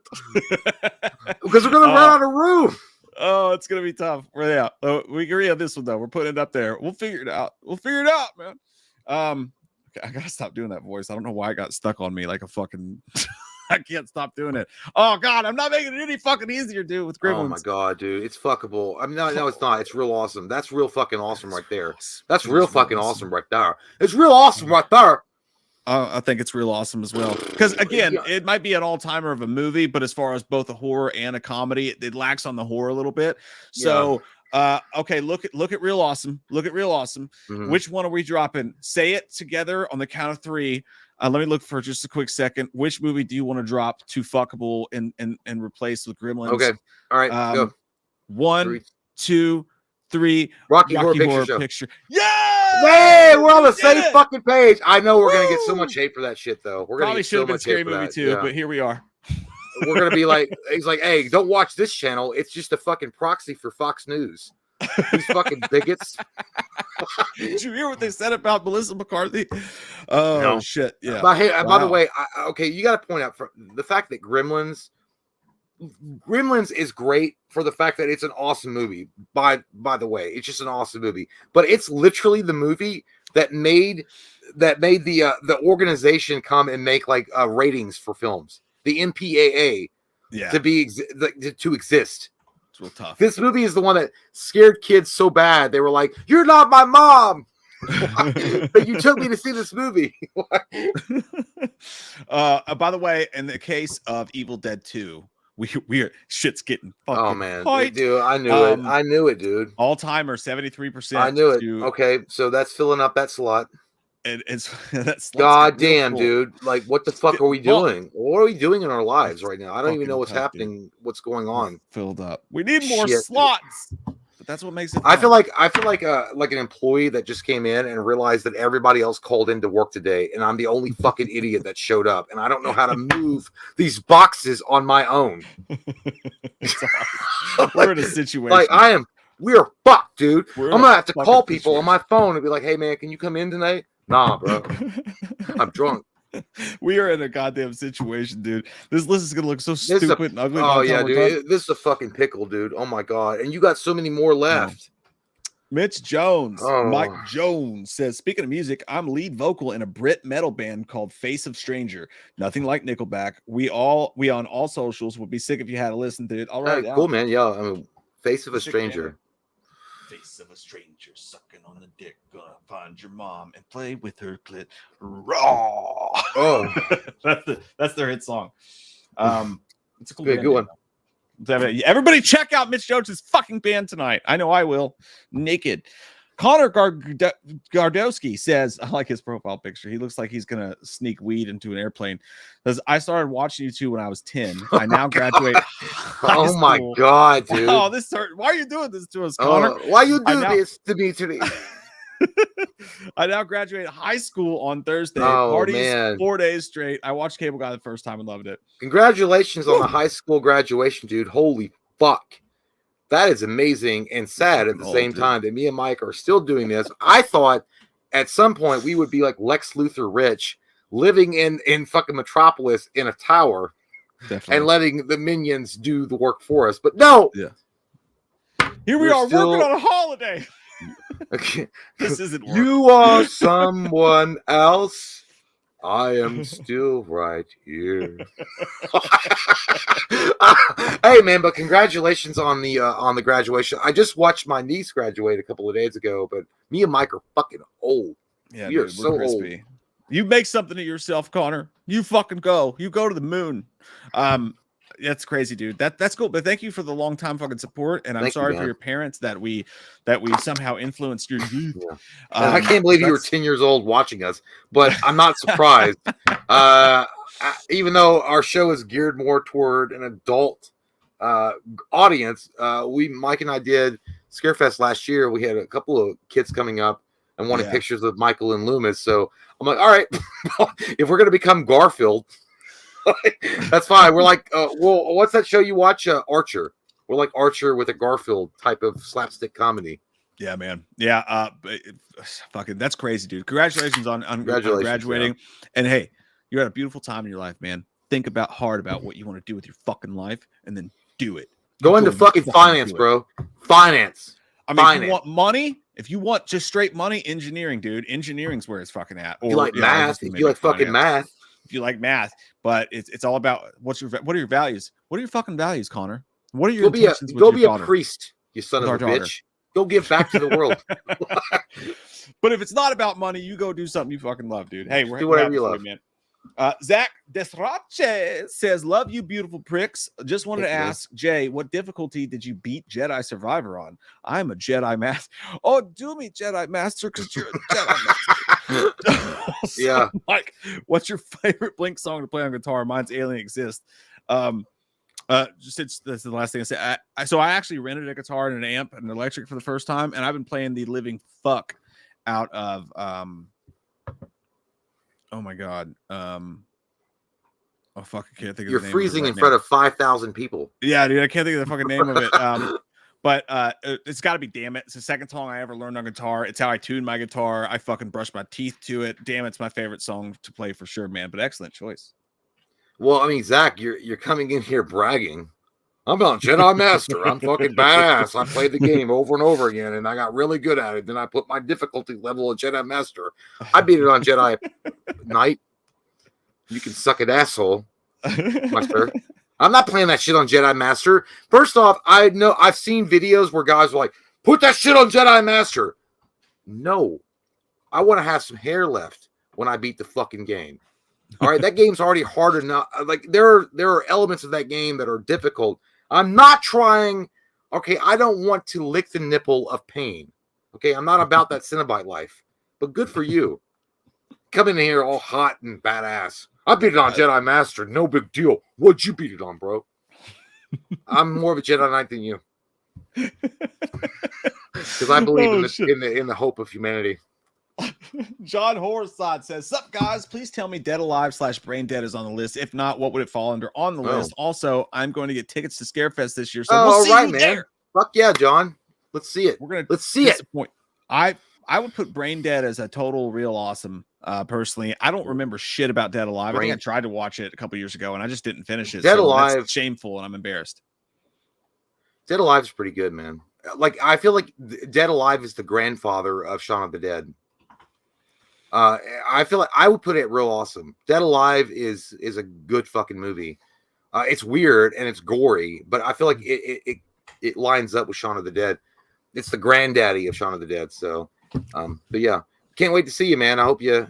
Because we're going to run out of room. Oh, it's going to be tough. Yeah. We agree on this one, though. We're putting it up there. We'll figure it out. Man. Okay, I got to stop doing that voice. I don't know why it got stuck on me like a fucking... I can't stop doing it. Oh God, I'm not making it any fucking easier, dude. With Gremlins. Oh my God, dude, it's fuckable. I mean, no, it's not. It's real awesome. That's real fucking awesome right there. That's real fucking awesome right there. It's real awesome right there. I think it's real awesome as well. Because again, it might be an all-timer of a movie, but as far as both a horror and a comedy, it lacks on the horror a little bit. So, okay, look at real awesome. Look at real awesome. Mm-hmm. Which one are we dropping? Say it together on the count of 3. Let me look for just a quick second. Which movie do you want to drop to fuckable and replace with Gremlins? Okay. All right. Go. 1, 2, 3. Rocky Horror Picture. Yeah! Hey, we're on the same fucking page. I know we're going to get so much hate for that shit, though. We're going to get so much hate for that. Too, but here we are. We're going to be like, he's like, hey, don't watch this channel. It's just a fucking proxy for Fox News. These fucking bigots. Did you hear what they said about Melissa McCarthy? Oh, no. Shit. Yeah. But hey, by the way, you got to point out the fact that Gremlins is great for the fact that it's an awesome movie. By the way, it's just an awesome movie. But it's literally the movie that made the organization come and make like ratings for films. The MPAA to exist. Real tough. This movie is the one that scared kids so bad they were like, "You're not my mom," but you took me to see this movie. By the way, in the case of Evil Dead 2, we are shit's getting fucking. Oh man, dude, I knew it. I knew it, dude. All timer 73%. I knew it. Okay, so that's filling up that slot. And that's God damn, cool. Dude. Like, what the fuck are we doing? What are we doing in our lives right now? I don't even know what's happening, dude. What's going on. Filled up. We need more slots. Dude. But that's what makes it fun. I feel like an employee that just came in and realized that everybody else called in to work today, and I'm the only fucking idiot that showed up, and I don't know how to move these boxes on my own. We're in a situation. Like we are fucked, dude. I'm gonna have to call people on my phone and be like, "Hey man, can you come in tonight?" Nah, bro. I'm drunk. We are in a goddamn situation, dude. This list is gonna look so stupid and ugly. Oh yeah, dude. This is a fucking pickle, dude. Oh my God. And you got so many more left. Mitch Jones, Mike Jones says, speaking of music, I'm lead vocal in a Brit metal band called Face of Stranger. Nothing like Nickelback. We on all socials would be sick if you had to listen to it. All right, cool, man. Yeah, I mean, Face of a Stranger. Face of a stranger sucking on the dick. Gonna find your mom and play with her clit. Raw. Oh, that's their hit song. It's a cool good one. Everybody check out Mitch Jones' fucking band tonight. I know I will. Naked. Connor Gardowski says, I like his profile picture. He looks like he's going to sneak weed into an airplane. Says, I started watching you two when I was 10. I now graduate. Oh my God, dude. Oh, this hurt. Why are you doing this to us, Connor? Why you do this to me today? I now graduate high school on Thursday. Parties 4 days straight. I watched Cable Guy the first time and loved it. Congratulations on the high school graduation, dude. Holy fuck. That is amazing and sad at the same time that me and Mike are still doing this. I thought at some point we would be like Lex Luthor rich, living in fucking Metropolis in a tower. Definitely. And letting the minions do the work for us. But no. Yeah. Here we are working on a holiday. Okay. This isn't work. You are someone else. I am still right here. Hey man, but congratulations on the graduation. I just watched my niece graduate a couple of days ago, but me and Mike are fucking old. Yeah, we are so old. You make something of yourself, Connor. You fucking go. You go to the moon. That's crazy, dude. That's cool. But thank you for the long time fucking support. And I'm sorry for your parents that we somehow influenced your youth. Yeah. I can't believe you were 10 years old watching us, but I'm not surprised. Even though our show is geared more toward an adult audience, Mike and I did Scarefest last year. We had a couple of kids coming up and wanted pictures of Michael and Loomis. So I'm like, all right, if we're gonna become Garfield. That's fine. We're like, well, what's that show you watch? Archer. We're like Archer with a Garfield type of slapstick comedy. Yeah, man. Yeah. Fucking, that's crazy, dude. Congratulations on graduating. Yeah. And hey, you had a beautiful time in your life, man. Think hard about what you want to do with your fucking life, and then do it. Go into fucking finance, bro. Finance. I mean, if you want money, if you want just straight money, engineering, dude. Engineering's where it's fucking at. Or if you like math, if you like fucking math. If you like math, but it's all about what are your values? What are your fucking values, Connor? What are your intentions? Go be a priest, you son of a bitch. Go give back to the world. But if it's not about money, you go do something you fucking love, dude. Hey, do whatever you love, man. Zach Desrache says, "Love you, beautiful pricks. Just wanted to ask Jay, what difficulty did you beat Jedi Survivor on? I'm a Jedi Master. Oh, do me Jedi Master, because you're a Jedi Master." So, yeah, Mike, what's your favorite Blink song to play on guitar? Mine's Alien Exist. Just that's the last thing I say. So I actually rented a guitar and an amp and an electric for the first time, and I've been playing the living fuck out of oh my god. Oh fuck, I can't think of You're the name freezing of it in front of 5,000 people. Yeah, dude, I can't think of the fucking name of it. But it's got to be Damn It. It's the second song I ever learned on guitar. It's how I tune my guitar. I fucking brush my teeth to it. Damn It's my favorite song to play for sure, man. But excellent choice. Well, I mean, Zach, you're coming in here bragging. I'm not Jedi Master. I'm fucking badass. I played the game over and over again, and I got really good at it. Then I put my difficulty level of Jedi Master. I beat it on Jedi Knight. You can suck it, asshole, my sir. I'm not playing that shit on Jedi Master. First off, I know I've seen videos where guys are like, put that shit on Jedi Master. No. I want to have some hair left when I beat the fucking game. All right, that game's already hard enough. Like there are elements of that game that are difficult. I'm not trying. Okay, I don't want to lick the nipple of pain. Okay, I'm not about that Cenobite life. But good for you. Coming in here all hot and badass. I beat it on Jedi Master. No big deal. What'd you beat it on, bro? I'm more of a Jedi Knight than you. Because I believe in the hope of humanity. John Horsod says, "Sup guys, please tell me Dead Alive / Brain Dead is on the list. If not, what would it fall under on the list? Also, I'm going to get tickets to Scarefest this year, so we'll see you there." Fuck yeah, John. Let's see it. Let's see it. I would put Brain Dead as a total real awesome. Personally, I don't remember shit about Dead Alive. I think I tried to watch it a couple years ago and I just didn't finish it. Dead Alive, that's shameful, and I'm embarrassed. Dead Alive is pretty good, man. like I feel like Dead Alive is the grandfather of Shaun of the Dead. I feel like I would put it real awesome. Dead Alive is a good fucking movie. It's weird and it's gory, but I feel like it lines up with Shaun of the Dead. It's the granddaddy of Shaun of the Dead. So, but yeah, can't wait to see you, man. I hope you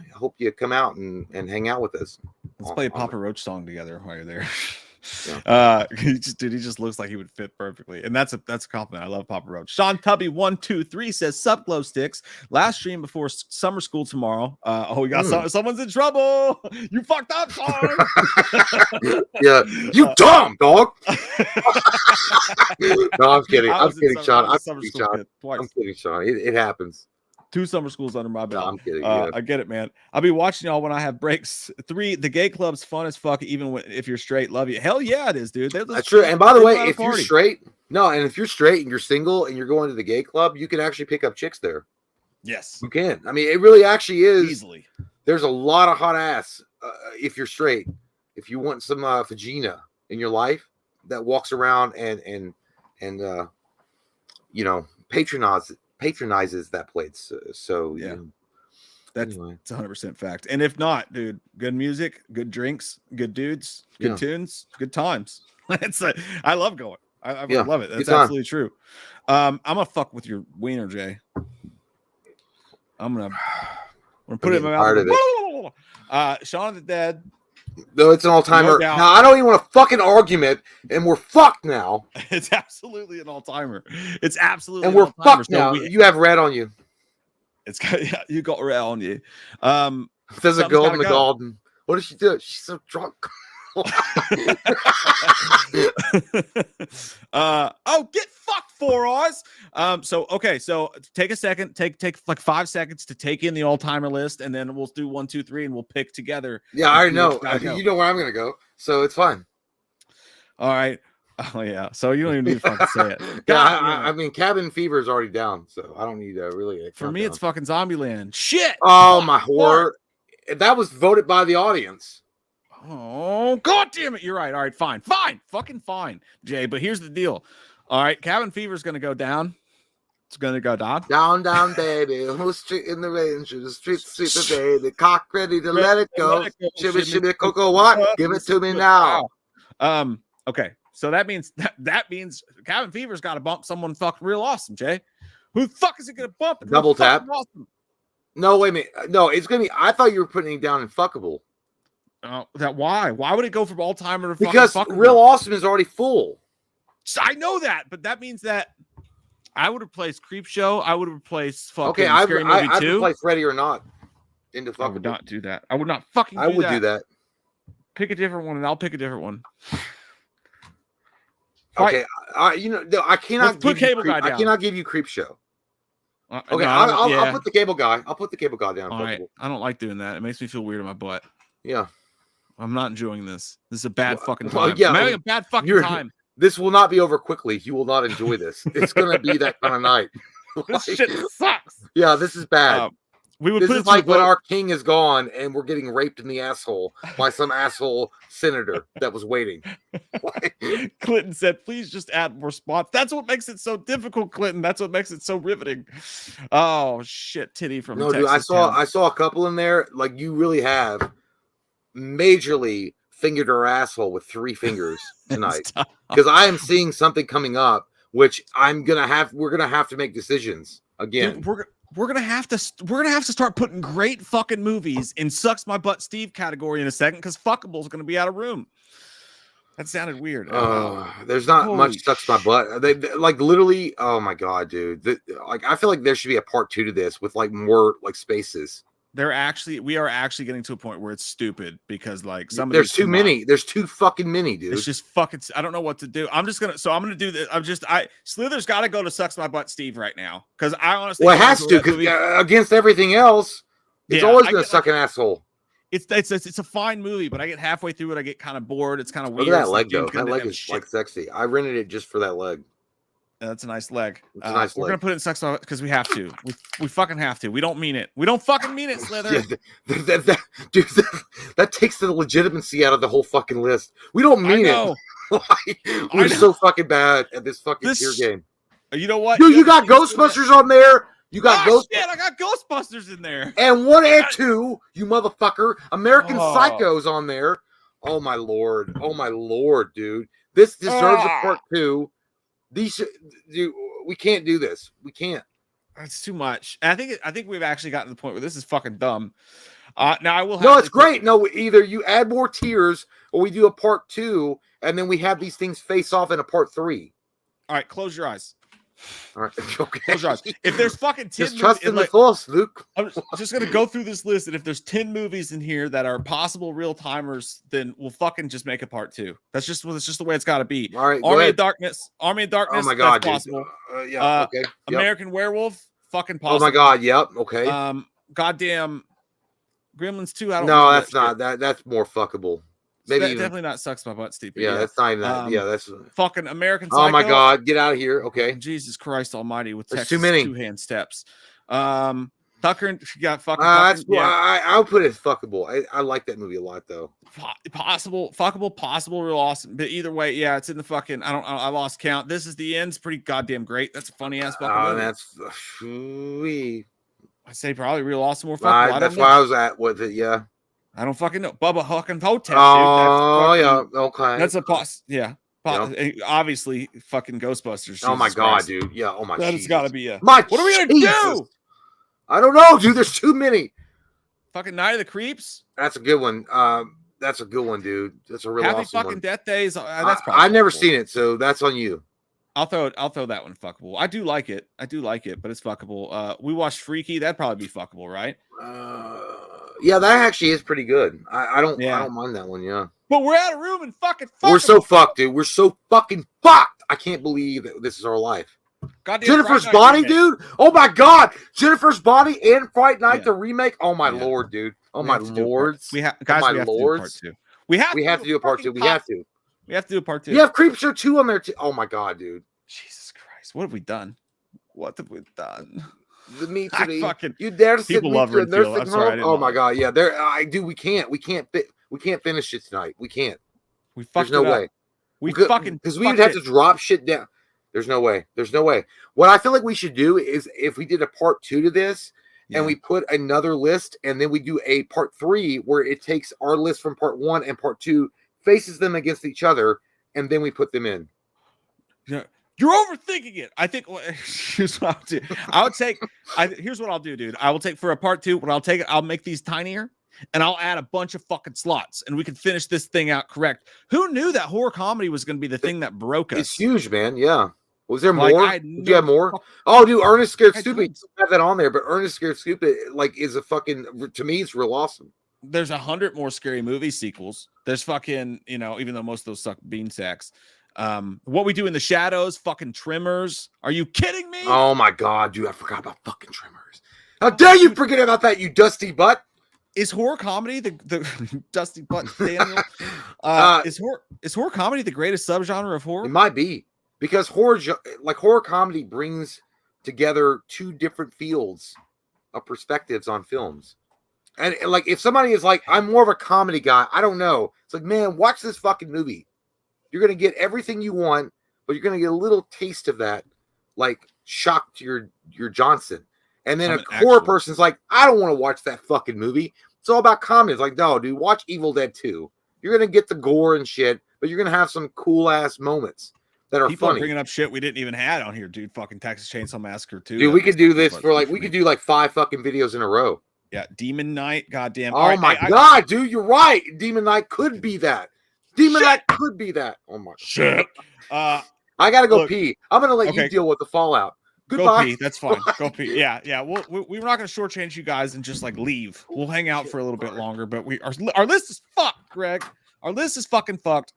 come out and hang out with us. Let's play a Papa Roach song together while you're there. Yeah. He just looks like he would fit perfectly, and that's a compliment. I love Papa Roach. Sean Tubby 123 says, "Sup glow sticks. Last stream before summer school tomorrow. We got someone's in trouble. You fucked up, Sean. Yeah, you dumb dog. No, I'm kidding. I'm kidding, Sean. I'm kidding, Sean. It happens. 2 summer schools under my belt. No, I'm kidding. I get it, man. I'll be watching y'all when I have breaks. 3, the gay club's fun as fuck, even if you're straight. Love you. Hell yeah, it is, dude. That's true. And by the way, if you're straight, and you're single and you're going to the gay club, you can actually pick up chicks there. Yes, you can. I mean, it really actually is. Easily. There's a lot of hot ass if you're straight. If you want some vagina in your life that walks around and patronizes that place. So yeah, that's 100% fact. And if not, dude, good music, good drinks, good dudes, good tunes, good times. I love going. I love it. That's absolutely true. I'm gonna fuck with your wiener, Jay. I'm gonna put it in my mouth. Shaun of the Dead. Though it's an all-timer. No, now I don't even want a fucking argument, and we're fucked now. It's absolutely an all-timer. It's absolutely, and we're fucked now. You have red on you. It's got you got red on you. There's a girl in the garden. What does she do? She's so drunk. Get fucked, Four Eyes. So take a second, take like 5 seconds to take in the all-timer list, and then we'll do 1, 2, 3, and we'll pick together. Yeah, I already know. You know where I'm gonna go, so it's fine. All right. Oh yeah. So you don't even need to fucking say it. I mean, Cabin Fever is already down, so I don't need to really. For me, it's fucking Zombieland. Shit. Oh my horror. That was voted by the audience. Oh, god damn it. You're right. All right, fine. Fucking fine, Jay. But here's the deal. All right, Cabin Fever is going to go down. It's going to go down. Down, baby. Who's street in the rain? The street sweeper, baby. Cock ready to let it go. Shimmy, cocoa, what? Give it to me now. Okay. So that means Cabin Fever's got to bump someone fucking real awesome, Jay. Who the fuck is it going to bump? Double tap. Awesome? No, wait a minute. No, it's going to be. I thought you were putting it down in fuckable. Why would it go from all timer to because real awesome is already full. I know that, but that means that I would replace Creep Show. I would replace fucking Scary Movie 2. I would replace Ready or Not into fucking. I would not do that. I would not fucking. I would do that. Pick a different one, and I'll pick a different one. Okay, I cannot put Cable Guy down. I cannot give you Creep Show. Okay, I'll put the Cable Guy. I'll put the Cable Guy down. All right. I don't like doing that. It makes me feel weird in my butt. Yeah. I'm not enjoing this. This is a bad fucking time. I'm having a bad fucking time. This will not be over quickly. You will not enjoy this. It's going to be that kind of night. This shit sucks. Yeah, this is bad. This is like when our king is gone and we're getting raped in the asshole by some asshole senator that was waiting. Clinton said, please just add more spots. That's what makes it so difficult, Clinton. That's what makes it so riveting. Oh, shit. Titty from Texas. Dude, I saw a couple in there. Like, you really have majorly fingered her asshole with 3 fingers tonight, because I am seeing something coming up, which we're gonna have to make decisions again. Dude, we're gonna have to start putting great fucking movies in sucks my butt Steve category in a second, because Fuckable is gonna be out of room. That sounded weird. There's not much sucks my butt. They like literally. Oh my god, dude! Like I feel like there should be a part 2 to this with like more like spaces. We are actually getting to a point where it's stupid, because like there's too many. There's too fucking many, dude. It's just fucking. I don't know what to do. I'm gonna do this. Slither's got to go to sucks my butt Steve right now, because I honestly. Well, it has to, because against everything else, it's always gonna suck an asshole. It's a fine movie, but I get halfway through it, I get kind of bored. It's kind of weird. Look at that leg though. That leg is like sexy. I rented it just for that leg. That's a nice leg. We're gonna put it in sucks because we have to. We fucking have to. We don't mean it. We don't fucking mean it, Slither. Dude, that takes the legitimacy out of the whole fucking list. We don't mean it. We're so fucking bad at this fucking tier game. You know what? Dude, you got Ghostbusters on there. You got Shit, I got Ghostbusters in there. And 1 and 2, you motherfucker. American Psycho's on there. Oh my lord. Oh my lord, dude. This deserves a part 2. Dude, we can't do this. We can't. It's too much. And I think we've actually gotten to the point where this is fucking dumb. Now I will have No, it's great. No, either you add more tiers or we do a part 2 and then we have these things face off in a part 3. All right, close your eyes. All right, okay. Close your eyes. If there's fucking 10 just trust in the force, Luke. I'm just gonna go through this list, and if there's 10 movies in here that are possible real timers, then we'll fucking just make a part 2. That's just the way it's got to be. All right, Army of Darkness. Oh my god, that's possible. Yeah, okay. Yep. American Werewolf, fucking possible. Oh my god, yep, okay. Goddamn Gremlins 2. I don't. No, that's not that. That's more fuckable. Maybe definitely not Sucks My Butt, Steve. Yeah, that's not even that. Yeah, that's fucking American Psycho. Oh my god, get out of here. Okay. Jesus Christ Almighty, with Texas too many 2-hand steps. Tucker and you got fucking. I'll put it fuckable. I like that movie a lot though. Possible, real awesome. But either way, yeah, it's in the fucking. I lost count. This Is the End's pretty goddamn great. That's a funny ass fucking movie. I say probably real awesome or fuckable. That's where I was at with it. Yeah. I don't fucking know. Bubba fucking Hotep. Oh yeah, okay. That's a yeah. Obviously, fucking Ghostbusters. Oh my god, dude. Yeah. Oh my. That's got to be a. What are we gonna do? I don't know, dude. There's too many. Fucking Night of the Creeps. That's a good one. That's a good one, dude. That's a real Happy awesome fucking one. Death Days. That's probably. I've never seen it, so that's on you. I'll throw that one fuckable. I do like it, but it's fuckable. We watched Freaky. That'd probably be fuckable, right? Yeah, that actually is pretty good. I don't mind that one. Yeah, but we're out of room and fucking. We're so fucked, dude. We're so fucking fucked. I can't believe that this is our life. Goddamn Jennifer's Body, dude. Oh my god, Jennifer's Body and Fright Night the remake. Oh my lord, dude. Oh my lords. We have to do a part 2. We have to do a part 2. We have to. We have to do a part 2. You have Creepshow 2 on there too. Oh my god, dude. Jesus Christ. What have we done? The meat to me. Fucking you dare to people love Renfield. I'm sorry. Oh my god, yeah. We can't finish it tonight. We can't. There's no way. Because we would have to drop shit down. There's no way. What I feel like we should do is if we did a part 2 to this and we put another list and then we do a part 3 where it takes our list from part 1 and part 2, faces them against each other, and then we put them in. Yeah. You're overthinking it. I think here's what I'll do. Here's what I'll do, dude. I will take for a part 2. When I'll make these tinier and I'll add a bunch of fucking slots and we can finish this thing out correct. Who knew that horror comedy was going to be the thing that broke us? It's huge, man. Yeah. Was there more? Did you have more? Oh, dude, Ernest Scared Stupid. You have that on there, but Ernest Scared Stupid is a fucking, to me, it's real awesome. There's 100 more Scary Movie sequels. There's fucking, even though most of those suck bean sacks. What We Do in the Shadows, fucking Tremors. Are you kidding me? Oh my god, dude, I forgot about fucking Tremors. How dare you forget about that, you dusty butt? Is horror comedy the dusty butt Daniel? Is horror comedy the greatest subgenre of horror? It might be, because horror comedy brings together 2 different fields of perspectives on films. And like, if somebody is like, I'm more of a comedy guy, I don't know. It's like, man, watch this fucking movie. You're going to get everything you want, but you're going to get a little taste of that, like shock to your Johnson. And then a horror person's like, I don't want to watch that fucking movie. It's all about comedy. It's like, no, dude, watch Evil Dead 2. You're going to get the gore and shit, but you're going to have some cool ass moments that are People funny. Are bringing up shit we didn't even have on here, dude. Fucking Texas Chainsaw Massacre 2. Dude, we could do this for like, we could do like 5 fucking videos in a row. Yeah, Demon Knight, goddamn. Oh my god, dude, you're right. Demon Knight could be that. Demon Knight could be that. Oh my shit. I gotta go pee. I'm gonna let you deal with the fallout. Goodbye. Go pee. That's fine. Go pee. Yeah. We're not gonna shortchange you guys and just like leave. We'll hang out for a little bit longer, but our list is fucked, Greg. Our list is fucking fucked.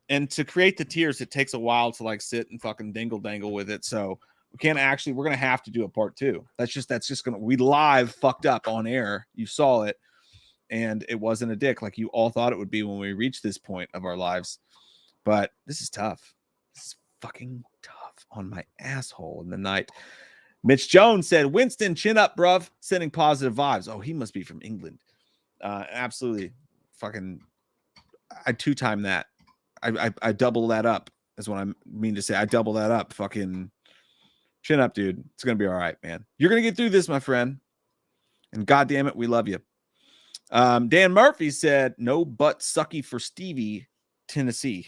And to create the tiers, it takes a while to like sit and fucking dingle dangle with it. So we're gonna have to do a part 2. That's just gonna we live fucked up on air. You saw it. And it wasn't a dick like you all thought it would be when we reached this point of our lives. But this is tough. This is fucking tough on my asshole in the night. Mitch Jones said, Winston, chin up, bruv. Sending positive vibes. Oh, he must be from England. Absolutely. Fucking, I 2-time that. I double that up is what I mean to say. I double that up. Fucking Chin up, dude. It's going to be all right, man. You're going to get through this, my friend. And God damn it, we love you. Dan Murphy said, no butt sucky for Stevie, Tennessee.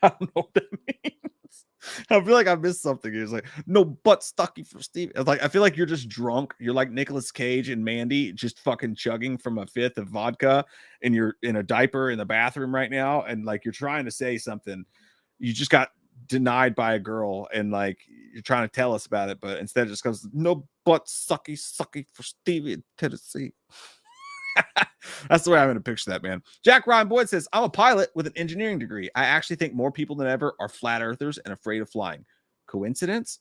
I don't know what that means. I feel like I missed something. He was like, no butt stucky for Stevie. I was like, I feel like you're just drunk. You're like Nicolas Cage and Mandy, just fucking chugging from a fifth of vodka, and you're in a diaper in the bathroom right now, and like you're trying to say something. You just got denied by a girl, and like you're trying to tell us about it, but instead it just goes, no butt sucky for Stevie in Tennessee. That's the way I'm going to picture that, man. Jack Ryan Boyd says, I'm a pilot with an engineering degree. I actually think more people than ever are flat earthers and afraid of flying. Coincidence?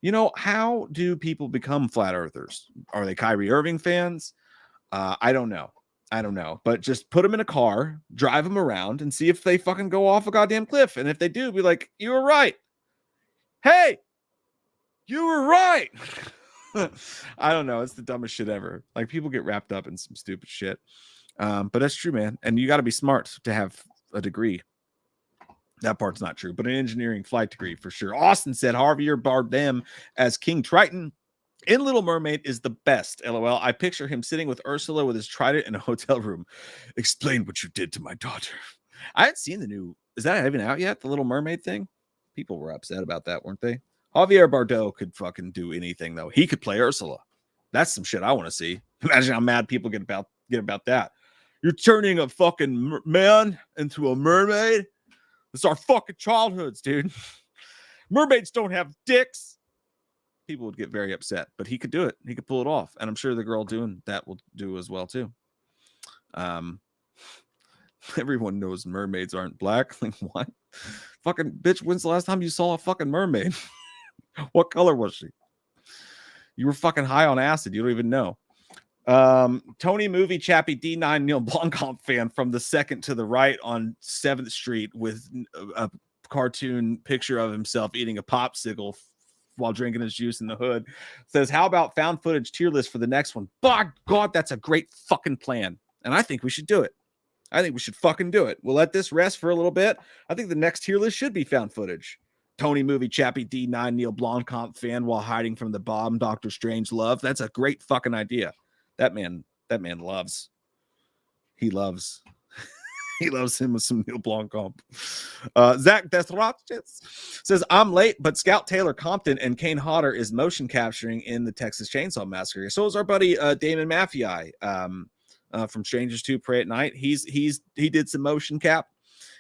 You know, how do people become flat earthers? Are they Kyrie Irving fans? I don't know. But just put them in a car, drive them around, and see if they fucking go off a goddamn cliff. And if they do, be like, you were right. Hey, you were right. I don't know. It's the dumbest shit ever. Like, people get wrapped up in some stupid shit. But that's true, man. And you got to be smart to have a degree. That part's not true, but an engineering flight degree for sure. Austin said Javier Bardem as King Triton in Little Mermaid is the best. LOL. I picture him sitting with Ursula with his trident in a hotel room. Explain what you did to my daughter. I hadn't seen the new. Is that even out yet? The Little Mermaid thing? People were upset about that, weren't they? Javier Bardem could fucking do anything, though. He could play Ursula. That's some shit I want to see. Imagine how mad people get about that. You're turning a fucking man into a mermaid? It's our fucking childhoods, dude. Mermaids don't have dicks. People would get very upset, but he could do it. He could pull it off. And I'm sure the girl doing that will do as well, too. Everyone knows mermaids aren't black. Like, what? Fucking bitch, when's the last time you saw a fucking mermaid? What color was she? You were fucking high on acid. You don't even know. Tony Movie Chappie D9 Neil Blomkamp fan from the second to the right on 7th Street with a cartoon picture of himself eating a popsicle while drinking his juice in the hood says, how about found footage tier list for the next one? By God, that's a great fucking plan. And I think we should do it. I think we should fucking do it. We'll let this rest for a little bit. I think the next tier list should be found footage. Tony Movie Chappie D9 Neil Blomkamp fan while hiding from the bomb Doctor Strange love. That's a great fucking idea. That man loves. He loves him with some Neil Blomkamp. Zach Desratchis says, I'm late, but Scout Taylor Compton and Kane Hodder is motion capturing in the Texas Chainsaw Massacre. So is our buddy Damon Maffei from Strangers 2 Pray at Night. He did some motion cap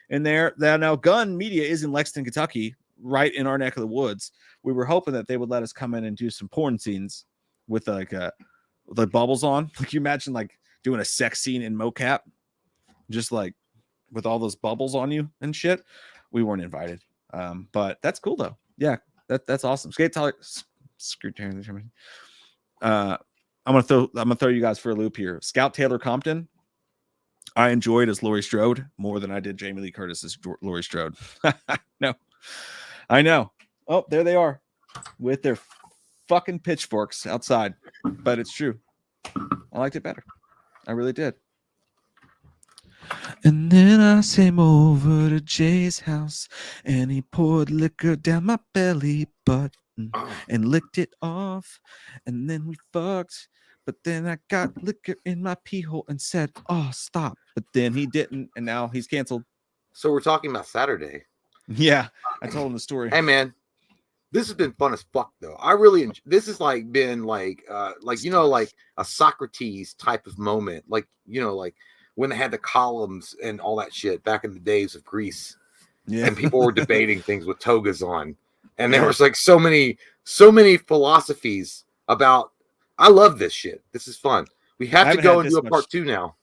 in there. Now Gun Media is in Lexington, Kentucky, right in our neck of the woods. We were hoping that they would let us come in and do some porn scenes with like the bubbles on. Like, you imagine like doing a sex scene in mocap, just like with all those bubbles on you and shit. We weren't invited. But that's cool though. Yeah, that's awesome. Skate Tyler. I'm gonna throw you guys for a loop here. Scout Taylor Compton, I enjoyed as Laurie Strode more than I did Jamie Lee Curtis as Laurie Strode. No, I know. Oh, there they are with their fucking pitchforks outside. But it's true. I liked it better. I really did. And then I came over to Jay's house and he poured liquor down my belly button and licked it off. And then we fucked. But then I got liquor in my pee hole and said, oh, stop. But then he didn't. And now he's canceled. So we're talking about Saturday. Yeah. I told him the story. Hey, man. This has been fun as fuck, though. I really enjoy. This has like been like like a Socrates type of moment, like like when they had the columns and all that shit back in the days of Greece, and people were debating things with togas on, and there was like so many philosophies about. I love this shit. This is fun. We have to go and do a part 2 now.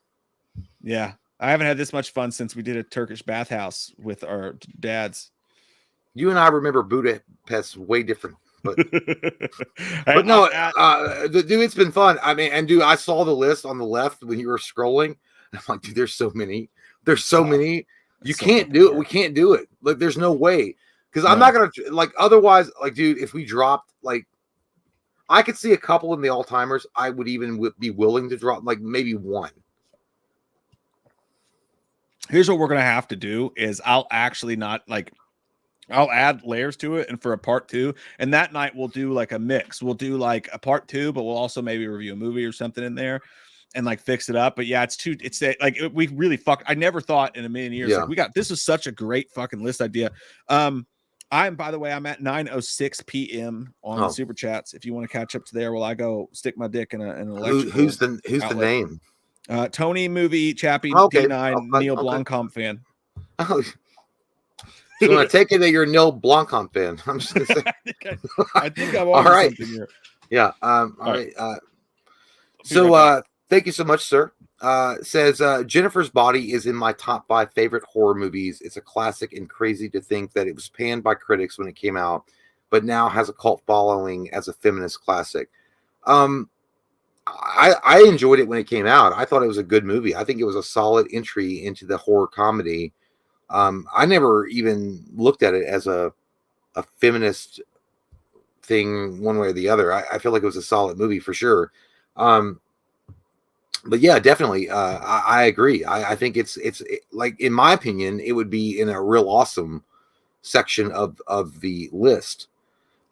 Yeah, I haven't had this much fun since we did a Turkish bathhouse with our dads. You and I remember Budapest way different, but no, dude, it's been fun. I mean, and dude, I saw the list on the left when you were scrolling. I'm like, dude, there's so many. You can't do it. We can't do it. Like, there's no way. Because I'm not gonna like. Otherwise, like, dude, if we dropped like, I could see a couple in the all timers. I would even be willing to drop like maybe one. Here's what we're gonna have to do: is I'll actually not like. I'll add layers to it, and for a part 2, and that night we'll do like a mix. We'll do like a part 2, but we'll also maybe review a movie or something in there and like fix it up. But yeah, we really I never thought in a million years like this is such a great fucking list idea. By the way, I'm at 9:06 p.m. on the super chats. If you want to catch up to there, while I go stick my dick in an electrical. Who's the name? Tony Movie Chappie D9 Neil Blomkamp fan. Oh. So I take it that you're a Neil Blomkamp fan. I'm just gonna say. I think I'm on something here. Yeah. All right. So thank you so much, sir. Says Jennifer's Body is in my top 5 favorite horror movies. It's a classic and crazy to think that it was panned by critics when it came out, but now has a cult following as a feminist classic. I enjoyed it when it came out. I thought it was a good movie. I think it was a solid entry into the horror comedy. I never even looked at it as a feminist thing one way or the other. I feel like it was a solid movie for sure. But yeah, definitely. I agree. I think it's like, in my opinion, it would be in a real awesome section of the list.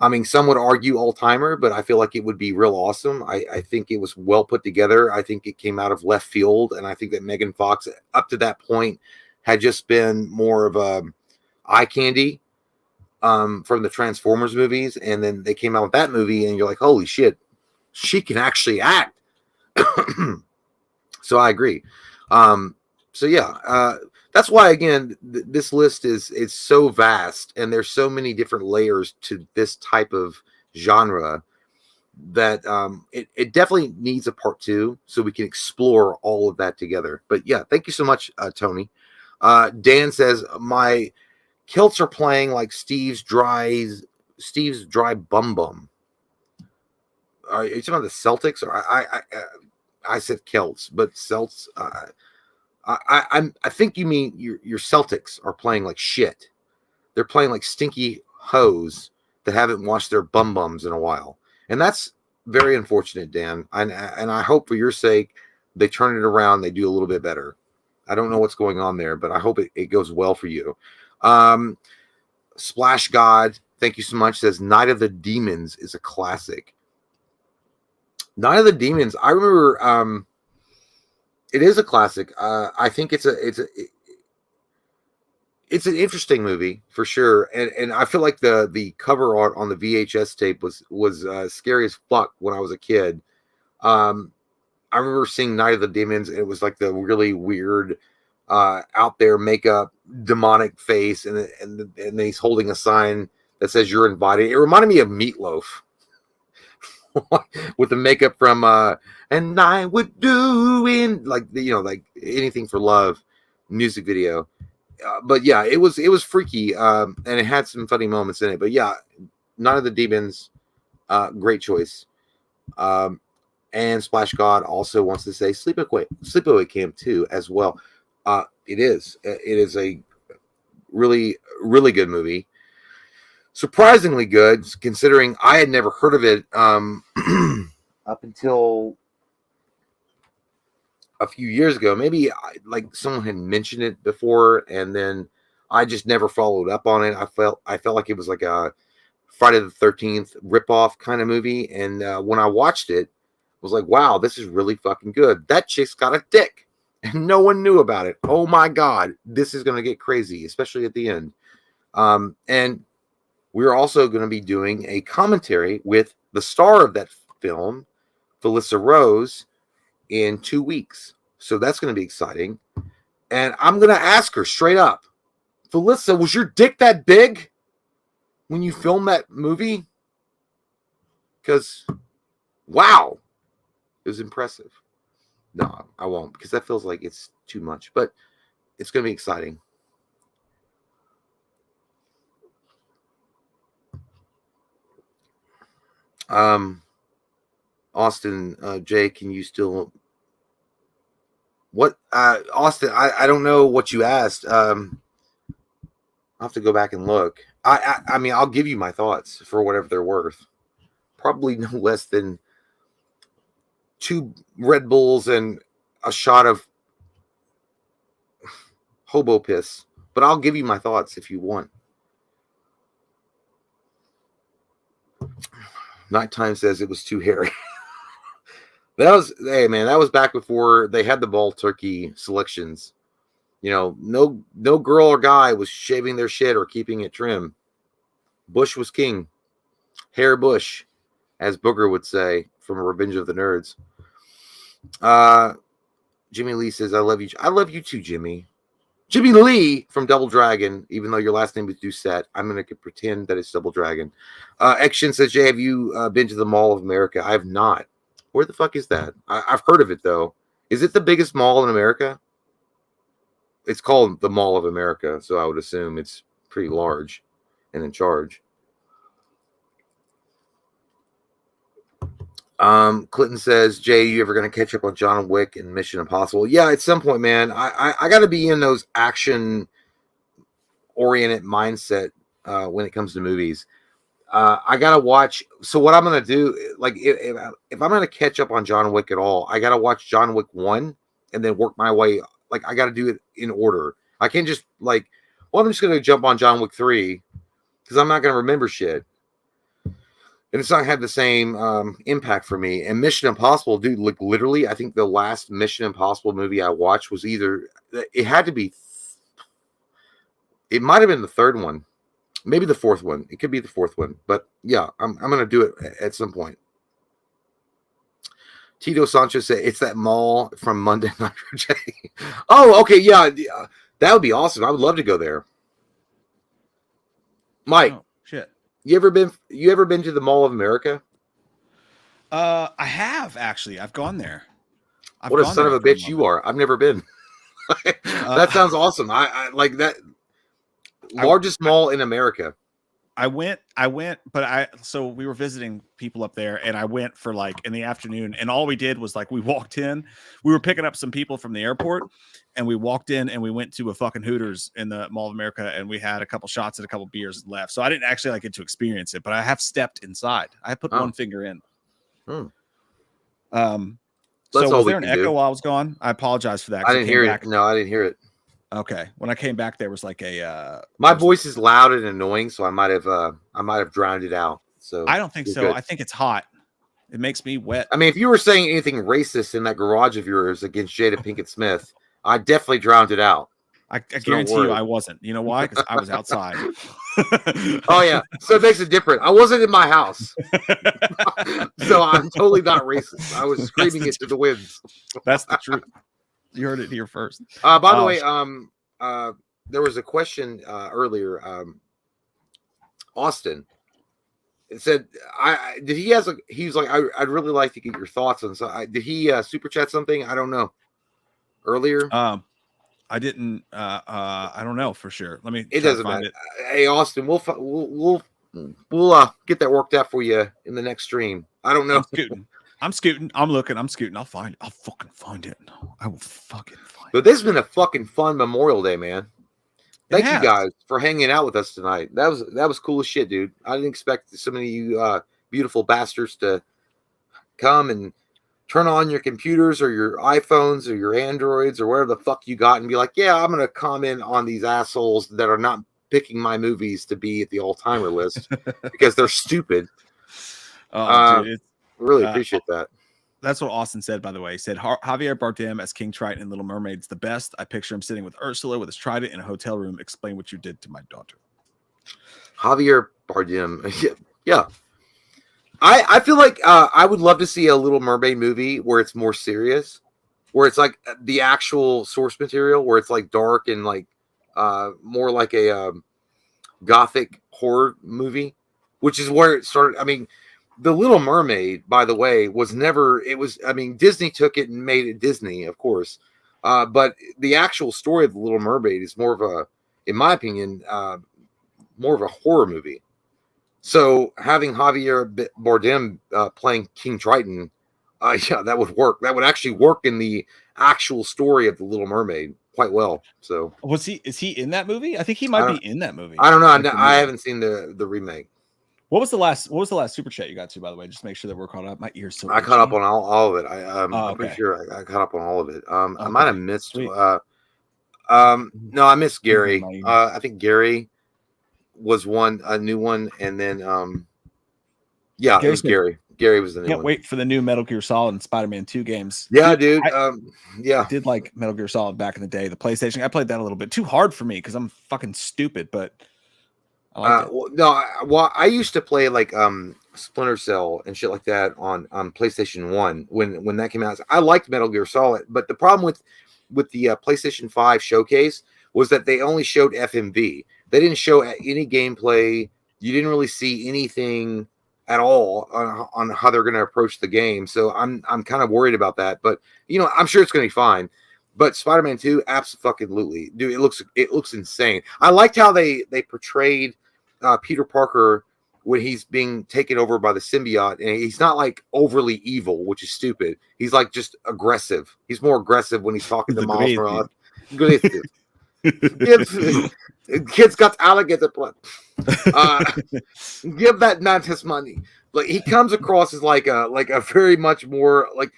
I mean, some would argue all-timer, but I feel like it would be real awesome. I think it was well put together. I think it came out of left field, and I think that Megan Fox, up to that point, had just been more of a eye candy from the Transformers movies, and then they came out with that movie, and you're like, holy shit, she can actually act. So I agree. So yeah, that's why, again, this list is so vast, and there's so many different layers to this type of genre that it definitely needs a part 2 so we can explore all of that together. But yeah, thank you so much, Tony. Dan says my kilts are playing like Steve's dry bum bum. Are you talking about the Celtics? Or I said Celts, but Celts. I think you mean your Celtics are playing like shit. They're playing like stinky hoes that haven't washed their bum bums in a while, and that's very unfortunate, Dan. And I hope for your sake they turn it around. They do a little bit better. I don't know what's going on there, but I hope it goes well for you. Splash God, thank you so much. Says Night of the Demons is a classic. Night of the Demons, I remember. It is a classic. I think it's an interesting movie for sure, and I feel like the cover art on the VHS tape was scary as fuck when I was a kid. I remember seeing Night of the Demons, and it was like the really weird, out there makeup, demonic face, and then he's holding a sign that says "You're invited." It reminded me of Meatloaf. With the makeup from and I would do in like Anything for Love music video, but yeah, it was freaky, and it had some funny moments in it. But yeah, Night of the Demons, great choice. And Splash God also wants to say Sleepaway Camp 2 as well. It is a really, really good movie. Surprisingly good, considering I had never heard of it up until a few years ago. Maybe like someone had mentioned it before, and then I just never followed up on it. I felt like it was like a Friday the 13th ripoff kind of movie, and when I watched it, I was like, wow, this is really fucking good. That chick's got a dick, and no one knew about it. Oh my god, this is gonna get crazy, especially at the end. And we're also going to be doing a commentary with the star of that film, Felissa Rose, in 2 weeks. So that's going to be exciting. And I'm going to ask her straight up, Felissa, was your dick that big when you filmed that movie? Because, wow, it was impressive. No, I won't, because that feels like it's too much. But it's going to be exciting. Austin, Jay, can you still what Austin, I don't know what you asked. I'll have to go back and look. I mean, I'll give you my thoughts for whatever they're worth. Probably no less than 2 Red Bulls and a shot of hobo piss, but I'll give you my thoughts if you want. Nighttime says it was too hairy. That was back before they had the ball turkey selections. No girl or guy was shaving their shit or keeping it trim. Bush was king. Hair Bush, as Booger would say from Revenge of the Nerds. Jimmy Lee says, I love you. I love you too, Jimmy. Jimmy Lee from Double Dragon, even though your last name is Doucette, I'm going to pretend that it's Double Dragon. Action says, Jay, have you been to the Mall of America? I have not. Where the fuck is that? I've heard of it, though. Is it the biggest mall in America? It's called the Mall of America, so I would assume it's pretty large and in charge. Clinton says, Jay, you ever going to catch up on John Wick and Mission Impossible? Yeah, at some point, man. I got to be in those action-oriented mindset when it comes to movies. I got to watch. So what I'm going to do, like, if I'm going to catch up on John Wick at all, I got to watch John Wick 1 and then work my way. Like, I got to do it in order. I can't just, like, I'm just going to jump on John Wick 3 because I'm not going to remember shit. And it's not had the same impact for me. And Mission Impossible, dude, like literally, I think the last Mission Impossible movie I watched was it might have been the third one, maybe the fourth one. It could be the fourth one, but yeah, I'm gonna do it at some point. Tito Sanchez said it's that mall from Monday Night Jay. Oh, okay, yeah, that would be awesome. I would love to go there. Mike. Oh, shit. You ever been to the Mall of America? I have actually. I've gone there. What a son of a bitch you are! I've never been. That sounds awesome. I like that. Largest mall in America. I went, so we were visiting people up there, and I went for like in the afternoon, and all we did was like we walked in. We were picking up some people from the airport, and we walked in and we went to a fucking Hooters in the Mall of America, and we had a couple shots and a couple beers and left. So I didn't actually like get to experience it, but I have stepped inside. I put one finger in. So was there an echo while I was gone? I apologize for that. I didn't hear it. No, I didn't hear it. Okay. When I came back, there was like a my voice is loud and annoying, so I might have drowned it out. So I don't think so. Good. I think it's hot. It makes me wet. I mean, if you were saying anything racist in that garage of yours against Jada Pinkett Smith, I definitely drowned it out. I guarantee you I wasn't. You know why? Because I was outside. Oh, yeah. So it makes it different. I wasn't in my house. So I'm totally not racist. I was screaming it to the winds. That's the truth. You heard it here first. By the way, there was a question earlier. Austin, it said, he was like, I'd really like to get your thoughts on. So did he super chat something? I don't know. Earlier, I didn't. I don't know for sure. Let me. It doesn't matter. Hey, Austin, we'll get that worked out for you in the next stream. I don't know. I'm scooting. I'm looking. I'm scooting. I'll find it. I'll fucking find it. I will fucking find it. But this has been a fucking fun Memorial Day, man. Thank you guys for hanging out with us tonight. That was cool as shit, dude. I didn't expect so many of you beautiful bastards to come and turn on your computers or your iPhones or your Androids or whatever the fuck you got and be like, yeah, I'm going to comment on these assholes that are not picking my movies to be at the all-timer list because they're stupid. Dude, really appreciate that. That's what Austin said, by the way. He said, Javier Bardem as King Triton in Little Mermaid's the best. I picture him sitting with Ursula with his trident in a hotel room. Explain what you did to my daughter. Javier Bardem. Yeah. I feel like I would love to see a Little Mermaid movie where it's more serious, where it's like the actual source material, where it's like dark and like more like a gothic horror movie, which is where it started. I mean, The Little Mermaid, by the way, Disney took it and made it Disney, of course. But the actual story of The Little Mermaid is more of a, in my opinion, more of a horror movie. So having Javier Bardem playing King Triton, yeah, that would work. That would actually work in the actual story of The Little Mermaid quite well. So is he in that movie? I think he might be in that movie. I don't know. I haven't seen the remake. What was the last super chat you got to, by the way? Just make sure that we're caught up. My ear's so I caught up on all of it. I'm pretty sure I caught up on all of it. I might have missed no, I missed Gary. I think Gary was a new one, and then Yeah, it was Gary. Gary was the new one. Can't wait for the new Metal Gear Solid and Spider-Man 2 games. Yeah, dude. I did like Metal Gear Solid back in the day. The PlayStation, I played that a little bit. Too hard for me because I'm fucking stupid, but I liked it. I used to play like Splinter Cell and shit like that on PlayStation 1 when that came out. I liked Metal Gear Solid, but the problem with the PlayStation 5 showcase was that they only showed FMV. They didn't show any gameplay. You didn't really see anything at all on how they're going to approach the game. So I'm kind of worried about that, but I'm sure it's going to be fine. But Spider-Man 2, absolutely, dude, it looks insane. I liked how they portrayed Peter Parker when he's being taken over by the symbiote, and he's not like overly evil, which is stupid. He's like just aggressive. He's more aggressive when he's talking to Miles Morales. Kids got alligator blood. Give that man his money. Like he comes across as like a very much more like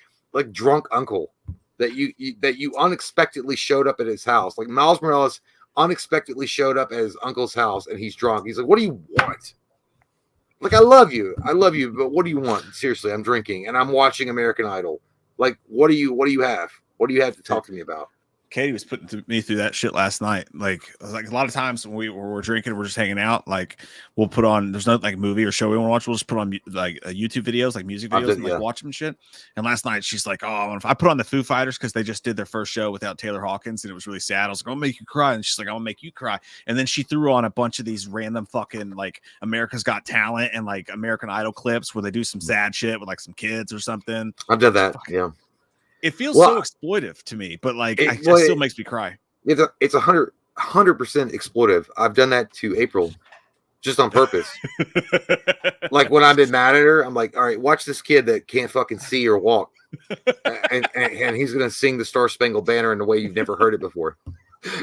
drunk uncle that you unexpectedly showed up at his house. Like Miles Morales unexpectedly showed up at his uncle's house and he's drunk. He's like, "What do you want?" Like, I love you, but what do you want? Seriously, I'm drinking and I'm watching American Idol. Like, what do you have? What do you have to talk to me about? Katie was putting me through that shit last night. Like a lot of times when we're drinking, we're just hanging out. Like we'll put on, there's no like movie or show we want to watch. We'll just put on like YouTube videos, like music videos, and like watch them shit. And last night she's like, "Oh, I put on the Foo Fighters because they just did their first show without Taylor Hawkins, and it was really sad." I was like, "I'll make you cry," and she's like, "I'll make you cry." And then she threw on a bunch of these random fucking like America's Got Talent and like American Idol clips where they do some sad shit with like some kids or something. I've done that. Yeah. It feels so exploitive to me, but like it still makes me cry. It's 100% exploitive. I've done that to April just on purpose. Like when I've been mad at her, I'm like, all right, watch this kid that can't fucking see or walk. and he's going to sing the Star Spangled Banner in the way you've never heard it before.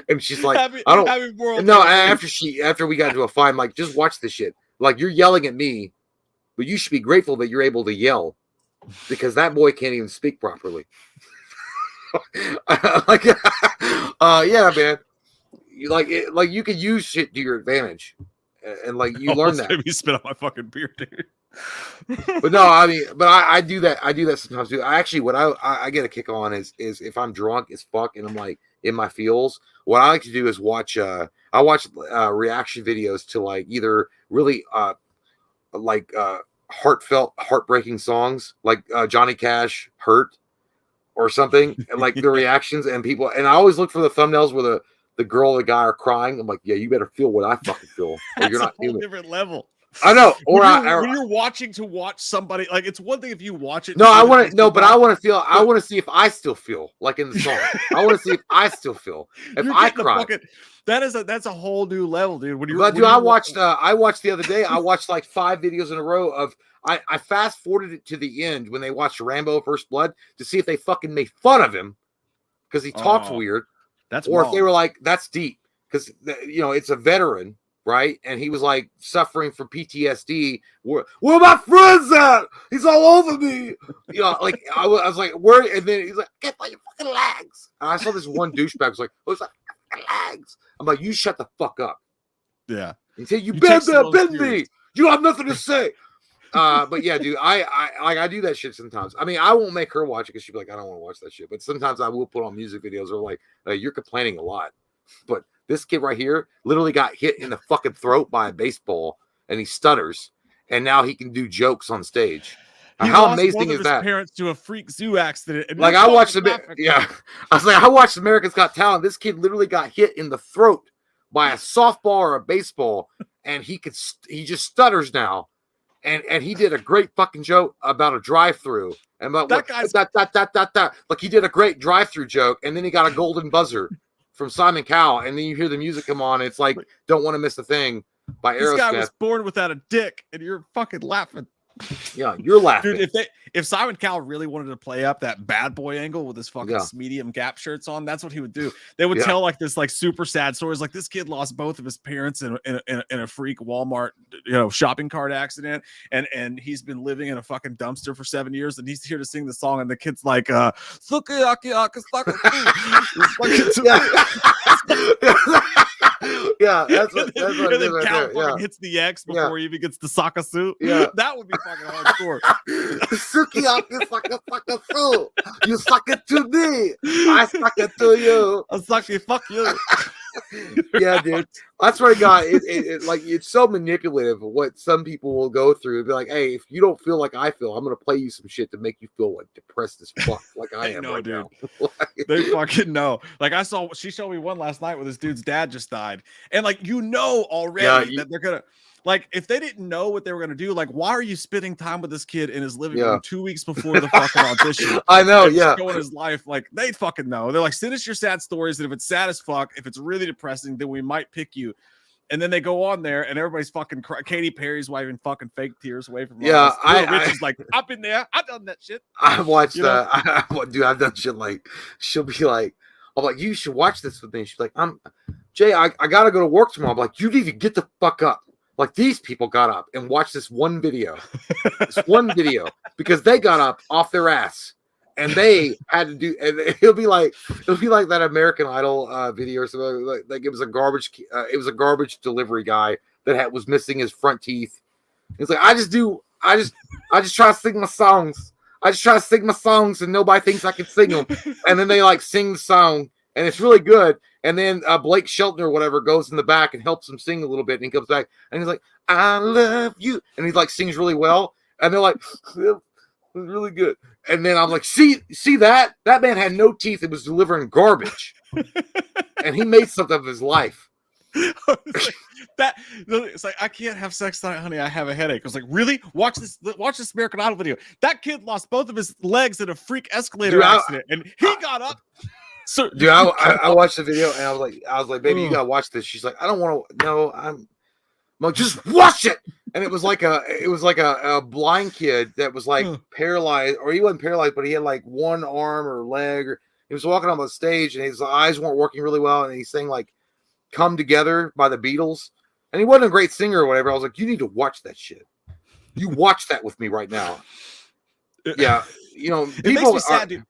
And she's like, after we got into a fight, I'm like, just watch this shit. Like you're yelling at me, but you should be grateful that you're able to yell. Because that boy can't even speak properly. Yeah, man. Like you can use shit to your advantage, and like you learn that. Maybe spit on my fucking beer, dude. But no, I mean, but I do that. I do that sometimes too. What I get a kick on is if I'm drunk as fuck and I'm like in my feels. What I like to do is watch. I watch reaction videos to like either really heartfelt, heartbreaking songs like Johnny Cash "Hurt" or something, and like the reactions and people. And I always look for the thumbnails where the girl or the guy are crying. I'm like, yeah, you better feel what I fucking feel. Or you're not human. Different level. I know. Or when you're watching somebody, like it's one thing if you watch it. No, I want to. No, but I want to feel. I want to see if I still feel like in the song. I want to see if I still feel if I cry. That's a whole new level, dude. I watched the other day. I watched like 5 videos in a row of. I fast forwarded it to the end when they watched Rambo First Blood to see if they fucking made fun of him because he talks weird. That's or wrong. If they were like, that's deep because it's a veteran, right? And he was like suffering from PTSD. Where my friends at? He's all over me. Like I was like, where? And then he's like, get by your fucking legs. And I saw this one douchebag was like, oh, it's like fucking legs. I'm like, you shut the fuck up. Yeah. He said, you bend me. You have nothing to say. But yeah, dude, I do that shit sometimes. I mean, I won't make her watch it because she'll be like, I don't want to watch that shit. But sometimes I will put on music videos or like, you're complaining a lot. But this kid right here literally got hit in the fucking throat by a baseball and he stutters. And now he can do jokes on stage. How amazing is that? Parents to a freak zoo accident. And like I watched I was like, I watched America's Got Talent. This kid literally got hit in the throat by a softball or a baseball. And he just stutters now. And he did a great fucking joke about a drive-through. And about that guy's like he did a great drive-through joke, and then he got a golden buzzer from Simon Cowell, and then you hear the music come on. And it's like "Don't Want to Miss a Thing" by Aerosmith. This guy was born without a dick, and you're fucking laughing. Yeah, you're laughing. Dude, if Simon Cowell really wanted to play up that bad boy angle with his fucking medium gap shirts on, that's what he would do. They would tell like this like super sad stories, like this kid lost both of his parents in a freak Walmart shopping cart accident, and he's been living in a fucking dumpster for 7 years, and he's here to sing the song, and the kid's like Yeah, that's what and then right Cal there. hits the X before he even gets the Sakasu. Yeah, that would be fucking hardcore. Sukiyaki Sakasu. You suck it to me. I suck it to you. I suck you. Fuck you. Yeah, dude. That's what I got. Like it's so manipulative of what some people will go through. It'd be like, hey, if you don't feel like I feel, I'm gonna play you some shit to make you feel like depressed as fuck, like I am know, right dude. now. They fucking know. Like she showed me one last night where this dude's dad just died, and like already that they're gonna. Like, if they didn't know what they were gonna do, like, why are you spending time with this kid in his living room 2 weeks before the fucking audition? I know, showing his life. Like, they fucking know. They're like, send us your sad stories, and if it's sad as fuck, if it's really depressing, then we might pick you. And then they go on there, and everybody's fucking Katy Perry's wiping fucking fake tears away from. Yeah, Rich is like, I've been there, I've done that shit. I watched that. Dude, I've done shit like she'll be like, I'm like, you should watch this with me. She's like, Jay, I gotta go to work tomorrow. I'm like, you need to get the fuck up. Like these people got up and watched this one video, because they got up off their ass and they had to do. And it'll be like that American Idol video or something. Like it was a garbage delivery guy that was missing his front teeth. It's like I just try to sing my songs. I just try to sing my songs and nobody thinks I can sing them. And then they like sing the song and it's really good. And then Blake Shelton or whatever goes in the back and helps him sing a little bit. And he comes back and he's like, I love you. And he like sings really well. And they're like, really good. And then I'm like, see that? That man had no teeth. It was delivering garbage. And he made something of his life. It's like, I can't have sex tonight, honey. I have a headache. I was like, really? Watch this American Idol video. That kid lost both of his legs in a freak escalator accident. And he got up. So, dude, I watched the video and I was like, baby, you gotta watch this. She's like, I don't want to. No, I'm like, just watch it. And it was like a blind kid that was like paralyzed, or he wasn't paralyzed, but he had like one arm or leg, or he was walking on the stage and his eyes weren't working really well, and he sang like "Come Together" by the Beatles, and he wasn't a great singer or whatever. I was like, you need to watch that shit. You watch that with me right now. Yeah, people it makes me sad, dude.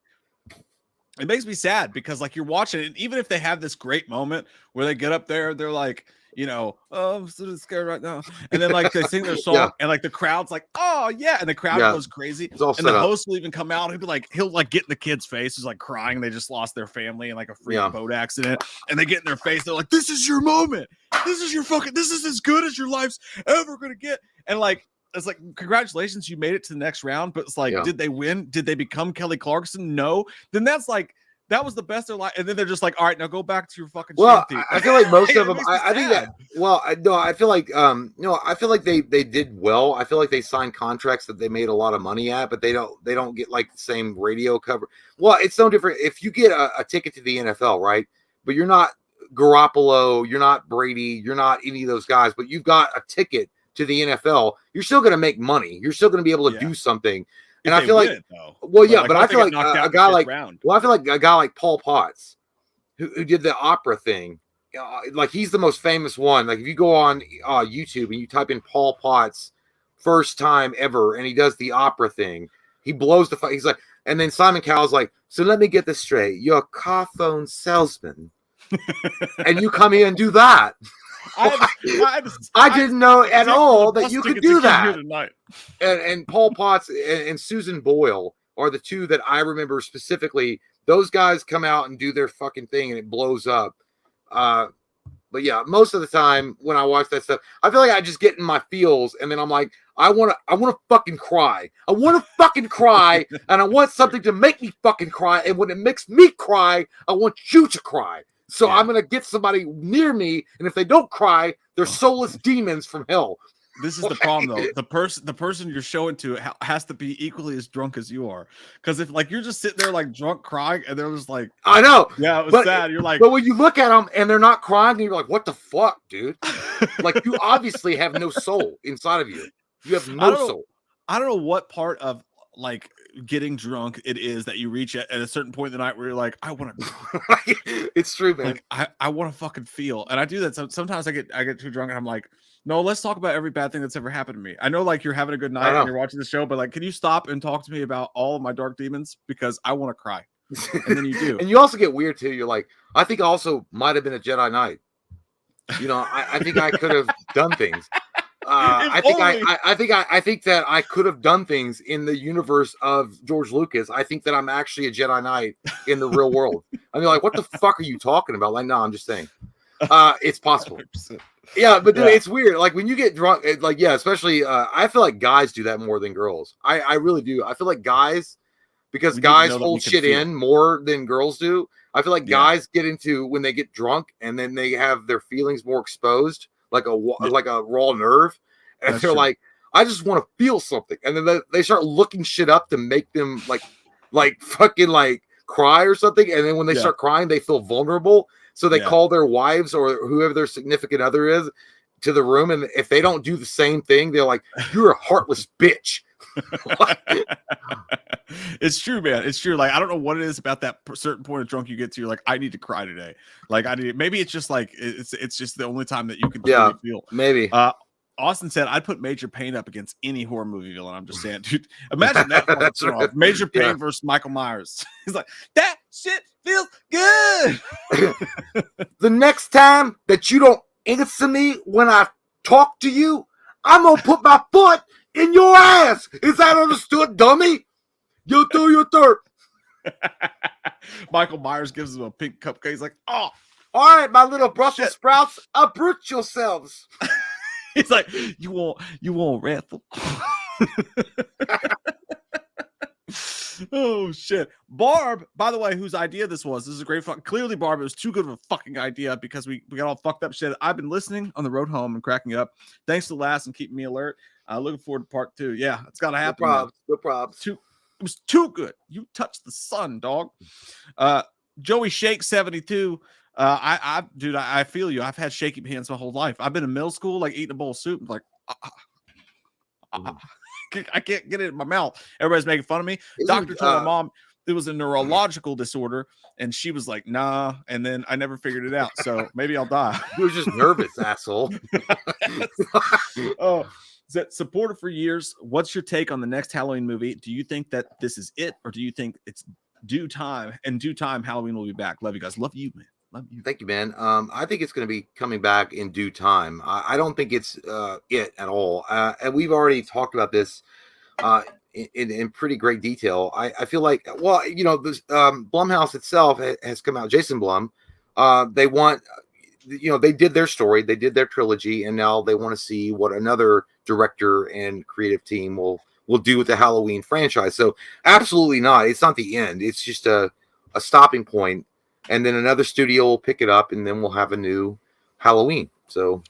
It makes me sad because like you're watching it, and even if they have this great moment where they get up there, they're like, oh, I'm so scared right now. And then like they sing their song and like the crowd's like, oh yeah. And the crowd goes crazy. And the host will even come out. He'll get in the kid's face who's like crying. They just lost their family in like a freak boat accident. And they get in their face. They're like, this is your moment. This is as good as your life's ever going to get. And like, it's like, congratulations, you made it to the next round. But it's like, did they win? Did they become Kelly Clarkson? No. Then that's like, that was the best of their life. And then they're just like, all right, now go back to your fucking I feel like most of them, I think that, I feel like, I feel like they did well. I feel like they signed contracts that they made a lot of money at, but they don't get like the same radio cover. Well, it's no different. If you get a ticket to the NFL, right? But you're not Garoppolo, you're not Brady, you're not any of those guys, but you've got a ticket to the NFL, you're still going to make money. You're still going to be able to do something. And I feel like, but I feel like a guy like, I feel like a guy like Paul Potts, who did the opera thing, like he's the most famous one. Like if you go on YouTube and you type in Paul Potts first time ever, and he does the opera thing, he blows the. He's like, and then Simon Cowell's like, so let me get this straight, you're a car phone salesman, and you come here and do that. I didn't know at all that you could do that. And Paul Potts and Susan Boyle are the two that I remember specifically. Those guys come out and do their fucking thing and it blows up. But yeah, most of the time when I watch that stuff, I feel like I just get in my feels and then I'm like, I want to fucking cry. I want to fucking cry and I want something to make me fucking cry. And when it makes me cry, I want you to cry. So I'm going to get somebody near me, and if they don't cry, they're soulless demons from hell. This is the problem, though. The person you're showing to has to be equally as drunk as you are. Because if like you're just sitting there like drunk crying, and they're just like, I know, yeah, it was sad. You're like, but when you look at them and they're not crying, and you're like, what the fuck, dude? Like you obviously have no soul inside of you. You have no soul. I don't know what part of like getting drunk it is that you reach at a certain point in the night where you're like, I want to. It's true, man. Like I want to fucking feel, and I do that. Sometimes I get too drunk, and I'm like, no, let's talk about every bad thing that's ever happened to me. I know, like you're having a good night and you're watching the show, but like, can you stop and talk to me about all of my dark demons because I want to cry? And then you do, and you also get weird too. You're like, I think also might have been a Jedi Knight. I think I could have done things. I think that I could have done things in the universe of George Lucas. I think that I'm actually a Jedi Knight in the real world. I mean, like, what the fuck are you talking about? Like, no, I'm just saying. It's possible. 100%. Yeah, but dude, it's weird. Like when you get drunk, especially I feel like guys do that more than girls. I really do. I feel like guys, because guys hold shit in more than girls do. I feel like guys get into when they get drunk and then they have their feelings more exposed, like a raw nerve, and they're like, I just want to feel something, and then they start looking shit up to make them like fucking like cry or something, and then when they start crying, they feel vulnerable. So they call their wives or whoever their significant other is to the room. And if they don't do the same thing, they're like, you're a heartless bitch. It's true, man. It's true. Like, I don't know what it is about that certain point of drunk you get to. You're like, I need to cry today. Like, maybe it's just like, it's just the only time that you can truly feel. Maybe. Austin said, I'd put Major Payne up against any horror movie villain. I'm just saying, dude, imagine that. That's right. Major Payne versus Michael Myers. He's like, that shit feels good. The next time that you don't answer me when I talk to you, I'm going to put my foot in your ass. Is that understood, dummy? You do your dirt. Michael Myers gives him a pink cupcake. He's like, oh. All right, my little Brussels sprouts, uproot yourselves. He's like, you won't raffle. Oh shit. Barb, by the way, whose idea this is a great clearly Barb, it was too good of a fucking idea because we got all fucked up shit. I've been listening on the road home and cracking up. Thanks to Last and keeping me alert. Looking forward to part 2. Yeah, it's gotta happen. No problems. It was too good. You touched the sun, dog. Joey Shake 72. Dude, I feel you. I've had shaky hands my whole life. I've been in middle school, like eating a bowl of soup, like I can't get it in my mouth. Everybody's making fun of me. Doctor told my mom it was a neurological disorder, and she was like, nah. And then I never figured it out. So maybe I'll die. You were just nervous, asshole. Oh, supporter for years. What's your take on the next Halloween movie? Do you think that this is it, or do you think it's due time? In due time, Halloween will be back. Love you guys. Love you, man. Thank you, man. I think it's going to be coming back in due time. I don't think it's it at all. And we've already talked about this in pretty great detail. I feel like, well, this Blumhouse itself has come out. Jason Blum, they want, they did their story, they did their trilogy, and now they want to see what another director and creative team will do with the Halloween franchise. So absolutely not. It's not the end. It's just a stopping point. And then another studio will pick it up, and then we'll have a new Halloween. So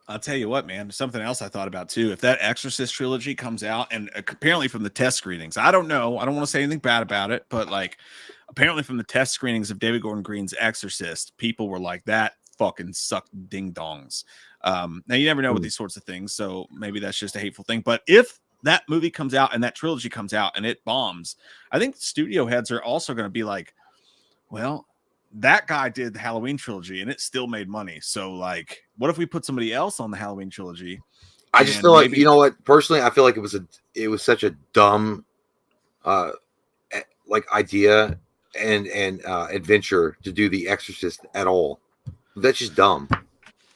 I'll tell you what, man, something else I thought about too. If that Exorcist trilogy comes out, and apparently from the test screenings, I don't know, I don't want to say anything bad about it, but like apparently from the test screenings of David Gordon Green's Exorcist, people were like, that fucking sucked ding dongs. Now you never know with these sorts of things, so maybe that's just a hateful thing. But if that movie comes out and that trilogy comes out and it bombs, I think studio heads are also going to be like, well, that guy did the Halloween trilogy and it still made money. So like, what if we put somebody else on the Halloween trilogy? I just feel like, you know what, personally, I feel like it was such a dumb, like idea and adventure to do the Exorcist at all. That's just dumb.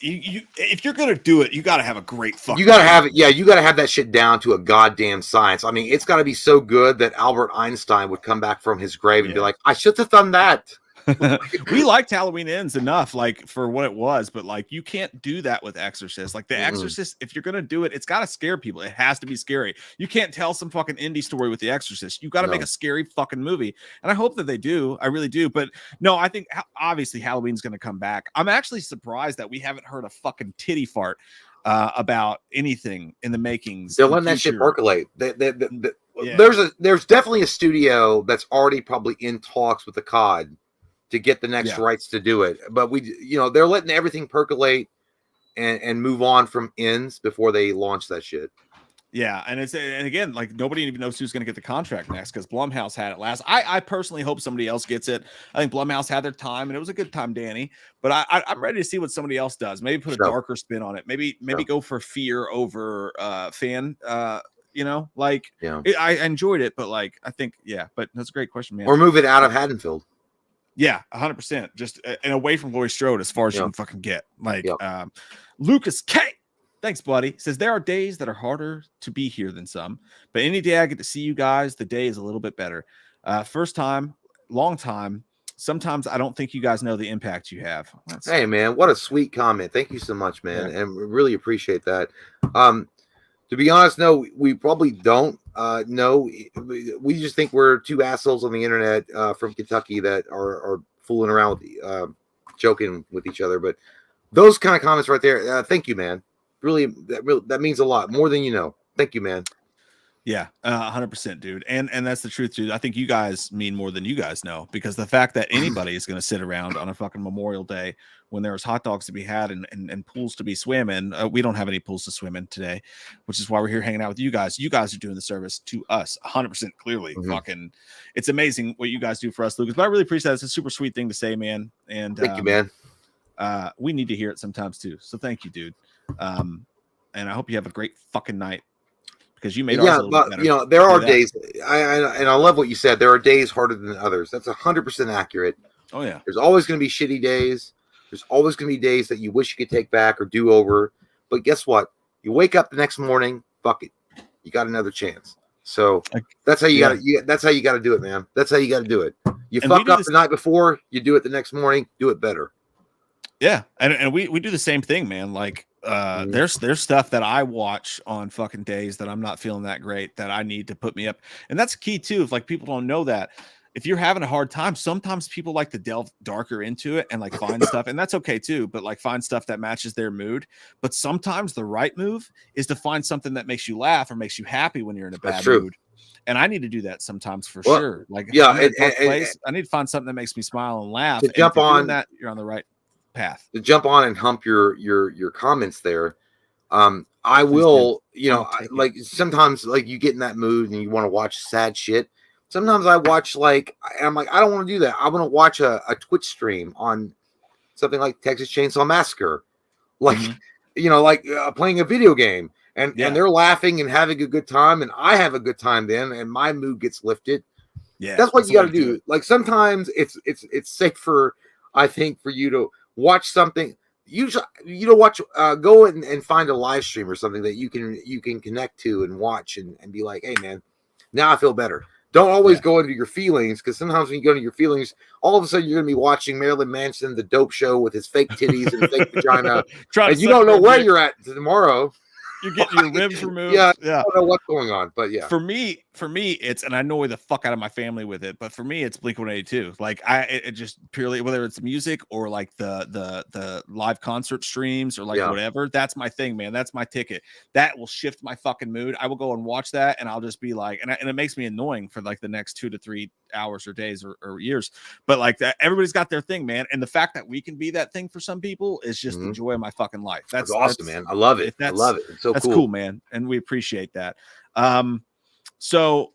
If you're gonna do it, you got to have a great fucking. You got to have it. Yeah, you got to have that shit down to a goddamn science. I mean, it's got to be so good that Albert Einstein would come back from his grave and be like, I should have done that. We liked Halloween Ends enough, like for what it was, but like you can't do that with Exorcist. Like the Exorcist, if you're gonna do it, it's got to scare people. It has to be scary. You can't tell some fucking indie story with the Exorcist. You got to make a scary fucking movie, and I hope that they do. I really do. But no, I think obviously Halloween's gonna come back. I'm actually surprised that we haven't heard a fucking titty fart about anything in the makings. They're letting that shit percolate. There's definitely a studio that's already probably in talks with the COD to get the next rights to do it. But they're letting everything percolate and move on from ends before they launch that shit. Yeah. And again, like nobody even knows who's going to get the contract next because Blumhouse had it last. I personally hope somebody else gets it. I think Blumhouse had their time and it was a good time, Danny, but I'm ready to see what somebody else does. Maybe put a darker spin on it. Maybe go for fear over fan, I enjoyed it, but like, I think, but that's a great question, man. Or move it out of Haddonfield. Yeah, 100%. Just and away from Laurie Strode as far as you can fucking get. Like Lucas K. Thanks, buddy. Says there are days that are harder to be here than some, but any day I get to see you guys, the day is a little bit better. First time, long time. Sometimes I don't think you guys know the impact you have. Hey, man, what a sweet comment. Thank you so much, man, and we really appreciate that. To be honest, no, we probably don't know. We just think we're two assholes on the internet from Kentucky that are fooling around with joking with each other. But those kind of comments right there, thank you, man. Really, that means a lot, more than you know. Thank you, man. Yeah, 100%, dude. And that's the truth, dude. I think you guys mean more than you guys know, because the fact that anybody is going to sit around on a fucking Memorial Day when there's hot dogs to be had and pools to be swimming. We don't have any pools to swim in today, which is why we're here hanging out with you guys. You guys are doing the service to us 100% clearly. Fucking, it's amazing what you guys do for us, Lucas. But I really appreciate that. It's a super sweet thing to say, man. And thank you, man. We need to hear it sometimes too. So thank you, dude. And I hope you have a great fucking night. Because you made ours a little bit better. You know, there are days, and I love what you said. There are days harder than others. That's 100% accurate. Oh yeah. There's always going to be shitty days. There's always going to be days that you wish you could take back or do over. But guess what? You wake up the next morning. Fuck it. You got another chance. So that's how you got to. That's how you got to do it, man. That's how you got to do it. You fuck up the night before. You do it the next morning. Do it better. Yeah, and we do the same thing, man. Like there's stuff that I watch on fucking days that I'm not feeling that great that I need to put me up. And that's key too. If like people don't know that, if you're having a hard time, sometimes people like to delve darker into it and like find stuff, and that's okay too, but like find stuff that matches their mood. But sometimes the right move is to find something that makes you laugh or makes you happy when you're in a bad mood. And I need to do that sometimes for sure. Like I need to find something that makes me smile and laugh. To jump on that, you're on the right path. To jump on and hump your comments there. I will, you know, like sometimes like you get in that mood and you want to watch sad shit. Sometimes I watch I'm like, I don't want to do that. I want to watch a Twitch stream on something like Texas Chainsaw Massacre, like you know, like playing a video game, and they're laughing and having a good time, and I have a good time then, and my mood gets lifted. Yeah, that's what you got to do. Like sometimes it's safer, I think, for you to watch something. Usually, you know, go and find a live stream or something that you can connect to and watch and be like, hey man, now I feel better. Don't always go into your feelings, because sometimes when you go into your feelings, all of a sudden you're going to be watching Marilyn Manson, the dope show with his fake titties and fake vagina, and you don't know where you're at tomorrow. You're getting your ribs removed. I don't know what's going on, but yeah. For me, it's, and I annoy the fuck out of my family with it, but for me, it's Blink-182. Like it just purely, whether it's music or like the live concert streams or like whatever, that's my thing, man. That's my ticket. That will shift my fucking mood. I will go and watch that, and I'll just be like, and it makes me annoying for like the next 2 to 3 hours or days or years. But like that, everybody's got their thing, man. And the fact that we can be that thing for some people is just the joy of my fucking life. That's awesome, man. I love it. I love it. It's so that's cool, man. And we appreciate that. So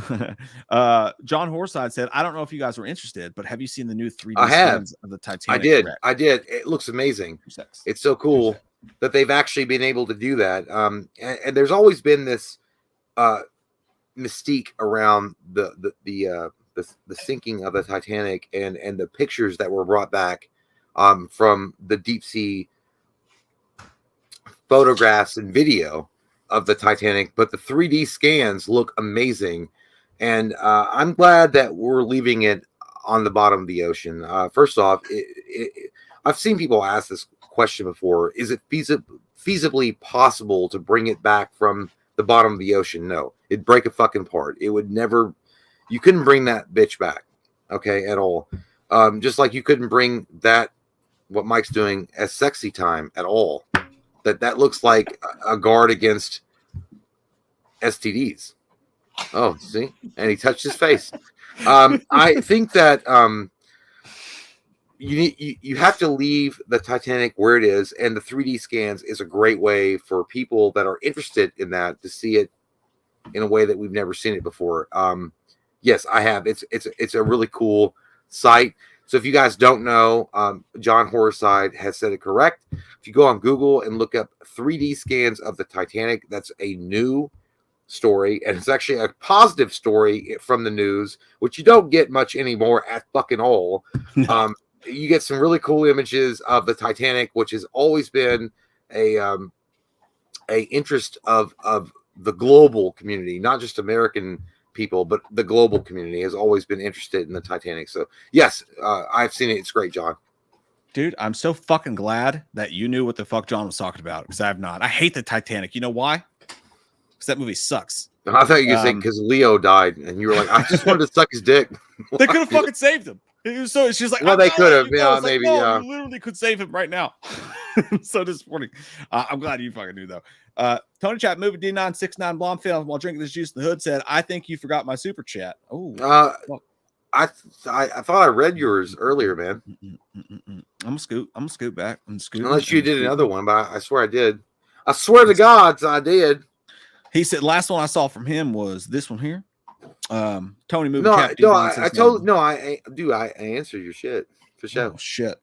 John Horside said, I don't know if you guys were interested, but have you seen the new 3D scans of the Titanic? I did. It looks amazing. It's so cool that they've actually been able to do that. And there's always been this mystique around the sinking of the Titanic and the pictures that were brought back from the deep sea photographs and video of the Titanic, but the 3D scans look amazing, and I'm glad that we're leaving it on the bottom of the ocean. First off, I've seen people ask this question before: is it feasibly possible to bring it back from the bottom of the ocean? No, it'd break a fucking part. It would never. You couldn't bring that bitch back, okay, at all. Just like you couldn't bring that what Mike's doing as sexy time at all. That looks like a guard against STDs. Oh, see? And he touched his face. I think that you have to leave the Titanic where it is, and the 3D scans is a great way for people that are interested in that to see it in a way that we've never seen it before. Yes, I have. It's a really cool site. So if you guys don't know, John Horside has said it correct. If you go on Google and look up 3D scans of the Titanic, that's a new story, and it's actually a positive story from the news, which you don't get much anymore at fucking all. No. You get some really cool images of the Titanic, which has always been a interest of the global community, not just American people, but the global community has always been interested in the Titanic. So yes, I've seen it. It's great, John. Dude, I'm so fucking glad that you knew what the fuck John was talking about, because I have not. I hate the Titanic. You know why? Because that movie sucks. I thought you were saying because Leo died, and you were like, I just wanted to suck his dick. They could have fucking saved him. So it's just like, well, they could have. Yeah, maybe. Like, no, you literally could save him right now. So disappointing. I'm glad you fucking knew, though. Tony Chat, movie D969 Blomfield, while drinking this juice in the hood, said, I think you forgot my super chat. Oh, I thought I read yours earlier, man. I'm gonna scoot back. Unless you did another one, but I swear I did. I swear to God, I did. He said last one I saw from him was this one here. Tony movie. I answered your shit for sure. Oh, shit.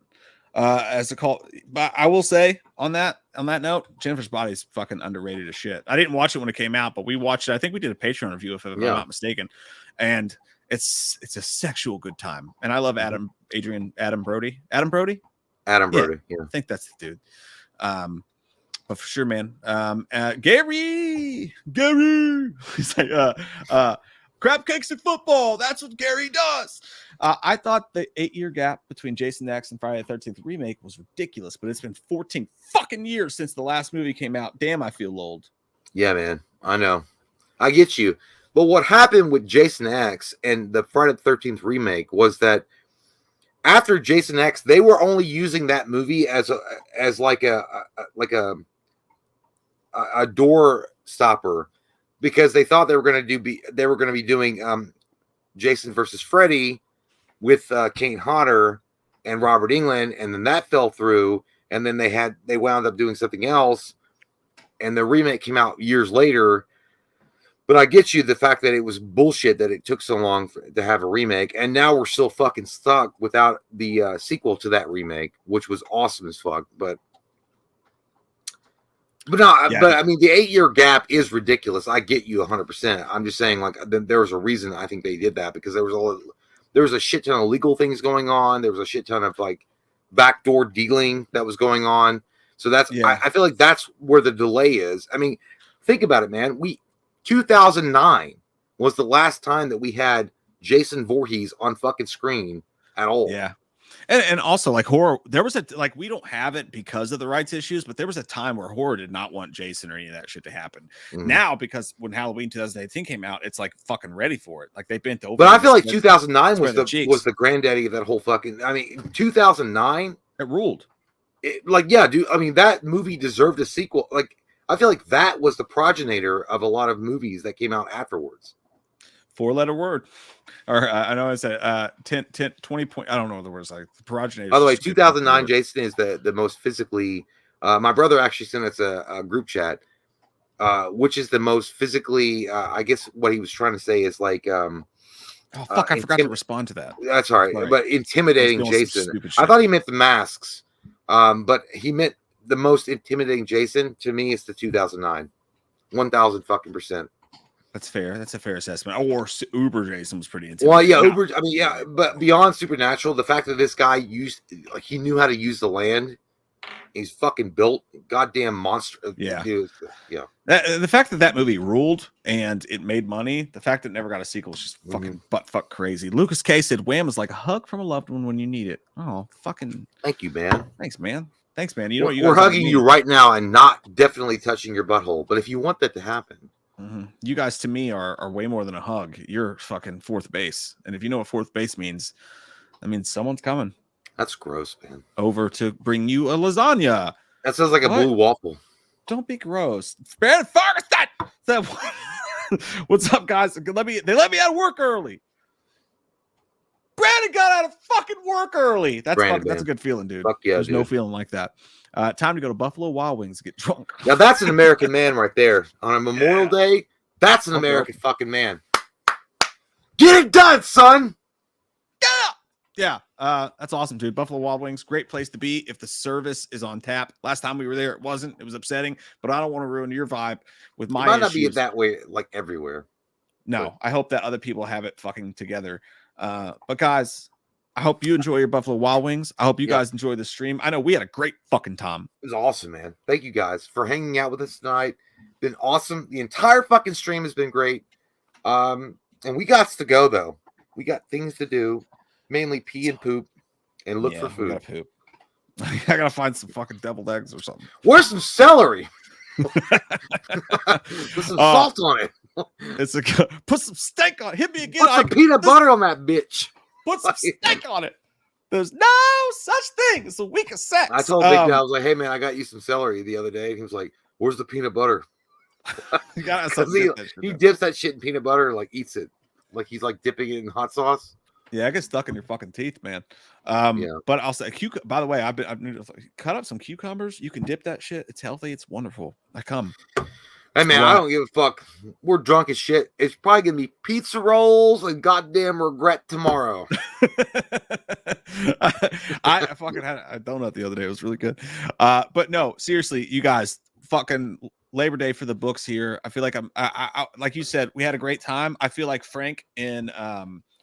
As a call, but I will say on that note, Jennifer's Body is fucking underrated as shit. I didn't watch it when it came out, but we watched it. I think we did a Patreon review if I'm not mistaken, and it's a sexual good time. And I love Adam Brody. Yeah, I think that's the dude. But for sure, man. Gary, he's like, crab cakes and football. That's what Gary does. I thought the 8-year gap between Jason X and Friday the 13th remake was ridiculous, but it's been 14 fucking years since the last movie came out. Damn, I feel old. Yeah, man. I know. I get you. But what happened with Jason X and the Friday the 13th remake was that after Jason X, they were only using that movie as a door stopper, because they thought they were going to be doing Jason versus Freddy with Kane Hodder and Robert Englund, and then that fell through, and then they wound up doing something else, and the remake came out years later. But I get you the fact that it was bullshit that it took so long to have a remake, and now we're still fucking stuck without the sequel to that remake, which was awesome as fuck. But I mean, the 8-year gap is ridiculous. I get you 100%. I'm just saying, like, there was a reason I think they did that, because there was a shit ton of legal things going on. There was a shit ton of like backdoor dealing that was going on. So I feel like that's where the delay is. I mean, think about it, man. 2009 was the last time that we had Jason Voorhees on fucking screen at all. Yeah. And also, like, horror, there was we don't have it because of the rights issues, but there was a time where horror did not want Jason or any of that shit to happen. Mm-hmm. Now, because when Halloween 2018 came out, it's like fucking ready for it. Like, they bent over. But I feel like 2009 was the granddaddy of that whole fucking. I mean, 2009 it ruled. Dude. I mean, that movie deserved a sequel. Like, I feel like that was the progenitor of a lot of movies that came out afterwards. 4-letter word. Or I know I said 10, 20 point. I don't know what the words like. The progenitor. By the way, 2009 Jason is the most physically. My brother actually sent us a group chat, which is the most physically. I guess what he was trying to say is like. Oh fuck! I forgot to respond to that. That's all right, but intimidating Jason. I thought he meant the masks, but he meant the most intimidating Jason. To me, is the 2009, 1000%. That's fair. That's a fair assessment. Or Uber Jason was pretty intimidating. Well, yeah, Uber. I mean, yeah, but beyond supernatural, the fact that this guy he knew how to use the land. He's fucking built, goddamn monster. Yeah, dude, yeah. The fact that movie ruled and it made money. The fact that it never got a sequel is just fucking butt crazy. Lucas K said, "Wham is like a hug from a loved one when you need it." Oh, fucking. Thank you, man. Thanks, man. You know we're hugging you right now and not definitely touching your butthole. But if you want that to happen. Mm-hmm. You guys to me are way more than a hug. You're fucking fourth base. And if you know what fourth base means, that means someone's coming. That's gross, man. Over to bring you a lasagna. That sounds like a blue waffle. Don't be gross. Brandon Ferguson! What's up, guys? They let me out of work early. Brandon got out of fucking work early. That's a good feeling, dude. Fuck yeah, There's no feeling like that. Time to go to Buffalo Wild Wings and get drunk. Now that's an American man right there. On a Memorial Day, that's an American fucking man. Get it done, son. Get up. Yeah, that's awesome, dude. Buffalo Wild Wings, great place to be if the service is on tap. Last time we were there, it wasn't. It was upsetting, but I don't want to ruin your vibe with my It might not issues. be that way like everywhere. No, I hope that other people have it fucking together. But guys, I hope you enjoy your Buffalo Wild Wings. I hope you guys enjoy the stream. I know we had a great fucking time. It was awesome, man. Thank you guys for hanging out with us tonight. Been awesome. The entire fucking stream has been great. And we got to go though. We got things to do. Mainly pee and poop and look for food. Gotta poop. I gotta find some fucking deviled eggs or something. Where's some celery? Put some salt on it. It's put some steak on it. Hit me again. Put some peanut butter on that bitch. Put some steak on it. There's no such thing. It's a week of sex. I told Big Guy, I was like, hey man, I got you some celery the other day. And he was like, where's the peanut butter? You gotta he dips that shit in peanut butter, like eats it. Like he's like dipping it in hot sauce. Yeah, I get stuck in your fucking teeth, man. But I'll say, by the way, I've cut up some cucumbers. You can dip that shit. It's healthy. It's wonderful. Hey man, I don't give a fuck. We're drunk as shit. It's probably gonna be pizza rolls and goddamn regret tomorrow. I fucking had a donut the other day. It was really good. But no, seriously, you guys, fucking Labor Day for the books here. I feel like I like you said, we had a great time. I feel like Frank in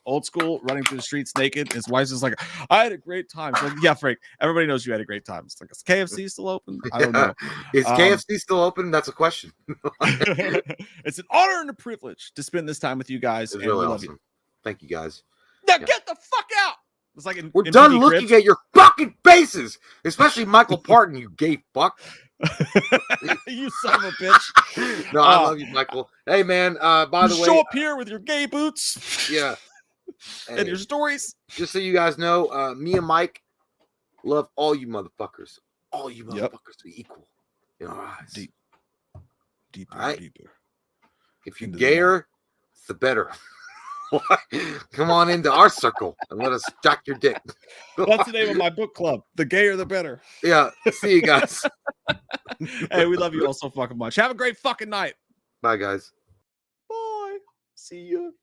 Old School running through the streets naked. His wife's just like, I had a great time. So, yeah, Frank, everybody knows you had a great time. It's like, is KFC still open? I don't know. Is KFC still open? That's a question. It's an honor and a privilege to spend this time with you guys. It's really awesome. Thank you guys. Now get the fuck out. It's like we're done looking at your fucking faces, especially Michael Parton, you gay fuck. You son of a bitch. No, I love you, Michael. Hey man, by the way, show up here with your gay boots. Yeah. And your stories. Just so you guys know, me and Mike love all you motherfuckers. All you motherfuckers to be equal in our eyes. Deeper, right? deeper. If you're gayer, it's the better. Come on into our circle and let us jack your dick. That's the name of my book club. The gayer, the better. Yeah. See you guys. Hey, we love you all so fucking much. Have a great fucking night. Bye, guys. Bye. See you.